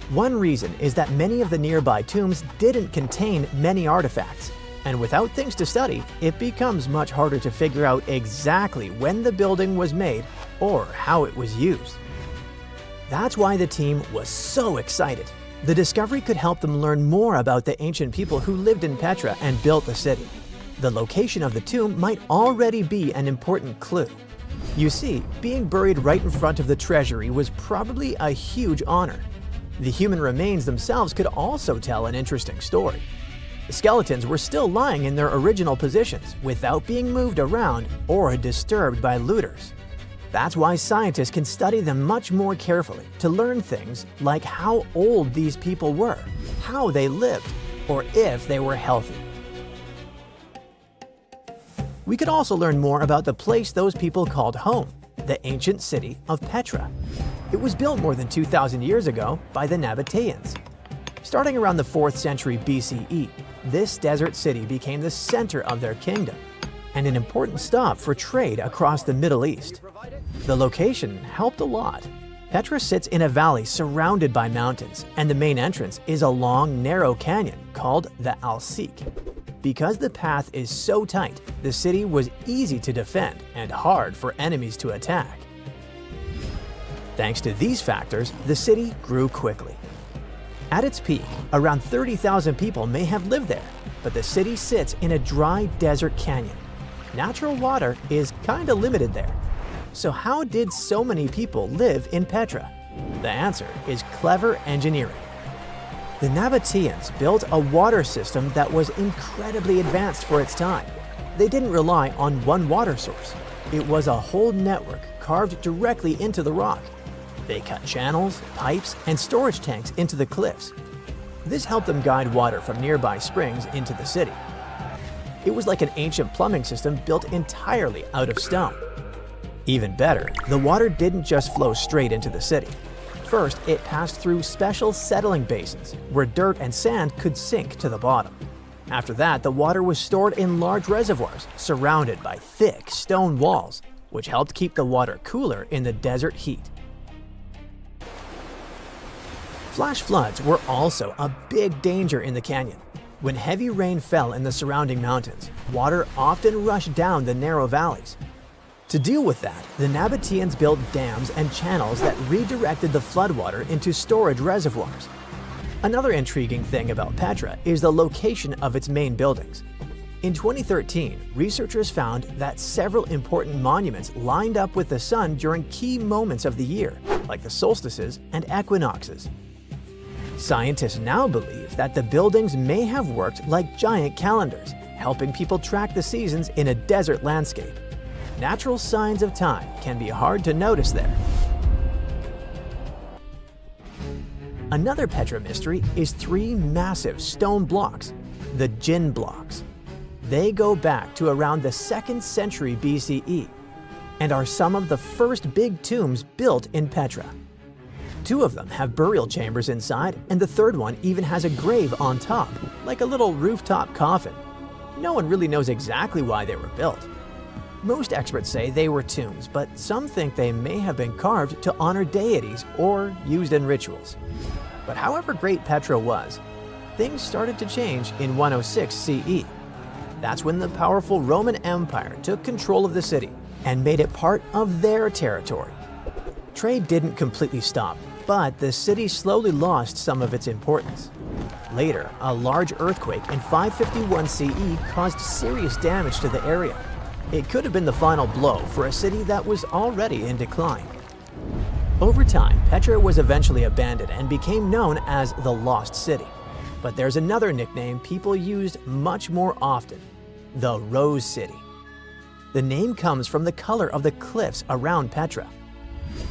One reason is that many of the nearby tombs didn't contain many artifacts, and without things to study, it becomes much harder to figure out exactly when the building was made or how it was used. That's why the team was so excited. The discovery could help them learn more about the ancient people who lived in Petra and built the city. The location of the tomb might already be an important clue. You see, being buried right in front of the treasury was probably a huge honor. The human remains themselves could also tell an interesting story. The skeletons were still lying in their original positions without being moved around or disturbed by looters. That's why scientists can study them much more carefully to learn things like how old these people were, how they lived, or if they were healthy. We could also learn more about the place those people called home, the ancient city of Petra. It was built more than 2,000 years ago by the Nabateans. Starting around the 4th century BCE, this desert city became the center of their kingdom and an important stop for trade across the Middle East. The location helped a lot. Petra sits in a valley surrounded by mountains, and the main entrance is a long, narrow canyon called the Al-Sik. Because the path is so tight, the city was easy to defend and hard for enemies to attack. Thanks to these factors, the city grew quickly. At its peak, around 30,000 people may have lived there, but the city sits in a dry desert canyon. Natural water is kinda limited there. So how did so many people live in Petra? The answer is clever engineering. The Nabateans built a water system that was incredibly advanced for its time. They didn't rely on one water source. It was a whole network carved directly into the rock. They cut channels, pipes, and storage tanks into the cliffs. This helped them guide water from nearby springs into the city. It was like an ancient plumbing system built entirely out of stone. Even better, the water didn't just flow straight into the city. First, it passed through special settling basins where dirt and sand could sink to the bottom. After that, the water was stored in large reservoirs surrounded by thick stone walls, which helped keep the water cooler in the desert heat. Flash floods were also a big danger in the canyon. When heavy rain fell in the surrounding mountains, water often rushed down the narrow valleys. To deal with that, the Nabateans built dams and channels that redirected the floodwater into storage reservoirs. Another intriguing thing about Petra is the location of its main buildings. In 2013, researchers found that several important monuments lined up with the sun during key moments of the year, like the solstices and equinoxes. Scientists now believe that the buildings may have worked like giant calendars, helping people track the seasons in a desert landscape. Natural signs of time can be hard to notice there. Another Petra mystery is 3 massive stone blocks, the Jinn blocks. They go back to around the 2nd century BCE and are some of the first big tombs built in Petra. 2 of them have burial chambers inside, and the 3rd one even has a grave on top, like a little rooftop coffin. No one really knows exactly why they were built. Most experts say they were tombs, but some think they may have been carved to honor deities or used in rituals. But however great Petra was, things started to change in 106 CE. That's when the powerful Roman Empire took control of the city and made it part of their territory. Trade didn't completely stop, but the city slowly lost some of its importance. Later, a large earthquake in 551 CE caused serious damage to the area, It could have been the final blow for a city that was already in decline. Over time, Petra was eventually abandoned and became known as the Lost City. But there's another nickname people used much more often: the Rose City. The name comes from the color of the cliffs around Petra.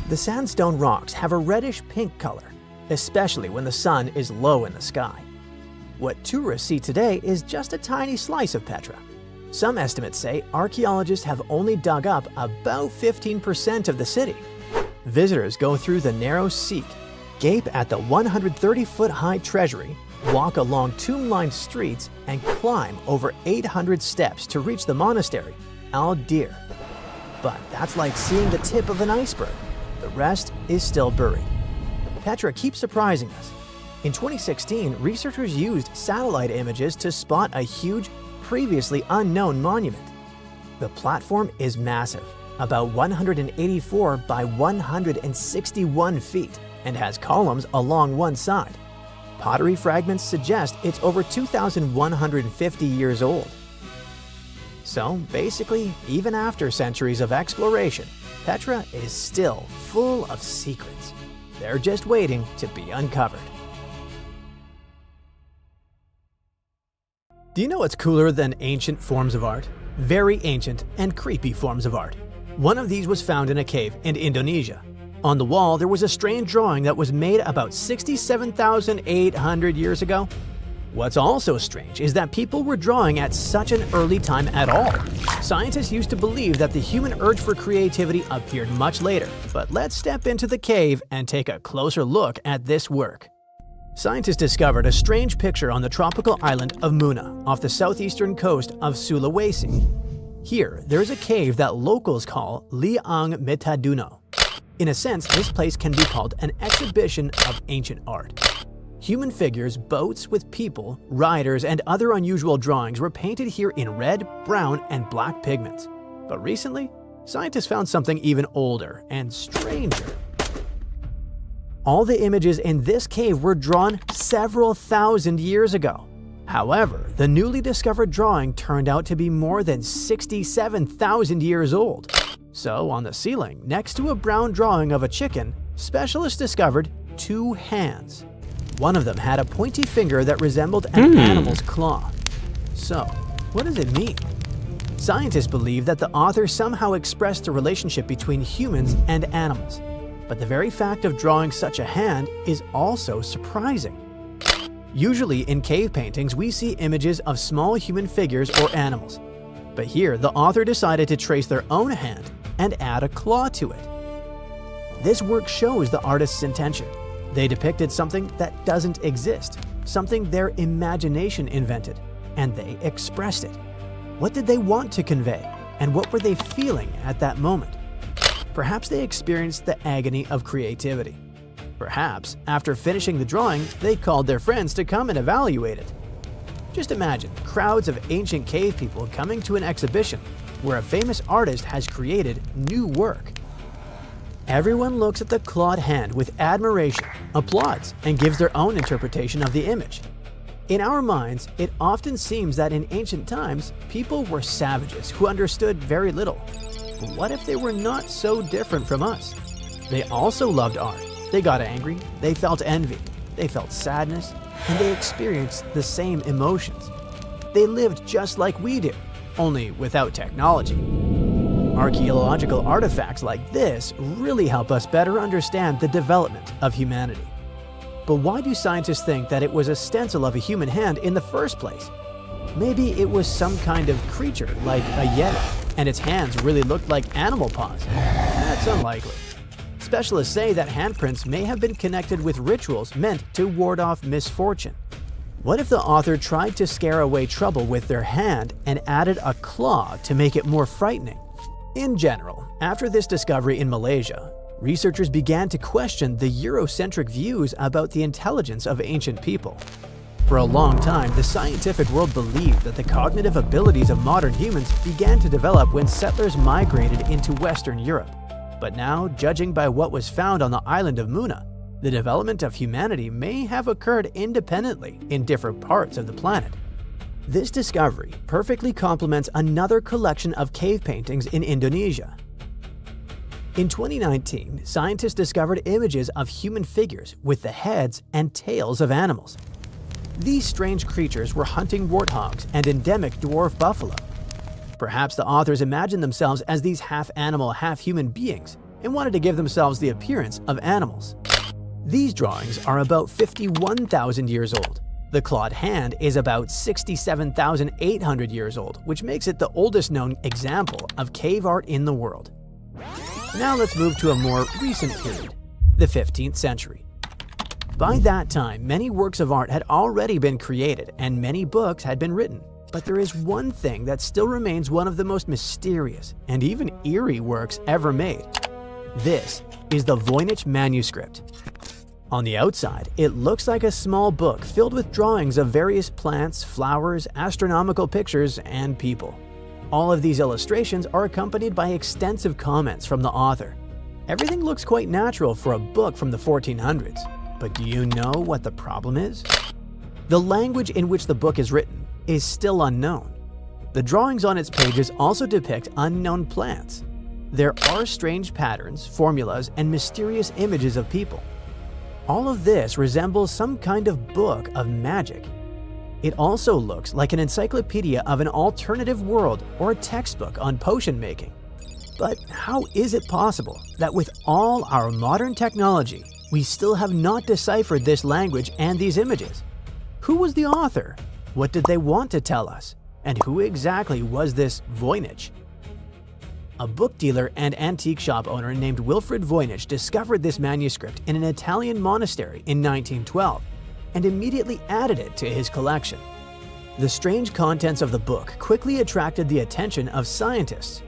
The sandstone rocks have a reddish-pink color, especially when the sun is low in the sky. What tourists see today is just a tiny slice of Petra. Some estimates say archaeologists have only dug up about 15% of the city. Visitors go through the narrow Seek, gape at the 130-foot-high treasury, walk along tomb-lined streets, and climb over 800 steps to reach the monastery, Al-Dir. But that's like seeing the tip of an iceberg. The rest is still buried. Petra keeps surprising us. In 2016, researchers used satellite images to spot a huge, previously unknown monument. The platform is massive, about 184 by 161 feet, and has columns along one side. Pottery fragments suggest it's over 2,150 years old. So basically, even after centuries of exploration, Petra is still full of secrets. They're just waiting to be uncovered. Do you know what's cooler than ancient forms of art? Very ancient and creepy forms of art. One of these was found in a cave in Indonesia. On the wall, there was a strange drawing that was made about 67,800 years ago. What's also strange is that people were drawing at such an early time at all. Scientists used to believe that the human urge for creativity appeared much later, but let's step into the cave and take a closer look at this work. Scientists discovered a strange picture on the tropical island of Muna, off the southeastern coast of Sulawesi. Here, there is a cave that locals call Liang Metaduno. In a sense, this place can be called an exhibition of ancient art. Human figures, boats with people, riders, and other unusual drawings were painted here in red, brown, and black pigments. But recently, scientists found something even older and stranger. All the images in this cave were drawn several thousand years ago. However, the newly discovered drawing turned out to be more than 67,000 years old. So, on the ceiling, next to a brown drawing of a chicken, specialists discovered two hands. One of them had a pointy finger that resembled an animal's claw. So, what does it mean? Scientists believe that the author somehow expressed a relationship between humans and animals. But the very fact of drawing such a hand is also surprising. Usually in cave paintings, we see images of small human figures or animals. But here, the author decided to trace their own hand and add a claw to it. This work shows the artist's intention. They depicted something that doesn't exist, something their imagination invented, and they expressed it. What did they want to convey, and what were they feeling at that moment? Perhaps they experienced the agony of creativity. Perhaps, after finishing the drawing, they called their friends to come and evaluate it. Just imagine crowds of ancient cave people coming to an exhibition where a famous artist has created new work. Everyone looks at the clawed hand with admiration, applauds, and gives their own interpretation of the image. In our minds, it often seems that in ancient times, people were savages who understood very little. But what if they were not so different from us? They also loved art. They got angry, they felt envy, they felt sadness, and they experienced the same emotions. They lived just like we do, only without technology. Archaeological artifacts like this really help us better understand the development of humanity. But why do scientists think that it was a stencil of a human hand in the first place? Maybe it was some kind of creature like a yeti, and its hands really looked like animal paws. That's unlikely. Specialists say that handprints may have been connected with rituals meant to ward off misfortune. What if the author tried to scare away trouble with their hand and added a claw to make it more frightening? In general, after this discovery in Malaysia, researchers began to question the Eurocentric views about the intelligence of ancient people. For a long time, the scientific world believed that the cognitive abilities of modern humans began to develop when settlers migrated into Western Europe. But now, judging by what was found on the island of Muna, the development of humanity may have occurred independently in different parts of the planet. This discovery perfectly complements another collection of cave paintings in Indonesia. In 2019, scientists discovered images of human figures with the heads and tails of animals. These strange creatures were hunting warthogs and endemic dwarf buffalo. Perhaps the authors imagined themselves as these half-animal, half-human beings and wanted to give themselves the appearance of animals. These drawings are about 51,000 years old. The clawed hand is about 67,800 years old, which makes it the oldest known example of cave art in the world. Now let's move to a more recent period, the 15th century. By that time, many works of art had already been created and many books had been written. But there is one thing that still remains one of the most mysterious and even eerie works ever made. This is the Voynich manuscript. On the outside, it looks like a small book filled with drawings of various plants, flowers, astronomical pictures, and people. All of these illustrations are accompanied by extensive comments from the author. Everything looks quite natural for a book from the 1400s. But do you know what the problem is? The language in which the book is written is still unknown. The drawings on its pages also depict unknown plants. There are strange patterns, formulas, and mysterious images of people. All of this resembles some kind of book of magic. It also looks like an encyclopedia of an alternative world or a textbook on potion making. But how is it possible that with all our modern technology, we still have not deciphered this language and these images? Who was the author? What did they want to tell us? And who exactly was this Voynich? A book dealer and antique shop owner named Wilfrid Voynich discovered this manuscript in an Italian monastery in 1912 and immediately added it to his collection. The strange contents of the book quickly attracted the attention of scientists.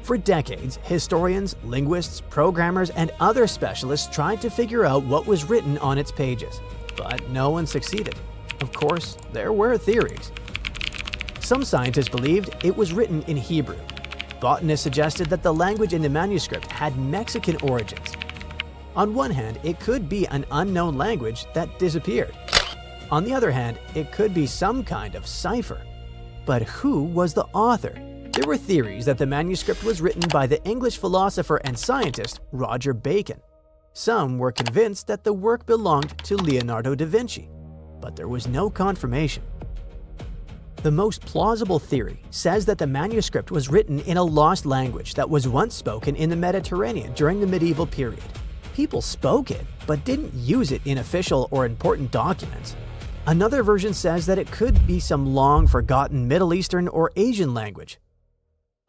For decades, historians, linguists, programmers, and other specialists tried to figure out what was written on its pages, but no one succeeded. Of course, there were theories. Some scientists believed it was written in Hebrew. Botanists suggested that the language in the manuscript had Mexican origins. On one hand, it could be an unknown language that disappeared. On the other hand, it could be some kind of cipher. But who was the author? There were theories that the manuscript was written by the English philosopher and scientist Roger Bacon. Some were convinced that the work belonged to Leonardo da Vinci, but there was no confirmation. The most plausible theory says that the manuscript was written in a lost language that was once spoken in the Mediterranean during the medieval period. People spoke it, but didn't use it in official or important documents. Another version says that it could be some long-forgotten Middle Eastern or Asian language.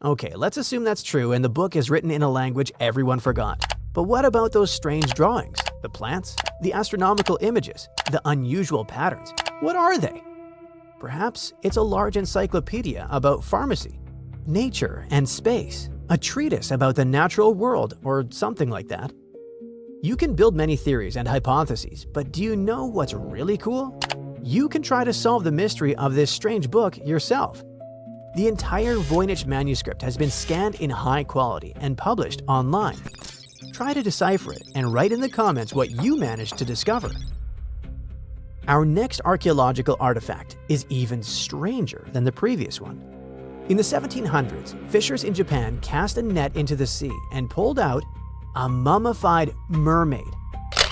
Okay, let's assume that's true and the book is written in a language everyone forgot. But what about those strange drawings? The plants? The astronomical images? The unusual patterns? What are they? Perhaps it's a large encyclopedia about pharmacy, nature, and space, a treatise about the natural world, or something like that. You can build many theories and hypotheses, but do you know what's really cool? You can try to solve the mystery of this strange book yourself. The entire Voynich manuscript has been scanned in high quality and published online. Try to decipher it and write in the comments what you managed to discover. Our next archaeological artifact is even stranger than the previous one. In the 1700s, fishers in Japan cast a net into the sea and pulled out a mummified mermaid.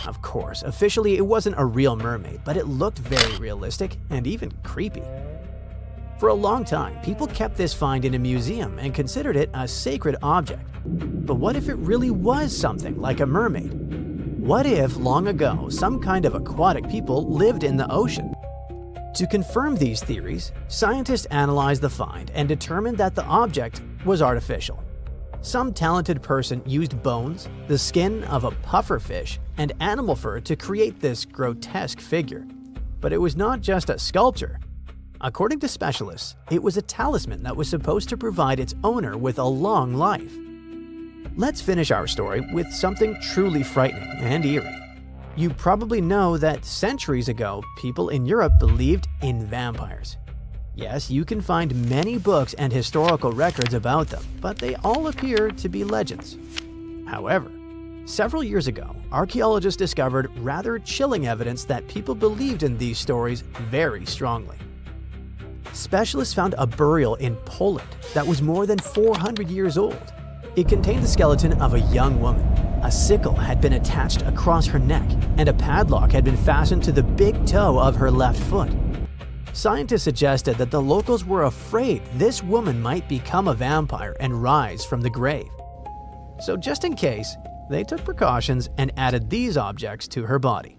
Of course, officially it wasn't a real mermaid, but it looked very realistic and even creepy. For a long time, people kept this find in a museum and considered it a sacred object. But what if it really was something like a mermaid? What if, long ago, some kind of aquatic people lived in the ocean? To confirm these theories, scientists analyzed the find and determined that the object was artificial. Some talented person used bones, the skin of a pufferfish, and animal fur to create this grotesque figure. But it was not just a sculpture. According to specialists, it was a talisman that was supposed to provide its owner with a long life. Let's finish our story with something truly frightening and eerie. You probably know that centuries ago, people in Europe believed in vampires. Yes, you can find many books and historical records about them, but they all appear to be legends. However, several years ago, archaeologists discovered rather chilling evidence that people believed in these stories very strongly. specialists found a burial in Poland that was more than 400 years old. It contained the skeleton of a young woman. A sickle had been attached across her neck, and a padlock had been fastened to the big toe of her left foot. Scientists suggested that the locals were afraid this woman might become a vampire and rise from the grave. So just in case, they took precautions and added these objects to her body.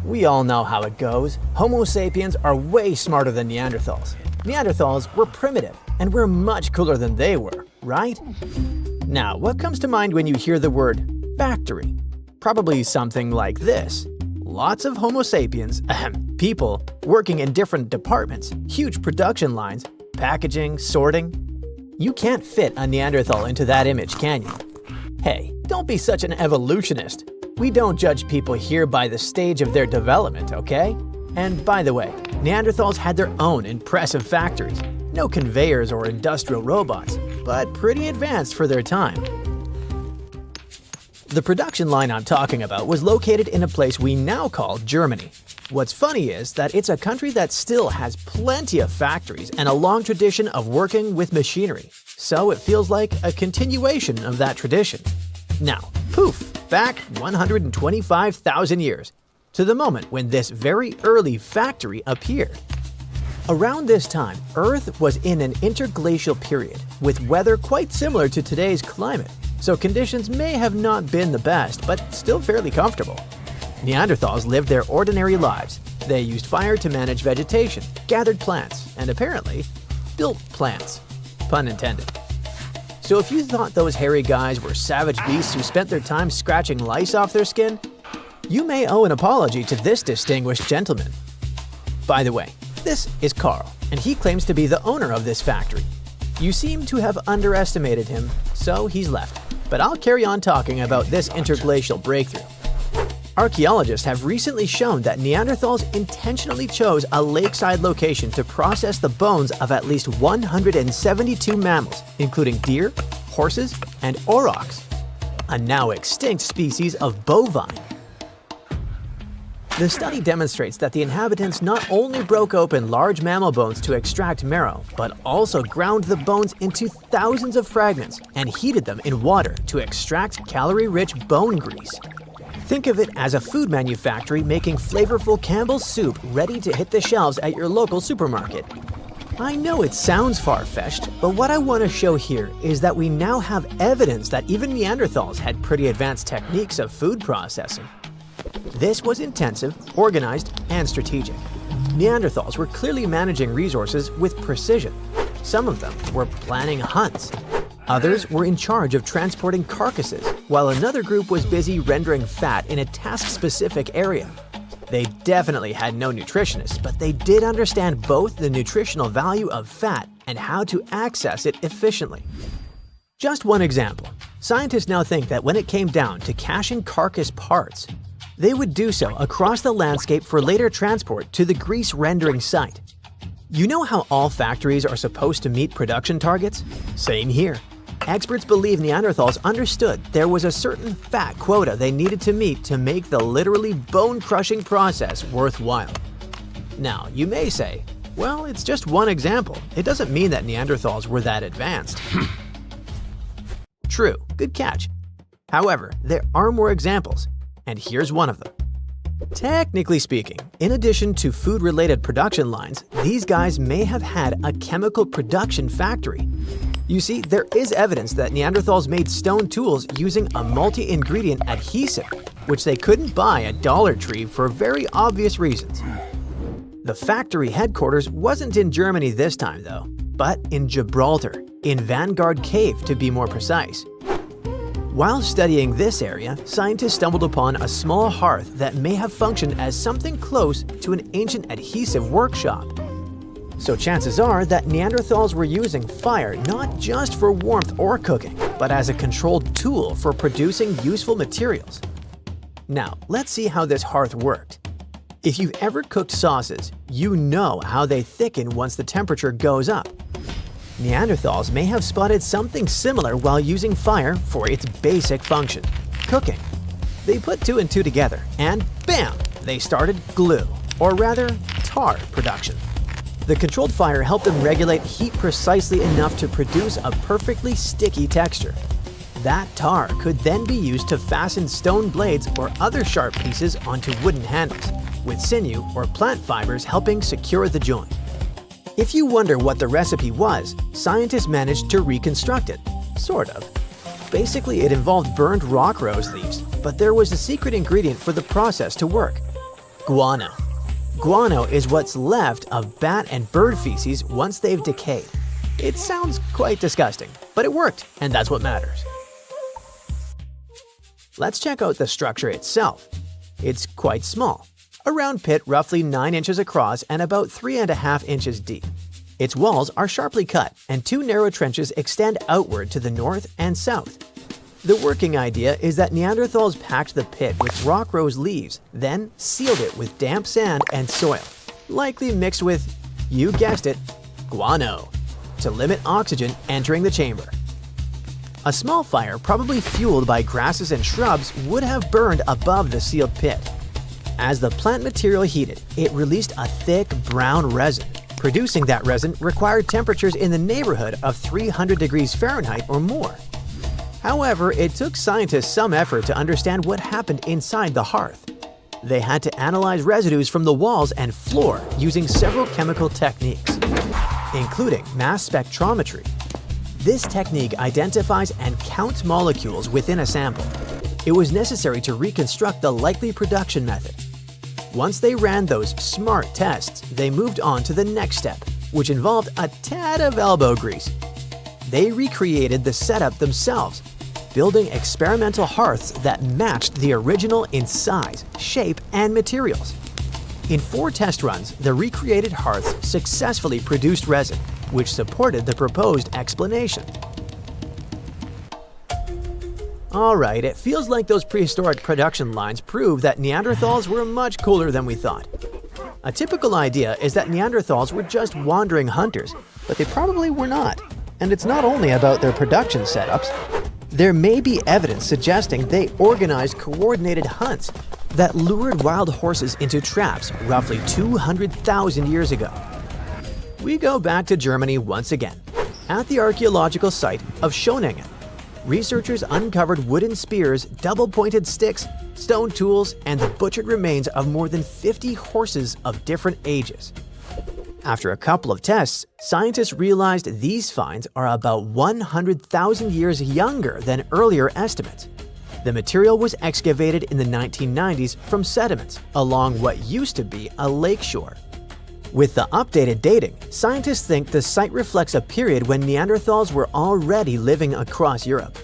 We all know how it goes. Homo sapiens are way smarter than Neanderthals. Neanderthals were primitive, and we're much cooler than they were, right? Now, what comes to mind when you hear the word factory? Probably something like this. Lots of Homo sapiens, people, working in different departments, huge production lines, packaging, sorting. You can't fit a Neanderthal into that image, can you? Hey, don't be such an evolutionist. We don't judge people here by the stage of their development, okay? And by the way, Neanderthals had their own impressive factories. No conveyors or industrial robots, but pretty advanced for their time. The production line I'm talking about was located in a place we now call Germany. What's funny is that it's a country that still has plenty of factories and a long tradition of working with machinery, so it feels like a continuation of that tradition. Now, poof, back 125,000 years, to the moment when this very early factory appeared. Around this time, Earth was in an interglacial period, with weather quite similar to today's climate, so conditions may have not been the best, but still fairly comfortable. Neanderthals lived their ordinary lives. They used fire to manage vegetation, gathered plants, and apparently, built plants. Pun intended. So if you thought those hairy guys were savage beasts who spent their time scratching lice off their skin, you may owe an apology to this distinguished gentleman. By the way, this is Carl, and he claims to be the owner of this factory. You seem to have underestimated him, so he's left. But I'll carry on talking about this interglacial breakthrough. Archaeologists have recently shown that Neanderthals intentionally chose a lakeside location to process the bones of at least 172 mammals, including deer, horses, and aurochs, a now extinct species of bovine. The study demonstrates that the inhabitants not only broke open large mammal bones to extract marrow, but also ground the bones into thousands of fragments and heated them in water to extract calorie-rich bone grease. Think of it as a food manufactory making flavorful Campbell's soup ready to hit the shelves at your local supermarket. I know it sounds far-fetched, but what I want to show here is that we now have evidence that even Neanderthals had pretty advanced techniques of food processing. This was intensive, organized, and strategic. Neanderthals were clearly managing resources with precision. Some of them were planning hunts. Others were in charge of transporting carcasses, while another group was busy rendering fat in a task-specific area. They definitely had no nutritionists, but they did understand both the nutritional value of fat and how to access it efficiently. Just one example. Scientists now think that when it came down to caching carcass parts, they would do so across the landscape for later transport to the grease rendering site. You know how all factories are supposed to meet production targets? Same here. Experts believe Neanderthals understood there was a certain fat quota they needed to meet to make the literally bone-crushing process worthwhile. Now, you may say, well, it's just one example. It doesn't mean that Neanderthals were that advanced. True, good catch. However, there are more examples, and here's one of them. Technically speaking, in addition to food-related production lines, these guys may have had a chemical production factory. You see, there is evidence that Neanderthals made stone tools using a multi-ingredient adhesive, which they couldn't buy at Dollar Tree for very obvious reasons. The factory headquarters wasn't in Germany this time though, but in Gibraltar, in Vanguard Cave to be more precise. While studying this area, scientists stumbled upon a small hearth that may have functioned as something close to an ancient adhesive workshop. So chances are that Neanderthals were using fire not just for warmth or cooking, but as a controlled tool for producing useful materials. Now, let's see how this hearth worked. If you've ever cooked sauces, you know how they thicken once the temperature goes up. Neanderthals may have spotted something similar while using fire for its basic function, cooking. They put two and two together, and bam! They started glue, or rather, tar production. The controlled fire helped them regulate heat precisely enough to produce a perfectly sticky texture. That tar could then be used to fasten stone blades or other sharp pieces onto wooden handles, with sinew or plant fibers helping secure the joint. If you wonder what the recipe was, scientists managed to reconstruct it. Sort of. Basically, it involved burned rock rose leaves, but there was a secret ingredient for the process to work: guano. Guano is what's left of bat and bird feces once they've decayed. It sounds quite disgusting, but it worked, and that's what matters. Let's check out the structure itself. It's quite small. A round pit roughly 9 inches across and about 3.5 inches deep. Its walls are sharply cut, and 2 narrow trenches extend outward to the north and south. The working idea is that Neanderthals packed the pit with rock rose leaves, then sealed it with damp sand and soil, likely mixed with, you guessed it, guano, to limit oxygen entering the chamber. A small fire, probably fueled by grasses and shrubs, would have burned above the sealed pit. As the plant material heated, it released a thick brown resin. Producing that resin required temperatures in the neighborhood of 300 degrees Fahrenheit or more. However, it took scientists some effort to understand what happened inside the hearth. They had to analyze residues from the walls and floor using several chemical techniques, including mass spectrometry. This technique identifies and counts molecules within a sample. It was necessary to reconstruct the likely production method. Once they ran those SMART tests, they moved on to the next step, which involved a tad of elbow grease. They recreated the setup themselves, building experimental hearths that matched the original in size, shape, and materials. In 4 test runs, the recreated hearths successfully produced resin, which supported the proposed explanation. Alright, it feels like those prehistoric production lines prove that Neanderthals were much cooler than we thought. A typical idea is that Neanderthals were just wandering hunters, but they probably were not. And it's not only about their production setups. There may be evidence suggesting they organized coordinated hunts that lured wild horses into traps roughly 200,000 years ago. We go back to Germany once again. At the archaeological site of Schöningen, researchers uncovered wooden spears, double-pointed sticks, stone tools, and the butchered remains of more than 50 horses of different ages. After a couple of tests, scientists realized these finds are about 100,000 years younger than earlier estimates. The material was excavated in the 1990s from sediments along what used to be a lakeshore. With the updated dating, scientists think the site reflects a period when Neanderthals were already living across Europe.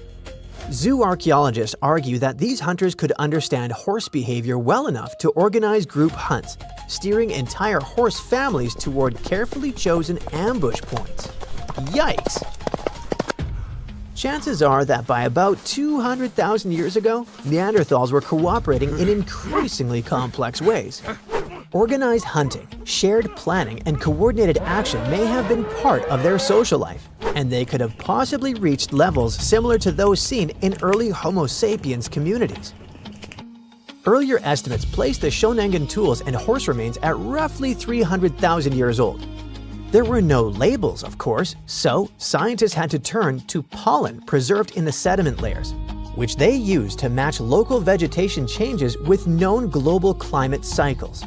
Zoo archaeologists argue that these hunters could understand horse behavior well enough to organize group hunts, steering entire horse families toward carefully chosen ambush points. Yikes! Chances are that by about 200,000 years ago, Neanderthals were cooperating in increasingly complex ways. Organized hunting, shared planning, and coordinated action may have been part of their social life, and they could have possibly reached levels similar to those seen in early Homo sapiens communities. Earlier estimates placed the Schöningen tools and horse remains at roughly 300,000 years old. There were no labels, of course, so scientists had to turn to pollen preserved in the sediment layers, which they used to match local vegetation changes with known global climate cycles.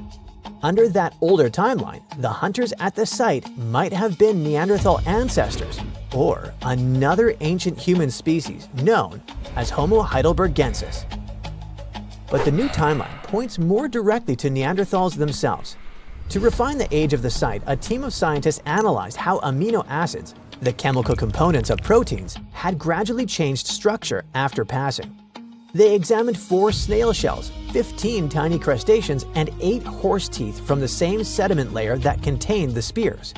Under that older timeline, the hunters at the site might have been Neanderthal ancestors or another ancient human species known as Homo heidelbergensis. But the new timeline points more directly to Neanderthals themselves. To refine the age of the site, a team of scientists analyzed how amino acids, the chemical components of proteins, had gradually changed structure after passing. They examined 4 snail shells, 15 tiny crustaceans, and 8 horse teeth from the same sediment layer that contained the spears.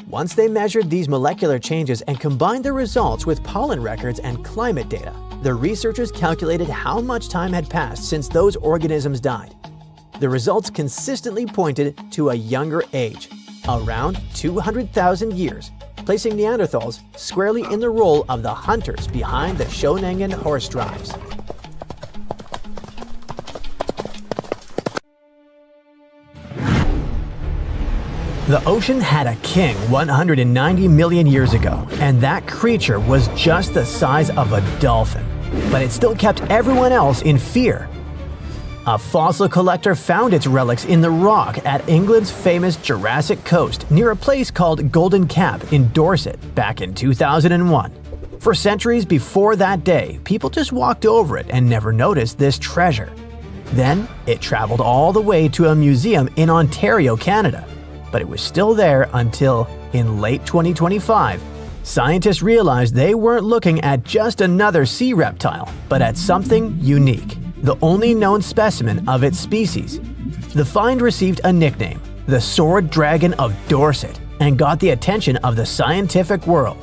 Once they measured these molecular changes and combined the results with pollen records and climate data, the researchers calculated how much time had passed since those organisms died. The results consistently pointed to a younger age, around 200,000 years, placing Neanderthals squarely in the role of the hunters behind the Schöningen horse drives. The ocean had a king 190 million years ago, and that creature was just the size of a dolphin. But it still kept everyone else in fear. A fossil collector found its relics in the rock at England's famous Jurassic Coast near a place called Golden Cap in Dorset back in 2001. For centuries before that day, people just walked over it and never noticed this treasure. Then, it traveled all the way to a museum in Ontario, Canada. But it was still there until, in late 2025, scientists realized they weren't looking at just another sea reptile, but at something unique, the only known specimen of its species. The find received a nickname, the Sword Dragon of Dorset, and got the attention of the scientific world.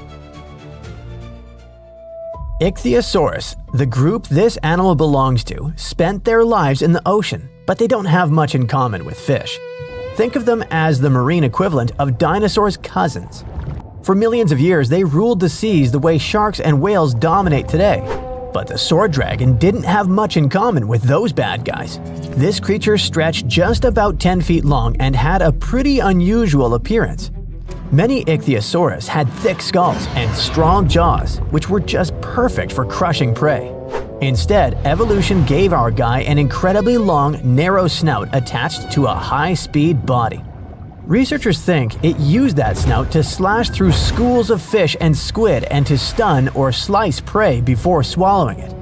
Ichthyosaurus, the group this animal belongs to, spent their lives in the ocean, but they don't have much in common with fish. Think of them as the marine equivalent of dinosaurs' cousins. For millions of years, they ruled the seas the way sharks and whales dominate today. But the sword dragon didn't have much in common with those bad guys. This creature stretched just about 10 feet long and had a pretty unusual appearance. Many ichthyosaurs had thick skulls and strong jaws, which were just perfect for crushing prey. Instead, evolution gave our guy an incredibly long, narrow snout attached to a high-speed body. Researchers think it used that snout to slash through schools of fish and squid and to stun or slice prey before swallowing it.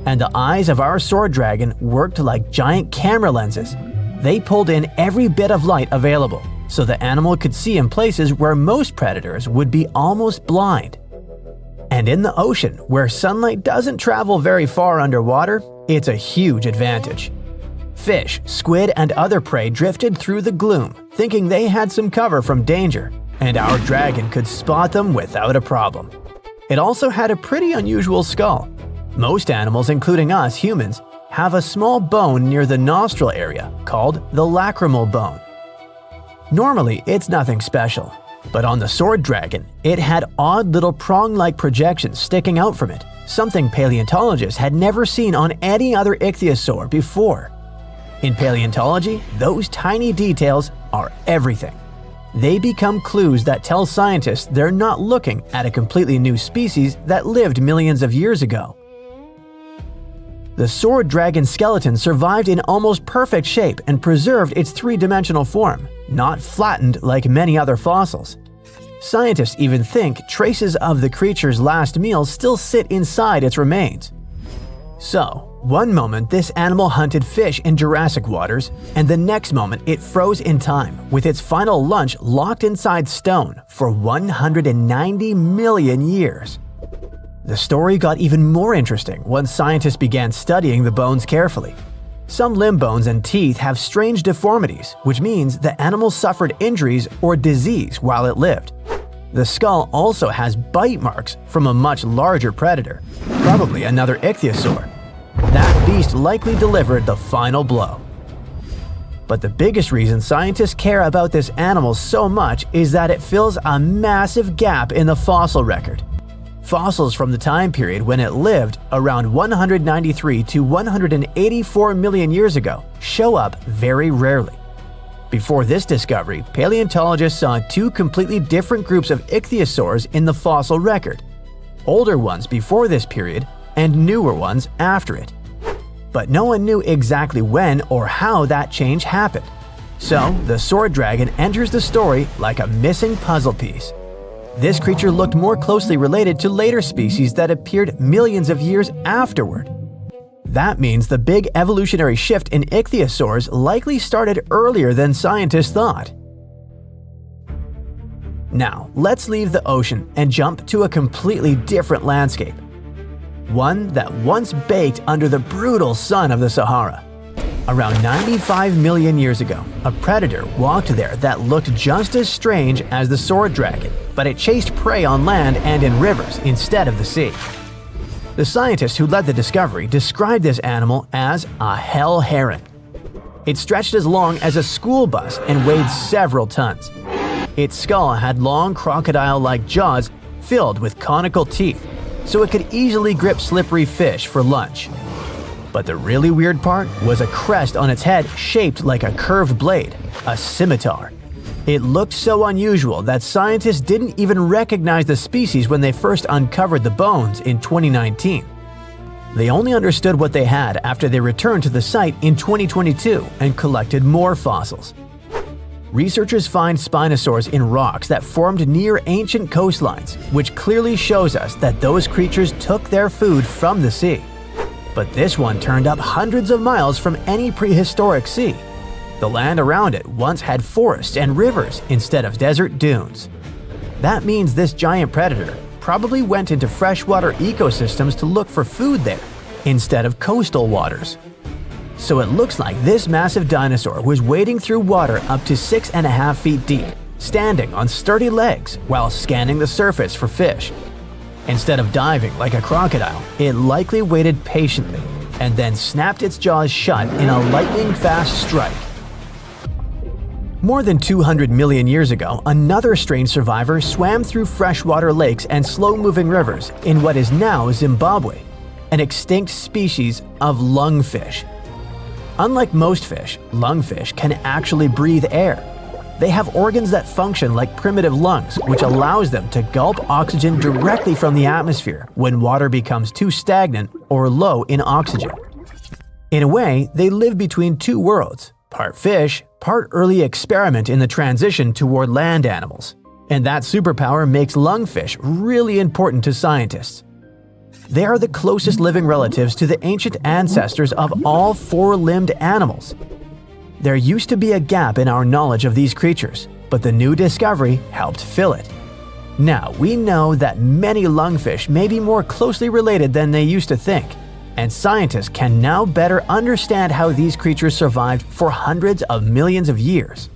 And the eyes of our sword dragon worked like giant camera lenses. They pulled in every bit of light available, so the animal could see in places where most predators would be almost blind. And in the ocean, where sunlight doesn't travel very far underwater, it's a huge advantage. Fish, squid, and other prey drifted through the gloom, thinking they had some cover from danger, and our dragon could spot them without a problem. It also had a pretty unusual skull. Most animals, including us humans, have a small bone near the nostril area called the lacrimal bone. Normally, it's nothing special. But on the sword dragon, it had odd little prong-like projections sticking out from it, something paleontologists had never seen on any other ichthyosaur before. In paleontology, those tiny details are everything. They become clues that tell scientists they're not looking at a completely new species that lived millions of years ago. The sword dragon skeleton survived in almost perfect shape and preserved its three-dimensional form, not flattened like many other fossils. Scientists even think traces of the creature's last meal still sit inside its remains. So, one moment this animal hunted fish in Jurassic waters, and the next moment it froze in time, with its final lunch locked inside stone for 190 million years. The story got even more interesting once scientists began studying the bones carefully. Some limb bones and teeth have strange deformities, which means the animal suffered injuries or disease while it lived. The skull also has bite marks from a much larger predator, probably another ichthyosaur. That beast likely delivered the final blow. But the biggest reason scientists care about this animal so much is that it fills a massive gap in the fossil record. Fossils from the time period when it lived, around 193 to 184 million years ago, show up very rarely. Before this discovery, paleontologists saw two completely different groups of ichthyosaurs in the fossil record, older ones before this period and newer ones after it. But no one knew exactly when or how that change happened. So, the sword dragon enters the story like a missing puzzle piece. This creature looked more closely related to later species that appeared millions of years afterward. That means the big evolutionary shift in ichthyosaurs likely started earlier than scientists thought. Now, let's leave the ocean and jump to a completely different landscape. One that once baked under the brutal sun of the Sahara. Around 95 million years ago, a predator walked there that looked just as strange as the sword dragon, but it chased prey on land and in rivers instead of the sea. The scientist who led the discovery described this animal as a hell heron. It stretched as long as a school bus and weighed several tons. Its skull had long crocodile-like jaws filled with conical teeth, so it could easily grip slippery fish for lunch. But the really weird part was a crest on its head shaped like a curved blade, a scimitar. It looked so unusual that scientists didn't even recognize the species when they first uncovered the bones in 2019. They only understood what they had after they returned to the site in 2022 and collected more fossils. Researchers find spinosaurs in rocks that formed near ancient coastlines, which clearly shows us that those creatures took their food from the sea. But this one turned up hundreds of miles from any prehistoric sea. The land around it once had forests and rivers instead of desert dunes. That means this giant predator probably went into freshwater ecosystems to look for food there, instead of coastal waters. So it looks like this massive dinosaur was wading through water up to 6.5 feet deep, standing on sturdy legs while scanning the surface for fish. Instead of diving like a crocodile, it likely waited patiently and then snapped its jaws shut in a lightning-fast strike. More than 200 million years ago, another strange survivor swam through freshwater lakes and slow-moving rivers in what is now Zimbabwe, an extinct species of lungfish. Unlike most fish, lungfish can actually breathe air. They have organs that function like primitive lungs, which allows them to gulp oxygen directly from the atmosphere when water becomes too stagnant or low in oxygen. In a way, they live between two worlds, part fish, part early experiment in the transition toward land animals. And that superpower makes lungfish really important to scientists. They are the closest living relatives to the ancient ancestors of all four-limbed animals. There used to be a gap in our knowledge of these creatures, but the new discovery helped fill it. Now we know that many lungfish may be more closely related than they used to think, and scientists can now better understand how these creatures survived for hundreds of millions of years.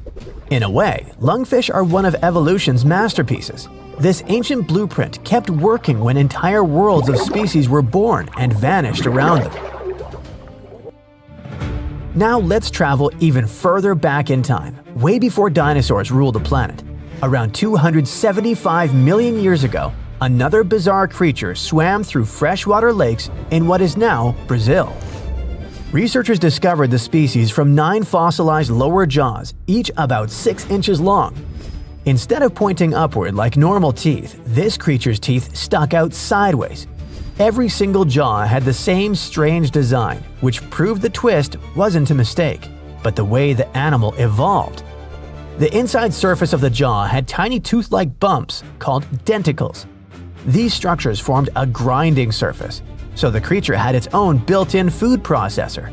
In a way, lungfish are one of evolution's masterpieces. This ancient blueprint kept working when entire worlds of species were born and vanished around them. Now let's travel even further back in time, way before dinosaurs ruled the planet. Around 275 million years ago, another bizarre creature swam through freshwater lakes in what is now Brazil. Researchers discovered the species from 9 fossilized lower jaws, each about 6 inches long. Instead of pointing upward like normal teeth, this creature's teeth stuck out sideways. Every single jaw had the same strange design, which proved the twist wasn't a mistake, but the way the animal evolved. The inside surface of the jaw had tiny tooth-like bumps called denticles. These structures formed a grinding surface, so the creature had its own built-in food processor.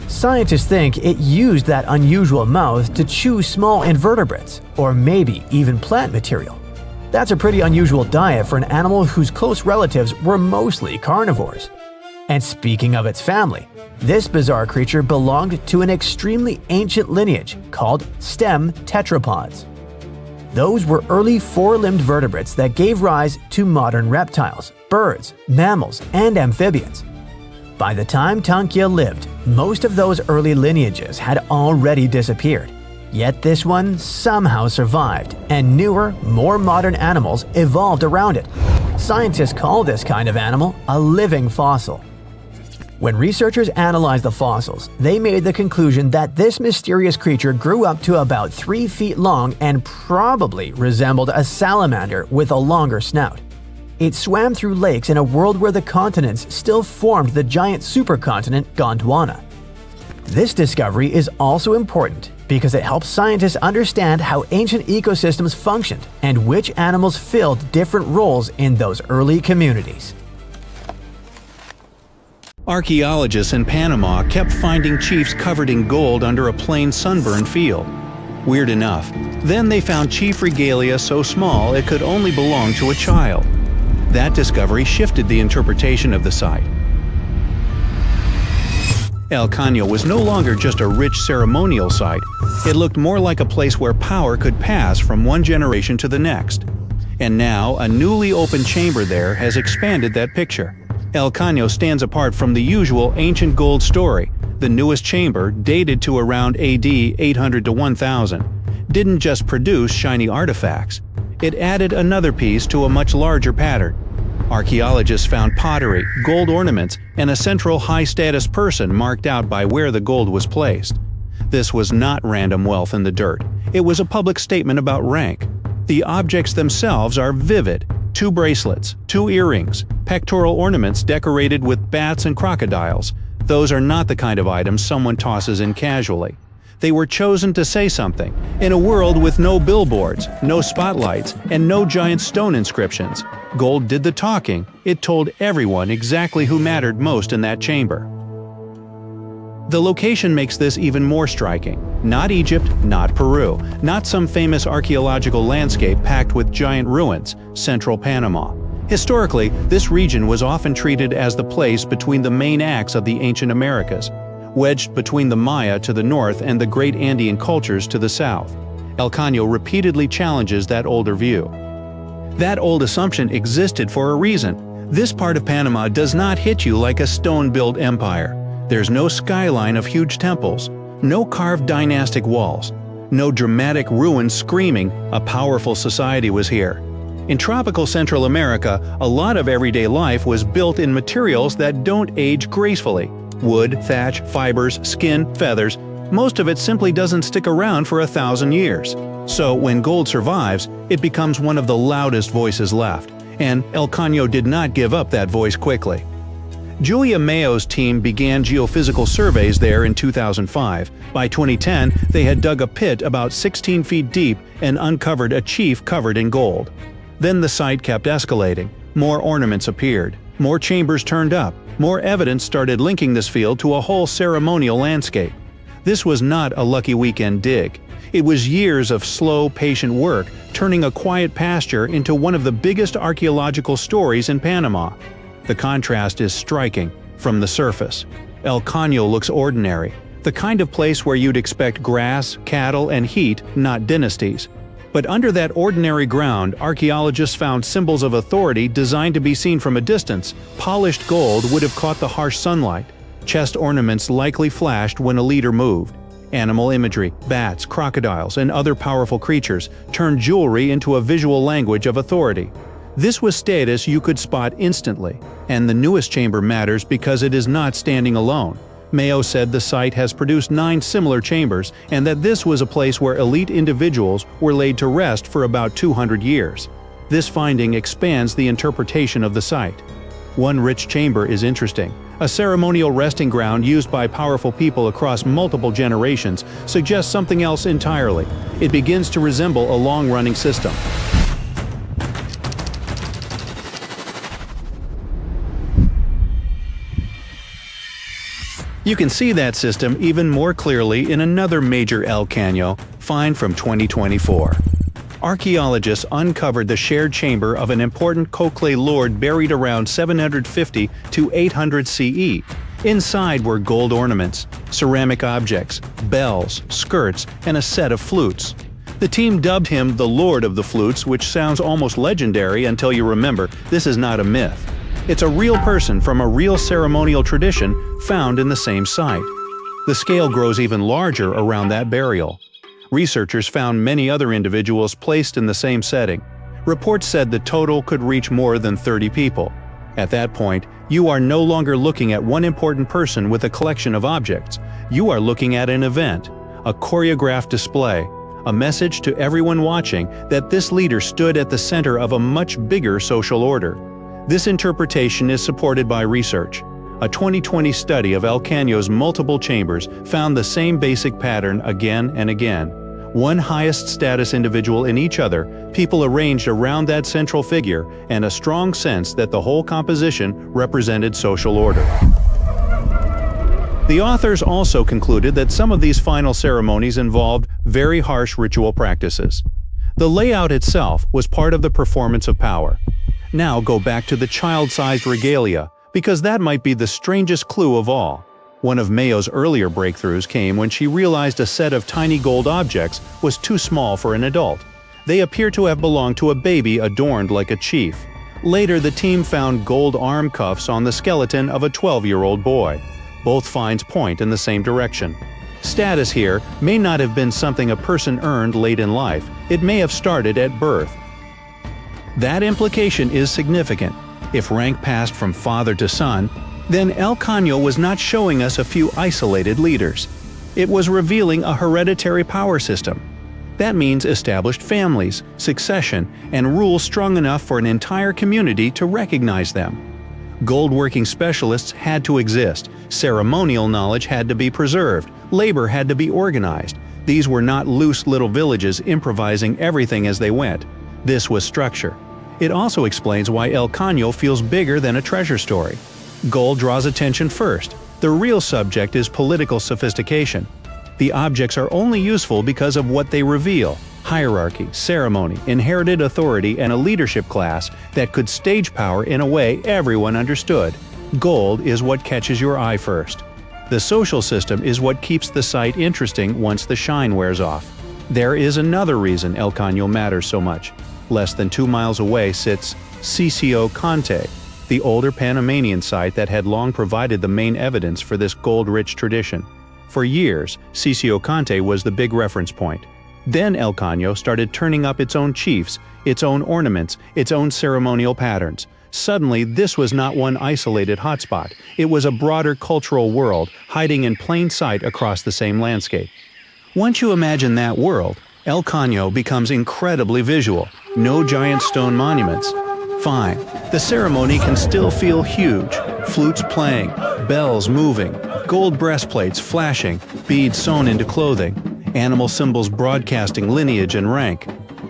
Scientists think it used that unusual mouth to chew small invertebrates, or maybe even plant material. That's a pretty unusual diet for an animal whose close relatives were mostly carnivores. And speaking of its family, this bizarre creature belonged to an extremely ancient lineage called stem tetrapods. Those were early four-limbed vertebrates that gave rise to modern reptiles, birds, mammals, and amphibians. By the time Tunkia lived, most of those early lineages had already disappeared. Yet this one somehow survived, and newer, more modern animals evolved around it. Scientists call this kind of animal a living fossil. When researchers analyzed the fossils, they made the conclusion that this mysterious creature grew up to about 3 feet long and probably resembled a salamander with a longer snout. It swam through lakes in a world where the continents still formed the giant supercontinent Gondwana. This discovery is also important because it helps scientists understand how ancient ecosystems functioned and which animals filled different roles in those early communities. Archaeologists in Panama kept finding chiefs covered in gold under a plain sunburned field. Weird enough, then they found chief regalia so small it could only belong to a child. That discovery shifted the interpretation of the site. El Caño was no longer just a rich ceremonial site. It looked more like a place where power could pass from one generation to the next. And now, a newly opened chamber there has expanded that picture. El Caño stands apart from the usual ancient gold story. The newest chamber, dated to around AD 800 to 1000, didn't just produce shiny artifacts. It added another piece to a much larger pattern. Archaeologists found pottery, gold ornaments, and a central high-status person marked out by where the gold was placed. This was not random wealth in the dirt. It was a public statement about rank. The objects themselves are vivid: 2 bracelets, 2 earrings, pectoral ornaments decorated with bats and crocodiles. Those are not the kind of items someone tosses in casually. They were chosen to say something. In a world with no billboards, no spotlights, and no giant stone inscriptions, gold did the talking. It told everyone exactly who mattered most in that chamber. The location makes this even more striking. Not Egypt, not Peru, not some famous archaeological landscape packed with giant ruins, central Panama. Historically, this region was often treated as the place between the main acts of the ancient Americas, wedged between the Maya to the north and the great Andean cultures to the south. El Caño repeatedly challenges that older view. That old assumption existed for a reason. This part of Panama does not hit you like a stone-built empire. There's no skyline of huge temples, no carved dynastic walls, no dramatic ruins screaming a powerful society was here. In tropical Central America, a lot of everyday life was built in materials that don't age gracefully. Wood, thatch, fibers, skin, feathers. Most of it simply doesn't stick around for 1,000 years. So when gold survives, it becomes one of the loudest voices left. And El Caño did not give up that voice quickly. Julia Mayo's team began geophysical surveys there in 2005. By 2010, they had dug a pit about 16 feet deep and uncovered a chief covered in gold. Then the site kept escalating. More ornaments appeared. More chambers turned up. More evidence started linking this field to a whole ceremonial landscape. This was not a lucky weekend dig. It was years of slow, patient work, turning a quiet pasture into one of the biggest archaeological stories in Panama. The contrast is striking from the surface. El Caño looks ordinary, the kind of place where you'd expect grass, cattle, and heat, not dynasties. But under that ordinary ground, archaeologists found symbols of authority designed to be seen from a distance. Polished gold would have caught the harsh sunlight. Chest ornaments likely flashed when a leader moved. Animal imagery, bats, crocodiles, and other powerful creatures turned jewelry into a visual language of authority. This was status you could spot instantly, and the newest chamber matters because it is not standing alone. Mayo said the site has produced 9 similar chambers and that this was a place where elite individuals were laid to rest for about 200 years. This finding expands the interpretation of the site. One rich chamber is interesting. A ceremonial resting ground used by powerful people across multiple generations suggests something else entirely. It begins to resemble a long-running system. You can see that system even more clearly in another major El Caño find from 2024. Archaeologists uncovered the shared chamber of an important Cocle lord buried around 750 to 800 CE. Inside were gold ornaments, ceramic objects, bells, skirts, and a set of flutes. The team dubbed him the Lord of the Flutes, which sounds almost legendary until you remember this is not a myth. It's a real person from a real ceremonial tradition found in the same site. The scale grows even larger around that burial. Researchers found many other individuals placed in the same setting. Reports said the total could reach more than 30 people. At that point, you are no longer looking at one important person with a collection of objects. You are looking at an event, a choreographed display, a message to everyone watching that this leader stood at the center of a much bigger social order. This interpretation is supported by research. A 2020 study of El Caño's multiple chambers found the same basic pattern again and again. One highest status individual in each other, people arranged around that central figure, and a strong sense that the whole composition represented social order. The authors also concluded that some of these final ceremonies involved very harsh ritual practices. The layout itself was part of the performance of power. Now go back to the child-sized regalia, because that might be the strangest clue of all. One of Mayo's earlier breakthroughs came when she realized a set of tiny gold objects was too small for an adult. They appear to have belonged to a baby adorned like a chief. Later, the team found gold arm cuffs on the skeleton of a 12-year-old boy. Both finds point in the same direction. Status here may not have been something a person earned late in life. It may have started at birth. That implication is significant. If rank passed from father to son, then El Caño was not showing us a few isolated leaders. It was revealing a hereditary power system. That means established families, succession, and rules strong enough for an entire community to recognize them. Gold-working specialists had to exist, ceremonial knowledge had to be preserved, labor had to be organized. These were not loose little villages improvising everything as they went. This was structure. It also explains why El Caño feels bigger than a treasure story. Gold draws attention first. The real subject is political sophistication. The objects are only useful because of what they reveal: hierarchy, ceremony, inherited authority, and a leadership class that could stage power in a way everyone understood. Gold is what catches your eye first. The social system is what keeps the site interesting once the shine wears off. There is another reason El Caño matters so much. Less than 2 miles away sits Sitio Conte, the older Panamanian site that had long provided the main evidence for this gold-rich tradition. For years, Sitio Conte was the big reference point. Then El Caño started turning up its own chiefs, its own ornaments, its own ceremonial patterns. Suddenly, this was not one isolated hotspot. It was a broader cultural world, hiding in plain sight across the same landscape. Once you imagine that world, El Caño becomes incredibly visual. No giant stone monuments. Fine, the ceremony can still feel huge. Flutes playing, bells moving, gold breastplates flashing, beads sewn into clothing, animal symbols broadcasting lineage and rank.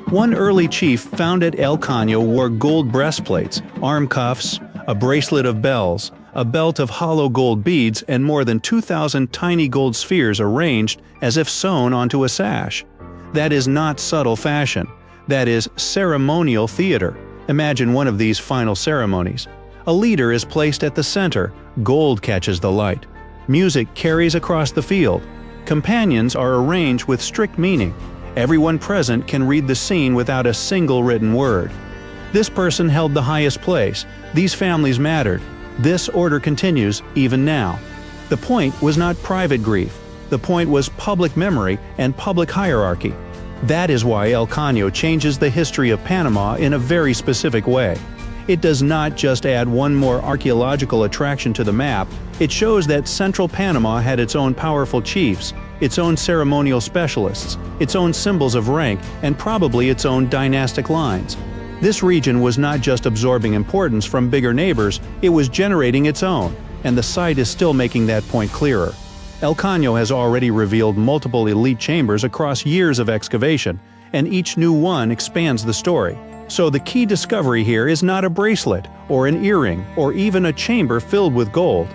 One early chief found at El Caño wore gold breastplates, arm cuffs, a bracelet of bells, a belt of hollow gold beads, and more than 2,000 tiny gold spheres arranged as if sewn onto a sash. That is not subtle fashion. That is ceremonial theater. Imagine one of these final ceremonies. A leader is placed at the center. Gold catches the light. Music carries across the field. Companions are arranged with strict meaning. Everyone present can read the scene without a single written word. This person held the highest place. These families mattered. This order continues even now. The point was not private grief. The point was public memory and public hierarchy. That is why El Caño changes the history of Panama in a very specific way. It does not just add one more archaeological attraction to the map, it shows that central Panama had its own powerful chiefs, its own ceremonial specialists, its own symbols of rank, and probably its own dynastic lines. This region was not just absorbing importance from bigger neighbors, it was generating its own, and the site is still making that point clearer. El Caño has already revealed multiple elite chambers across years of excavation, and each new one expands the story. So the key discovery here is not a bracelet, or an earring, or even a chamber filled with gold.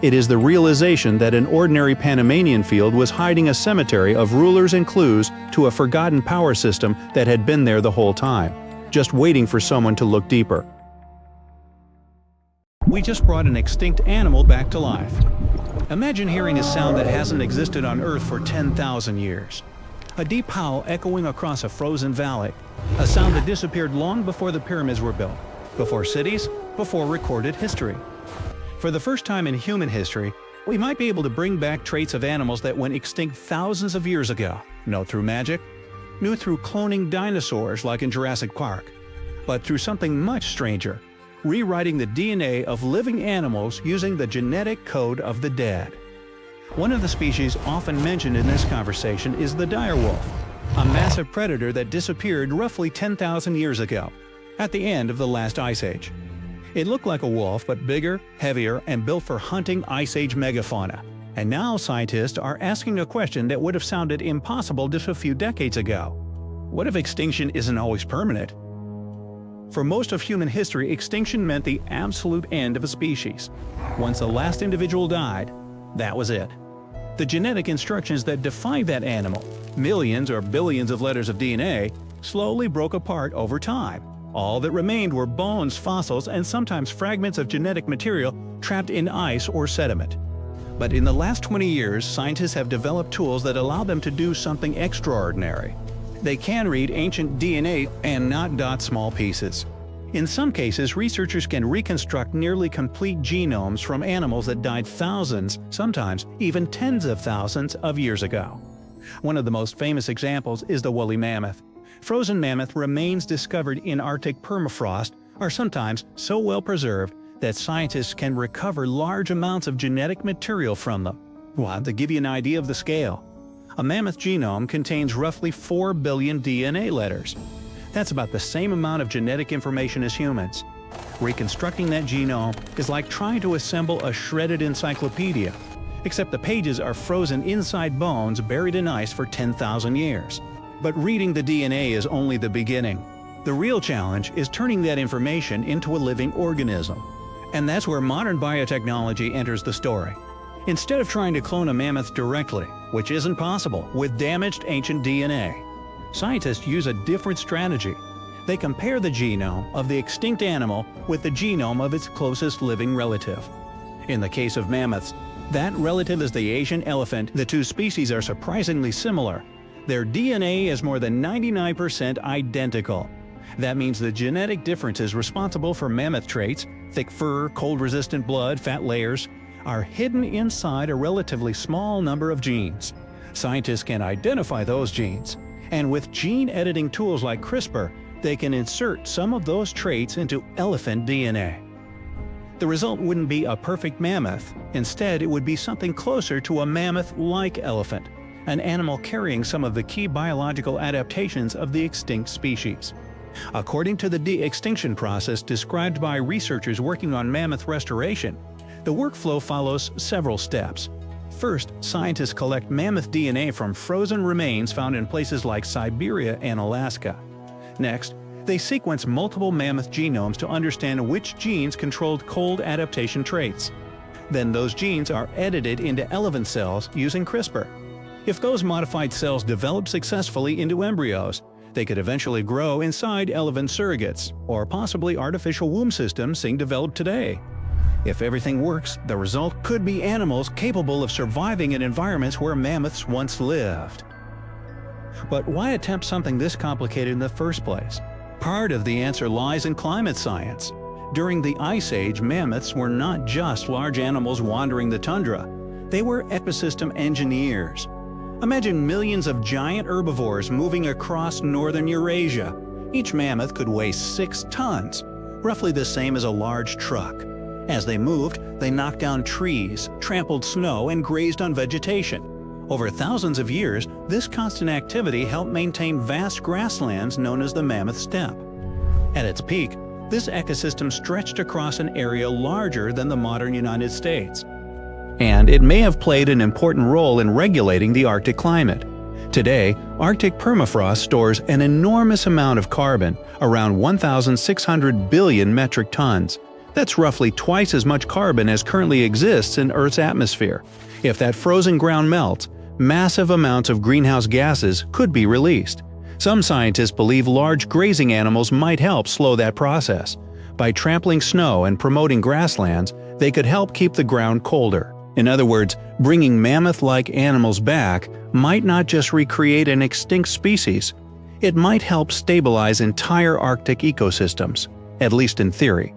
It is the realization that an ordinary Panamanian field was hiding a cemetery of rulers and clues to a forgotten power system that had been there the whole time, just waiting for someone to look deeper. We just brought an extinct animal back to life. Imagine hearing a sound that hasn't existed on Earth for 10,000 years. A deep howl echoing across a frozen valley. A sound that disappeared long before the pyramids were built, before cities, before recorded history. For the first time in human history, we might be able to bring back traits of animals that went extinct thousands of years ago. Not through magic, not through cloning dinosaurs like in Jurassic Park, but through something much stranger, rewriting the DNA of living animals using the genetic code of the dead. One of the species often mentioned in this conversation is the direwolf, a massive predator that disappeared roughly 10,000 years ago, at the end of the last ice age. It looked like a wolf, but bigger, heavier, and built for hunting ice age megafauna. And now scientists are asking a question that would have sounded impossible just a few decades ago. What if extinction isn't always permanent? For most of human history, extinction meant the absolute end of a species. Once the last individual died, that was it. The genetic instructions that defined that animal, millions or billions of letters of DNA, slowly broke apart over time. All that remained were bones, fossils, and sometimes fragments of genetic material trapped in ice or sediment. But in the last 20 years, scientists have developed tools that allow them to do something extraordinary. They can read ancient DNA and not dot small pieces. In some cases, researchers can reconstruct nearly complete genomes from animals that died thousands, sometimes even tens of thousands of years ago. One of the most famous examples is the woolly mammoth. Frozen mammoth remains discovered in Arctic permafrost are sometimes so well preserved that scientists can recover large amounts of genetic material from them. Well, to give you an idea of the scale, a mammoth genome contains roughly 4 billion DNA letters. That's about the same amount of genetic information as humans. Reconstructing that genome is like trying to assemble a shredded encyclopedia, except the pages are frozen inside bones buried in ice for 10,000 years. But reading the DNA is only the beginning. The real challenge is turning that information into a living organism. And that's where modern biotechnology enters the story. Instead of trying to clone a mammoth directly, which isn't possible with damaged ancient DNA, scientists use a different strategy. They compare the genome of the extinct animal with the genome of its closest living relative. In the case of mammoths, that relative is the Asian elephant. The two species are surprisingly similar. Their DNA is more than 99% identical. That means the genetic differences responsible for mammoth traits, thick fur, cold-resistant blood, fat layers, are hidden inside a relatively small number of genes. Scientists can identify those genes, and with gene editing tools like CRISPR, they can insert some of those traits into elephant DNA. The result wouldn't be a perfect mammoth. Instead, it would be something closer to a mammoth-like elephant, an animal carrying some of the key biological adaptations of the extinct species. According to the de-extinction process described by researchers working on mammoth restoration, the workflow follows several steps. First, scientists collect mammoth DNA from frozen remains found in places like Siberia and Alaska. Next, they sequence multiple mammoth genomes to understand which genes controlled cold adaptation traits. Then those genes are edited into elephant cells using CRISPR. If those modified cells develop successfully into embryos, they could eventually grow inside elephant surrogates, or possibly artificial womb systems being developed today. If everything works, the result could be animals capable of surviving in environments where mammoths once lived. But why attempt something this complicated in the first place? Part of the answer lies in climate science. During the Ice Age, mammoths were not just large animals wandering the tundra. They were ecosystem engineers. Imagine millions of giant herbivores moving across northern Eurasia. Each mammoth could weigh 6 tons, roughly the same as a large truck. As they moved, they knocked down trees, trampled snow, and grazed on vegetation. Over thousands of years, this constant activity helped maintain vast grasslands known as the Mammoth Steppe. At its peak, this ecosystem stretched across an area larger than the modern United States. And it may have played an important role in regulating the Arctic climate. Today, Arctic permafrost stores an enormous amount of carbon, around 1,600 billion metric tons. That's roughly twice as much carbon as currently exists in Earth's atmosphere. If that frozen ground melts, massive amounts of greenhouse gases could be released. Some scientists believe large grazing animals might help slow that process. By trampling snow and promoting grasslands, they could help keep the ground colder. In other words, bringing mammoth-like animals back might not just recreate an extinct species, it might help stabilize entire Arctic ecosystems, at least in theory.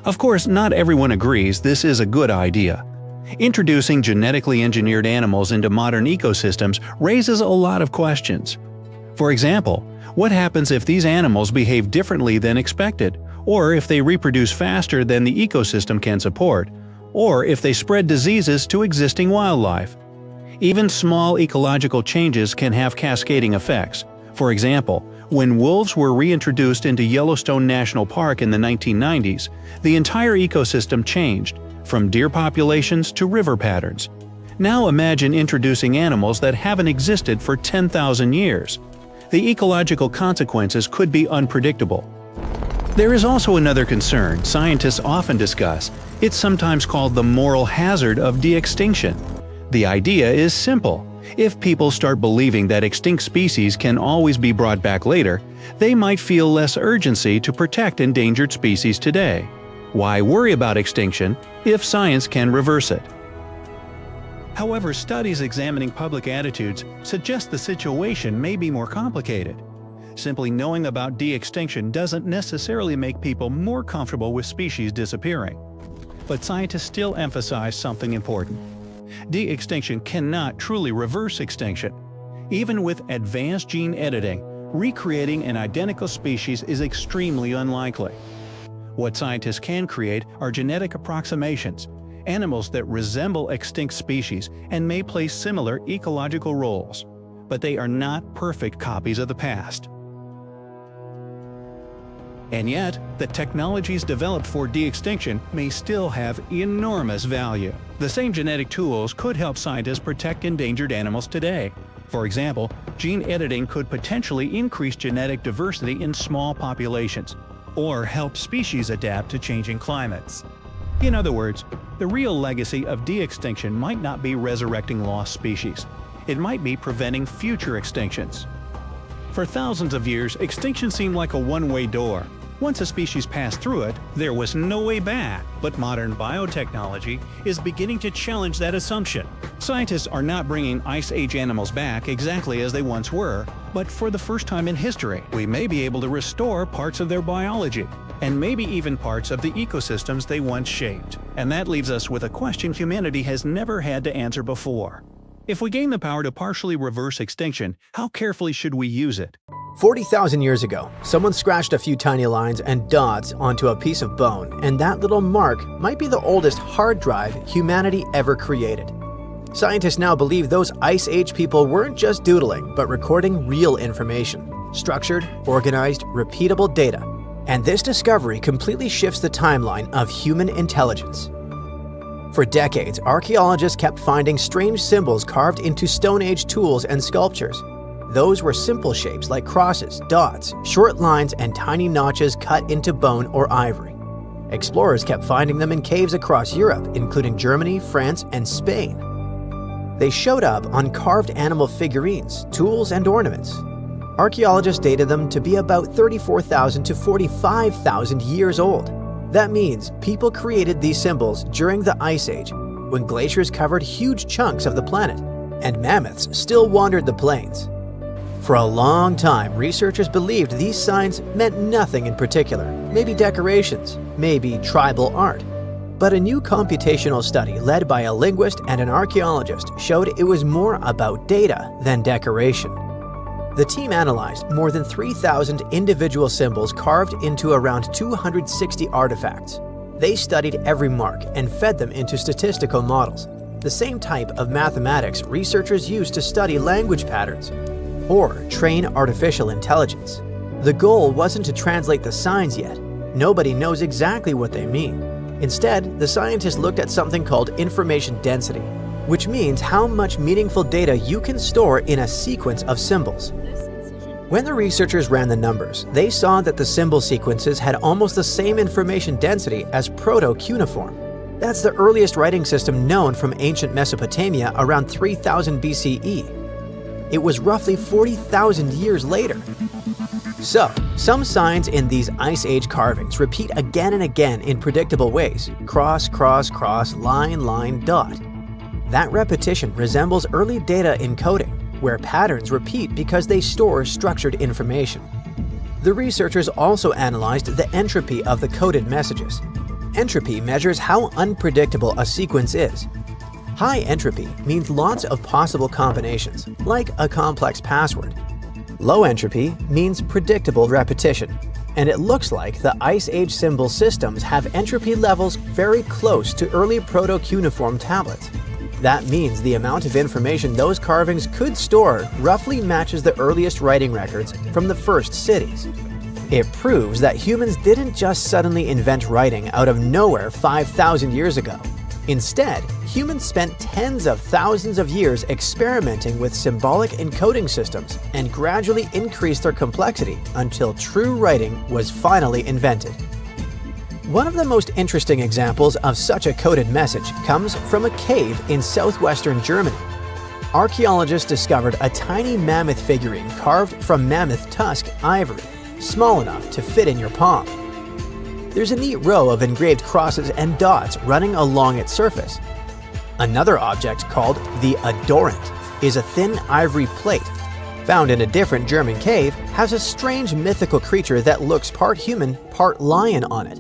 Of course, not everyone agrees this is a good idea. Introducing genetically engineered animals into modern ecosystems raises a lot of questions. For example, what happens if these animals behave differently than expected, or if they reproduce faster than the ecosystem can support, or if they spread diseases to existing wildlife? Even small ecological changes can have cascading effects. For example, when wolves were reintroduced into Yellowstone National Park in the 1990s, the entire ecosystem changed, from deer populations to river patterns. Now imagine introducing animals that haven't existed for 10,000 years. The ecological consequences could be unpredictable. There is also another concern scientists often discuss. It's sometimes called the moral hazard of de-extinction. The idea is simple. If people start believing that extinct species can always be brought back later, they might feel less urgency to protect endangered species today. Why worry about extinction if science can reverse it? However, studies examining public attitudes suggest the situation may be more complicated. Simply knowing about de-extinction doesn't necessarily make people more comfortable with species disappearing. But scientists still emphasize something important. De-extinction cannot truly reverse extinction. Even with advanced gene editing, recreating an identical species is extremely unlikely. What scientists can create are genetic approximations, animals that resemble extinct species and may play similar ecological roles, but they are not perfect copies of the past. And yet, the technologies developed for de-extinction may still have enormous value. The same genetic tools could help scientists protect endangered animals today. For example, gene editing could potentially increase genetic diversity in small populations, or help species adapt to changing climates. In other words, the real legacy of de-extinction might not be resurrecting lost species. It might be preventing future extinctions. For thousands of years, extinction seemed like a one-way door. Once a species passed through it, there was no way back. But modern biotechnology is beginning to challenge that assumption. Scientists are not bringing Ice Age animals back exactly as they once were, but for the first time in history, we may be able to restore parts of their biology, and maybe even parts of the ecosystems they once shaped. And that leaves us with a question humanity has never had to answer before. If we gain the power to partially reverse extinction, how carefully should we use it? 40,000 years ago, someone scratched a few tiny lines and dots onto a piece of bone, and that little mark might be the oldest hard drive humanity ever created. Scientists now believe those Ice Age people weren't just doodling, but recording real information, structured, organized, repeatable data. And this discovery completely shifts the timeline of human intelligence. For decades, archaeologists kept finding strange symbols carved into Stone Age tools and sculptures. Those were simple shapes like crosses, dots, short lines, and tiny notches cut into bone or ivory. Explorers kept finding them in caves across Europe, including Germany, France, and Spain. They showed up on carved animal figurines, tools, and ornaments. Archaeologists dated them to be about 34,000 to 45,000 years old. That means people created these symbols during the Ice Age, when glaciers covered huge chunks of the planet, and mammoths still wandered the plains. For a long time, researchers believed these signs meant nothing in particular, maybe decorations, maybe tribal art. But a new computational study led by a linguist and an archaeologist showed it was more about data than decoration. The team analyzed more than 3,000 individual symbols carved into around 260 artifacts. They studied every mark and fed them into statistical models, the same type of mathematics researchers use to study language patterns or train artificial intelligence. The goal wasn't to translate the signs yet. Nobody knows exactly what they mean. Instead, the scientists looked at something called information density, which means how much meaningful data you can store in a sequence of symbols. When the researchers ran the numbers, they saw that the symbol sequences had almost the same information density as Proto-Cuneiform. That's the earliest writing system known from ancient Mesopotamia around 3000 BCE. It was roughly 40,000 years later. So, some signs in these Ice Age carvings repeat again and again in predictable ways: cross, cross, cross, line, line, dot. That repetition resembles early data encoding, where patterns repeat because they store structured information. The researchers also analyzed the entropy of the coded messages. Entropy measures how unpredictable a sequence is. High entropy means lots of possible combinations, like a complex password. Low entropy means predictable repetition, and it looks like the Ice Age symbol systems have entropy levels very close to early Proto-Cuneiform tablets. That means the amount of information those carvings could store roughly matches the earliest writing records from the first cities. It proves that humans didn't just suddenly invent writing out of nowhere 5,000 years ago. Instead, humans spent tens of thousands of years experimenting with symbolic encoding systems and gradually increased their complexity until true writing was finally invented. One of the most interesting examples of such a coded message comes from a cave in southwestern Germany. Archaeologists discovered a tiny mammoth figurine carved from mammoth tusk ivory, small enough to fit in your palm. There's a neat row of engraved crosses and dots running along its surface. Another object, called the adorant, is a thin ivory plate. Found in a different German cave, has a strange mythical creature that looks part human, part lion on it.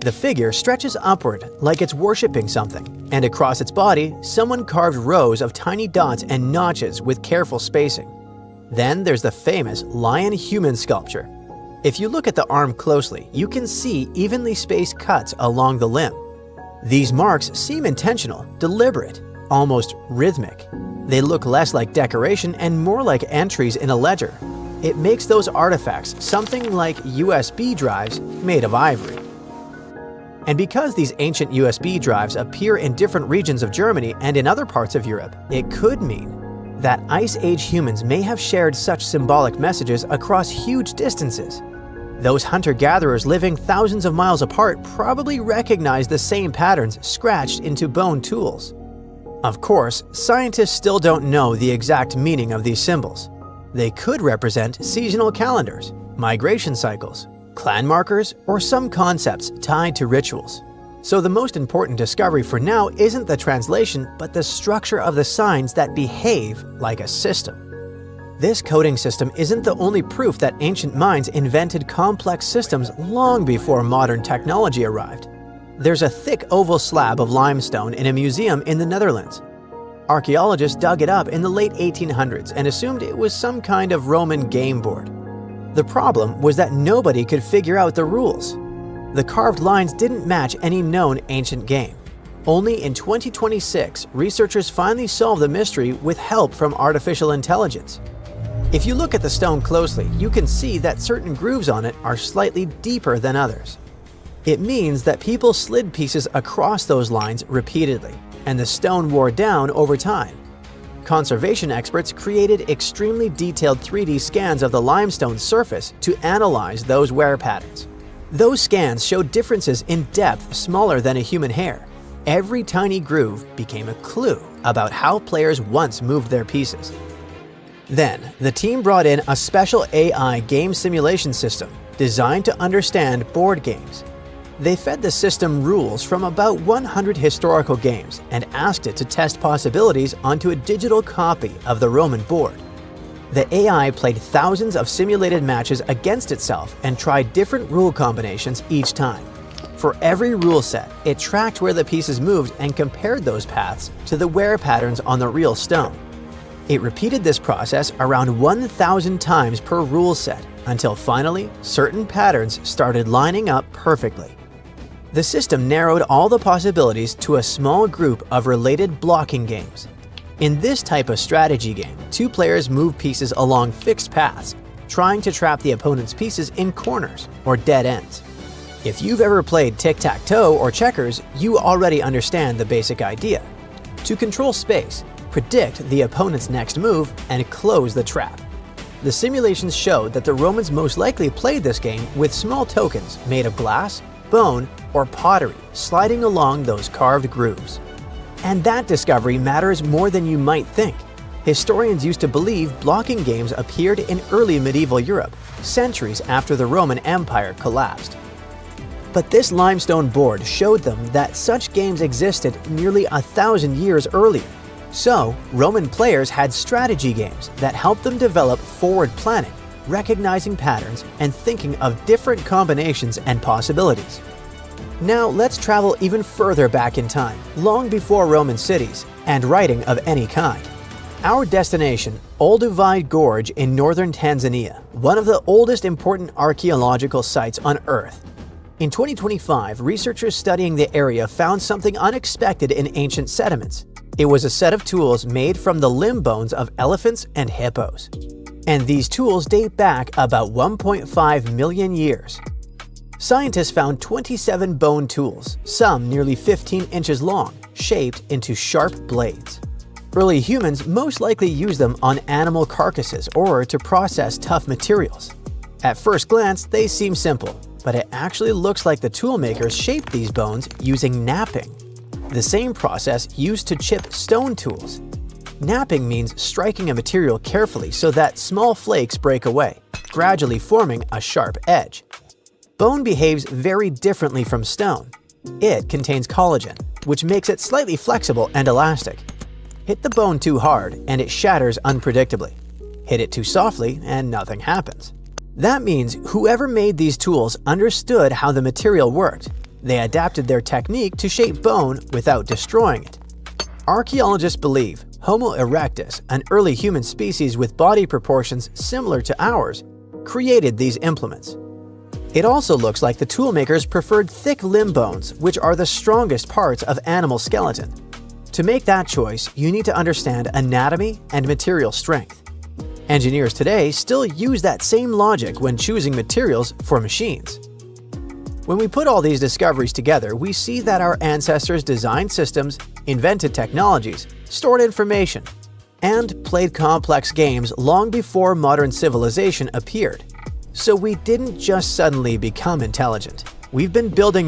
The figure stretches upward like it's worshipping something, and across its body, someone carved rows of tiny dots and notches with careful spacing. Then there's the famous lion-human sculpture. If you look at the arm closely, you can see evenly spaced cuts along the limb. These marks seem intentional, deliberate, almost rhythmic. They look less like decoration and more like entries in a ledger. It makes those artifacts something like USB drives made of ivory. And because these ancient USB drives appear in different regions of Germany and in other parts of Europe, it could mean that Ice Age humans may have shared such symbolic messages across huge distances. Those hunter-gatherers living thousands of miles apart probably recognized the same patterns scratched into bone tools. Of course, scientists still don't know the exact meaning of these symbols. They could represent seasonal calendars, migration cycles, clan markers, or some concepts tied to rituals. So the most important discovery for now isn't the translation, but the structure of the signs that behave like a system. This coding system isn't the only proof that ancient minds invented complex systems long before modern technology arrived. There's a thick oval slab of limestone in a museum in the Netherlands. Archaeologists dug it up in the late 1800s and assumed it was some kind of Roman game board. The problem was that nobody could figure out the rules. The carved lines didn't match any known ancient game. Only in 2026, researchers finally solved the mystery with help from artificial intelligence. If you look at the stone closely, you can see that certain grooves on it are slightly deeper than others. It means that people slid pieces across those lines repeatedly, and the stone wore down over time. Conservation experts created extremely detailed 3D scans of the limestone surface to analyze those wear patterns. Those scans showed differences in depth smaller than a human hair. Every tiny groove became a clue about how players once moved their pieces. Then, the team brought in a special AI game simulation system designed to understand board games. They fed the system rules from about 100 historical games and asked it to test possibilities onto a digital copy of the Roman board. The AI played thousands of simulated matches against itself and tried different rule combinations each time. For every rule set, it tracked where the pieces moved and compared those paths to the wear patterns on the real stone. It repeated this process around 1,000 times per rule set until finally certain patterns started lining up perfectly. The system narrowed all the possibilities to a small group of related blocking games. In this type of strategy game, two players move pieces along fixed paths, trying to trap the opponent's pieces in corners or dead ends. If you've ever played tic-tac-toe or checkers, you already understand the basic idea. To control space, predict the opponent's next move, and close the trap. The simulations showed that the Romans most likely played this game with small tokens made of glass, bone, or pottery sliding along those carved grooves. And that discovery matters more than you might think. Historians used to believe blocking games appeared in early medieval Europe, centuries after the Roman Empire collapsed. But this limestone board showed them that such games existed nearly 1,000 years earlier. So, Roman players had strategy games that helped them develop forward planning, recognizing patterns, and thinking of different combinations and possibilities. Now let's travel even further back in time, long before Roman cities and writing of any kind. Our destination, Olduvai Gorge in northern Tanzania, one of the oldest important archaeological sites on Earth. In 2025, researchers studying the area found something unexpected in ancient sediments. It was a set of tools made from the limb bones of elephants and hippos. And these tools date back about 1.5 million years. Scientists found 27 bone tools, some nearly 15 inches long, shaped into sharp blades. Early humans most likely used them on animal carcasses or to process tough materials. At first glance, they seem simple, but it actually looks like the toolmakers shaped these bones using knapping, the same process used to chip stone tools. Knapping means striking a material carefully so that small flakes break away, gradually forming a sharp edge. Bone behaves very differently from stone. It contains collagen, which makes it slightly flexible and elastic. Hit the bone too hard and it shatters unpredictably. Hit it too softly and nothing happens. That means whoever made these tools understood how the material worked. They adapted their technique to shape bone without destroying it. Archaeologists believe Homo erectus, an early human species with body proportions similar to ours, created these implements. It also looks like the toolmakers preferred thick limb bones, which are the strongest parts of animal skeleton. To make that choice, you need to understand anatomy and material strength. Engineers today still use that same logic when choosing materials for machines. When we put all these discoveries together, we see that our ancestors designed systems, invented technologies, stored information, and played complex games long before modern civilization appeared. So we didn't just suddenly become intelligent. We've been building